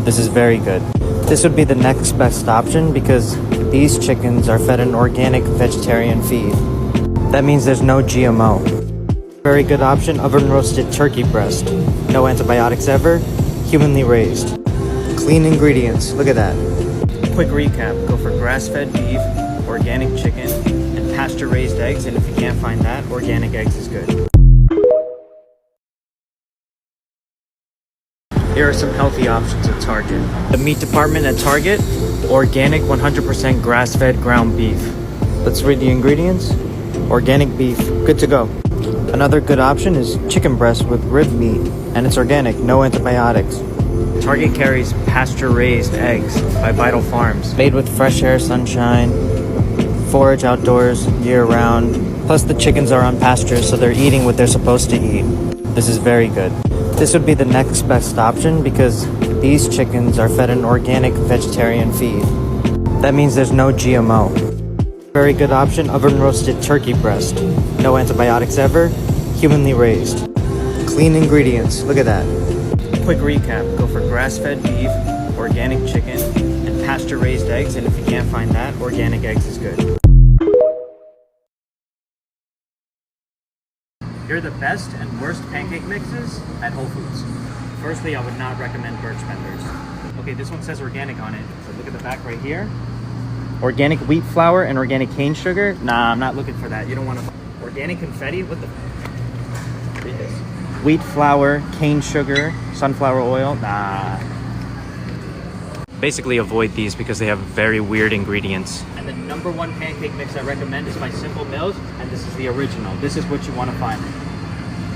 This is very good. This would be the next best option because these chickens are fed an organic vegetarian feed. That means there's no GMO. Very good option, oven-roasted turkey breast. No antibiotics ever, humanly raised. Clean ingredients, look at that. Quick recap, go for grass-fed beef, organic chicken, and pasture-raised eggs, and if you can't find that, organic eggs is good. Here are some healthy options at Target. The meat department at Target, organic 100% grass-fed ground beef. Let's read the ingredients. Organic beef, good to go. Another good option is chicken breast with rib meat, and it's organic, no antibiotics. Target carries pasture-raised eggs by Vital Farms, made with fresh air, sunshine, forage outdoors year-round. Plus the chickens are on pasture, so they're eating what they're supposed to eat. This is very good. This would be the next best option because these chickens are fed an organic vegetarian feed. That means there's no GMO. Very good option, oven-roasted turkey breast. No antibiotics ever, humanly raised. Clean ingredients, look at that. Quick recap, go for grass-fed beef, organic chicken, and pasture-raised eggs, and if you can't find that, organic eggs is good. Here are the best and worst pancake mixes at Whole Foods. Firstly, I would not recommend Birch Benders. Okay, this one says organic on it, but look at the back right here. Organic wheat flour and organic cane sugar? Nah, I'm not looking for that. You don't want to. Organic confetti? What the? Read this. Wheat flour, cane sugar, sunflower oil? Nah. Basically avoid these because they have very weird ingredients. And the number one pancake mix I recommend is by Simple Mills, and this is the original. This is what you want to find.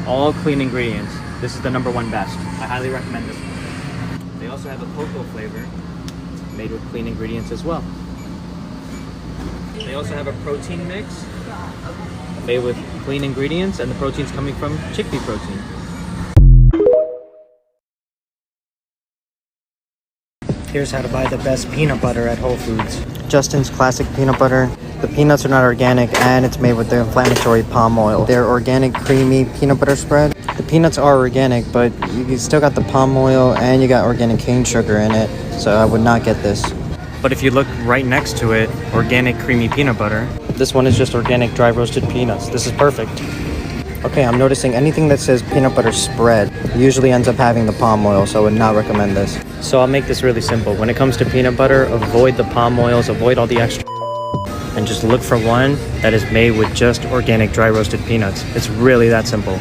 All clean ingredients. This is the number one best. I highly recommend this one. They also have a cocoa flavor made with clean ingredients as well. They also have a protein mix made with clean ingredients, and the protein's coming from chickpea protein. Here's how to buy the best peanut butter at Whole Foods. Justin's Classic Peanut Butter. The peanuts are not organic and it's made with the inflammatory palm oil. They're organic creamy peanut butter spread. The peanuts are organic, but you still got the palm oil and you got organic cane sugar in it, so I would not get this. But if you look right next to it, organic creamy peanut butter. This one is just organic dry roasted peanuts. This is perfect. Okay, I'm noticing anything that says peanut butter spread usually ends up having the palm oil, so I would not recommend this. So I'll make this really simple. When it comes to peanut butter, avoid the palm oils, avoid all the extra, and just look for one that is made with just organic dry roasted peanuts. It's really that simple.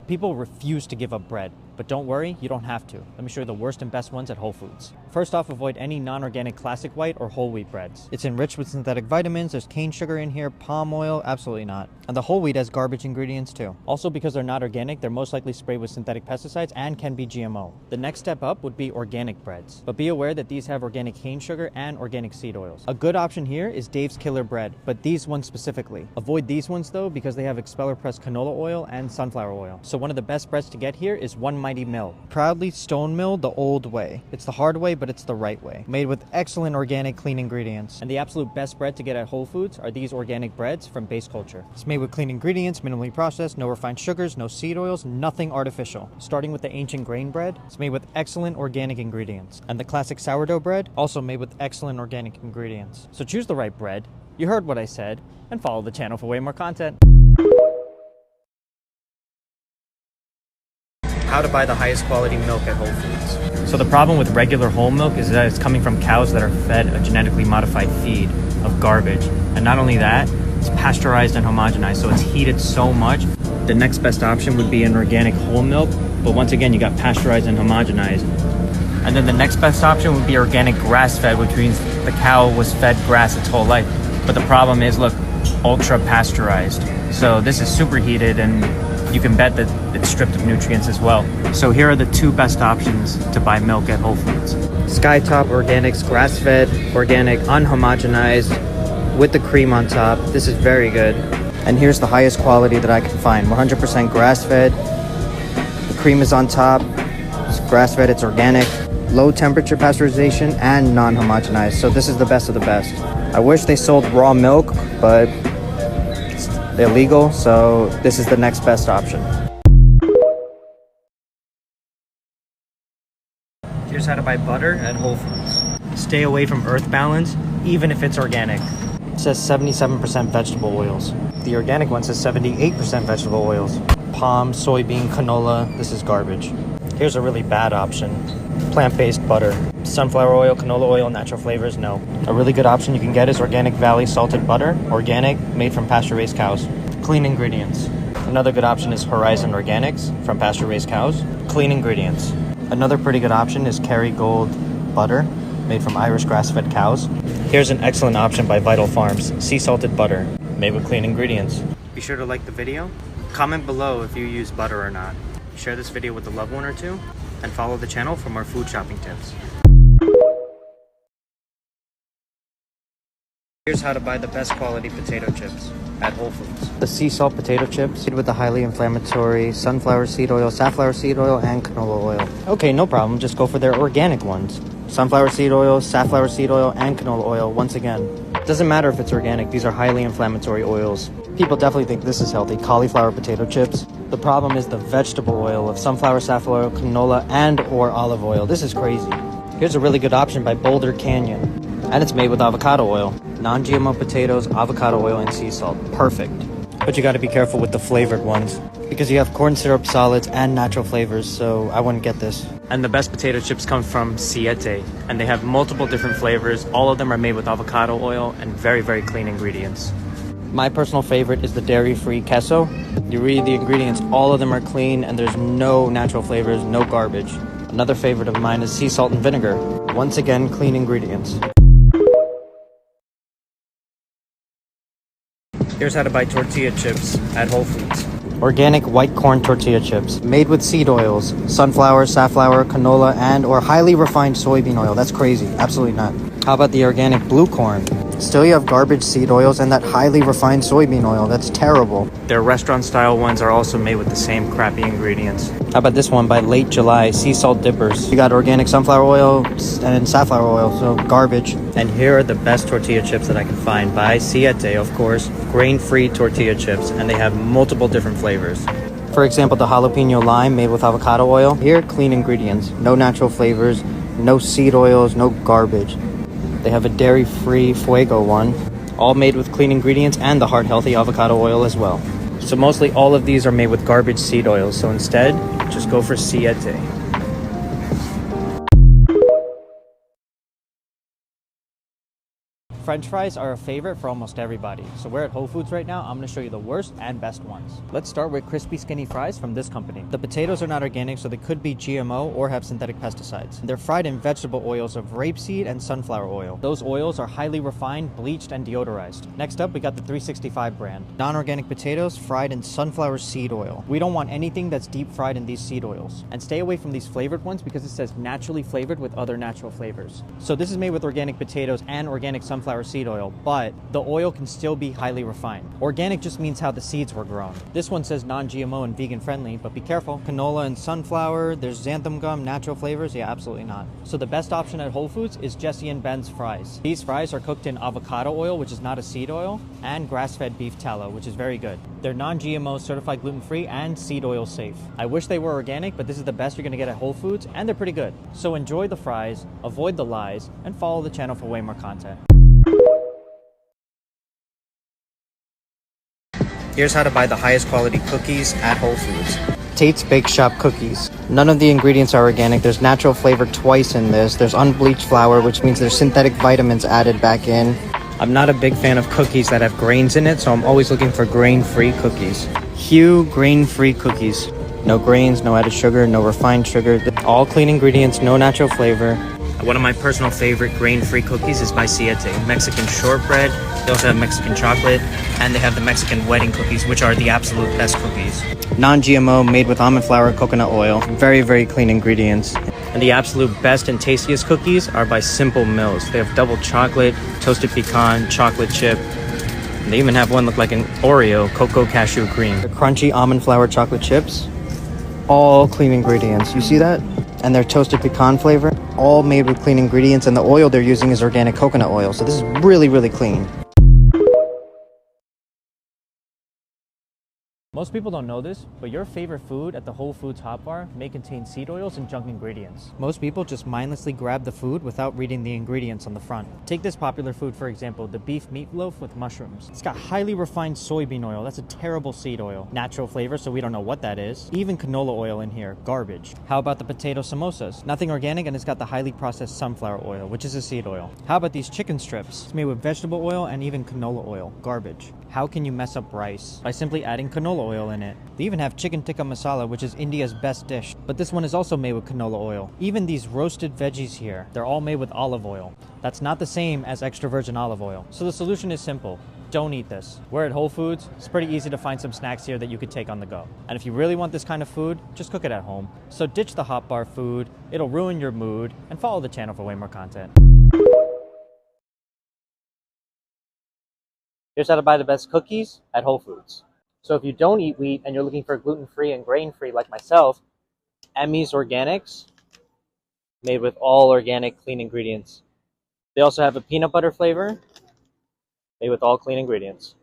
People refuse to give up bread, but don't worry, you don't have to. Let me show you the worst and best ones at Whole Foods. First off, avoid any non-organic classic white or whole wheat breads. It's enriched with synthetic vitamins, there's cane sugar in here, palm oil, absolutely not. And the whole wheat has garbage ingredients too. Also, because they're not organic, they're most likely sprayed with synthetic pesticides and can be GMO. The next step up would be organic breads, but be aware that these have organic cane sugar and organic seed oils. A good option here is Dave's Killer Bread, but these ones specifically. Avoid these ones though because they have expeller pressed canola oil and sunflower oil. So one of the best breads to get here is One Mighty Mill. Proudly stone milled the old way. It's the hard way, but it's the right way. Made with excellent organic clean ingredients. And the absolute best bread to get at Whole Foods are these organic breads from Base Culture. It's made with clean ingredients, minimally processed, no refined sugars, no seed oils, nothing artificial. Starting with the ancient grain bread, it's made with excellent organic ingredients. And the classic sourdough bread, also made with excellent organic ingredients. So choose the right bread, you heard what I said, and follow the channel for way more content. How to buy the highest quality milk at Whole Foods. So the problem with regular whole milk is that it's coming from cows that are fed a genetically modified feed of garbage. And not only that, it's pasteurized and homogenized, so it's heated so much. The next best option would be an organic whole milk, but once again, you got pasteurized and homogenized. And then the next best option would be organic grass-fed, which means the cow was fed grass its whole life. But the problem is, look, ultra pasteurized. So this is superheated and you can bet that it's stripped of nutrients as well. So here are the two best options to buy milk at Whole Foods. Skytop Organics grass-fed, organic, unhomogenized, with the cream on top. This is very good. And here's the highest quality that I can find. 100% grass-fed. The cream is on top. It's grass-fed, it's organic. Low temperature pasteurization and non-homogenized. So this is the best of the best. I wish they sold raw milk, but it's illegal, so this is the next best option. Here's how to buy butter at Whole Foods. Stay away from Earth Balance, even if it's organic. It says 77% vegetable oils. The organic one says 78% vegetable oils. Palm, soybean, canola, this is garbage. Here's a really bad option. Plant-based butter. Sunflower oil, canola oil, natural flavors, no. A really good option you can get is Organic Valley salted butter. Organic, made from pasture-raised cows. Clean ingredients. Another good option is Horizon Organics from pasture-raised cows. Clean ingredients. Another pretty good option is Kerrygold butter, made from Irish grass-fed cows. Here's an excellent option by Vital Farms, sea salted butter, made with clean ingredients. Be sure to like the video. Comment below if you use butter or not. Share this video with a loved one or two, and follow the channel for more food shopping tips. Here's how to buy the best quality potato chips at Whole Foods. The sea salt potato chips, made with the highly inflammatory sunflower seed oil, safflower seed oil, and canola oil. Okay, no problem, just go for their organic ones. Sunflower seed oil, safflower seed oil, and canola oil, once again. Doesn't matter if it's organic, these are highly inflammatory oils. People definitely think this is healthy, cauliflower potato chips. The problem is the vegetable oil of sunflower, safflower oil, canola, and or olive oil. This is crazy. Here's a really good option by Boulder Canyon. And it's made with avocado oil. Non-GMO potatoes, avocado oil, and sea salt. Perfect. But you gotta be careful with the flavored ones, because you have corn syrup solids and natural flavors, so I wouldn't get this. And the best potato chips come from Siete, and they have multiple different flavors. All of them are made with avocado oil and very, very clean ingredients. My personal favorite is the dairy-free queso. You read the ingredients, all of them are clean, and there's no natural flavors, no garbage. Another favorite of mine is sea salt and vinegar. Once again, clean ingredients. Here's how to buy tortilla chips at Whole Foods. Organic white corn tortilla chips, made with seed oils, sunflower, safflower, canola, and or highly refined soybean oil. That's crazy, absolutely not. How about the organic blue corn? Still, you have garbage seed oils and that highly refined soybean oil. That's terrible. Their restaurant style ones are also made with the same crappy ingredients. How about this one by Late July, sea salt dippers? You got organic sunflower oil and safflower oil, so garbage. And here are the best tortilla chips that I can find by Siete, of course. Grain-free tortilla chips, and they have multiple different flavors. For example, the jalapeno lime made with avocado oil. Here, clean ingredients, no natural flavors, no seed oils, no garbage. They have a dairy-free Fuego one, all made with clean ingredients and the heart-healthy avocado oil as well. So mostly all of these are made with garbage seed oils, so instead, just go for Siete. French fries are a favorite for almost everybody. So we're at Whole Foods right now. I'm going to show you the worst and best ones. Let's start with crispy skinny fries from this company. The potatoes are not organic, so they could be GMO or have synthetic pesticides. They're fried in vegetable oils of rapeseed and sunflower oil. Those oils are highly refined, bleached, and deodorized. Next up, we got the 365 brand. Non-organic potatoes fried in sunflower seed oil. We don't want anything that's deep fried in these seed oils. And stay away from these flavored ones because it says naturally flavored with other natural flavors. So this is made with organic potatoes and organic sunflower seed oil, but the oil can still be highly refined. Organic just means how the seeds were grown. This one says non-GMO and vegan friendly, but be careful. Canola and sunflower, there's xanthan gum, natural flavors. Yeah, absolutely not. So the best option at Whole Foods is Jesse and Ben's fries. These fries are cooked in avocado oil, which is not a seed oil, and grass-fed beef tallow, which is very good. They're non-GMO, certified gluten-free, and seed oil safe. I wish they were organic, but this is the best you're gonna get at Whole Foods, and they're pretty good. So enjoy the fries, avoid the lies, and follow the channel for way more content. Here's how to buy the highest quality cookies at Whole Foods. Tate's Bake Shop cookies. None of the ingredients are organic. There's natural flavor twice in this. There's unbleached flour, which means there's synthetic vitamins added back in. I'm not a big fan of cookies that have grains in it, so I'm always looking for grain-free cookies. Hue grain-free cookies. No grains, no added sugar, no refined sugar. All clean ingredients, no natural flavor. One of my personal favorite grain-free cookies is by Siete. Mexican shortbread. They also have Mexican chocolate, and they have the Mexican wedding cookies, which are the absolute best cookies. Non-GMO, made with almond flour and coconut oil. Very, very clean ingredients. And the absolute best and tastiest cookies are by Simple Mills. They have double chocolate, toasted pecan, chocolate chip. And they even have one look like an Oreo, cocoa cashew cream. The crunchy almond flour chocolate chips. All clean ingredients. You see that? And their toasted pecan flavor, all made with clean ingredients, and the oil they're using is organic coconut oil, so this is really, really clean. Most people don't know this, but your favorite food at the Whole Foods hot bar may contain seed oils and junk ingredients. Most people just mindlessly grab the food without reading the ingredients on the front. Take this popular food, for example, the beef meatloaf with mushrooms. It's got highly refined soybean oil. That's a terrible seed oil. Natural flavor, so we don't know what that is. Even canola oil in here, garbage. How about the potato samosas? Nothing organic, and it's got the highly processed sunflower oil, which is a seed oil. How about these chicken strips? It's made with vegetable oil and even canola oil, garbage. How can you mess up rice? By simply adding canola oil in it. They even have chicken tikka masala, which is India's best dish, but this one is also made with canola oil. Even these roasted veggies here, they're all made with olive oil. That's not the same as extra virgin olive oil. So the solution is simple. Don't eat this. We're at Whole Foods. It's pretty easy to find some snacks here that you could take on the go. And if you really want this kind of food, just cook it at home. So ditch the hot bar food, it'll ruin your mood, and follow the channel for way more content. Here's how to buy the best cookies at Whole Foods. So if you don't eat wheat and you're looking for gluten-free and grain-free like myself, Emmy's Organics, made with all organic, clean ingredients. They also have a peanut butter flavor, made with all clean ingredients.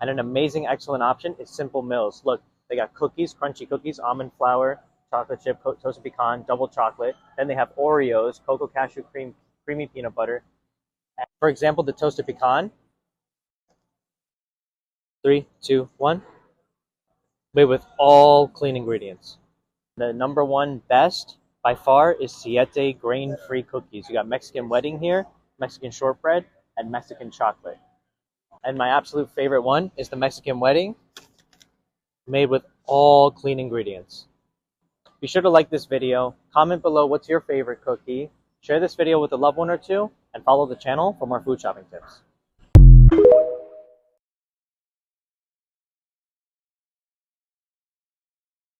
And an amazing, excellent option is Simple Mills. Look, they got cookies, crunchy cookies, almond flour, chocolate chip, toasted pecan, double chocolate. Then they have Oreos, cocoa cashew cream, creamy peanut butter. And for example, the toasted pecan. 3, 2, 1. Made with all clean ingredients. The number one best by far is Siete grain-free cookies. You got Mexican wedding here, Mexican shortbread, and Mexican chocolate. And my absolute favorite one is the Mexican wedding, made with all clean ingredients. Be sure to like this video, comment below what's your favorite cookie, share this video with a loved one or two, and follow the channel for more food shopping tips.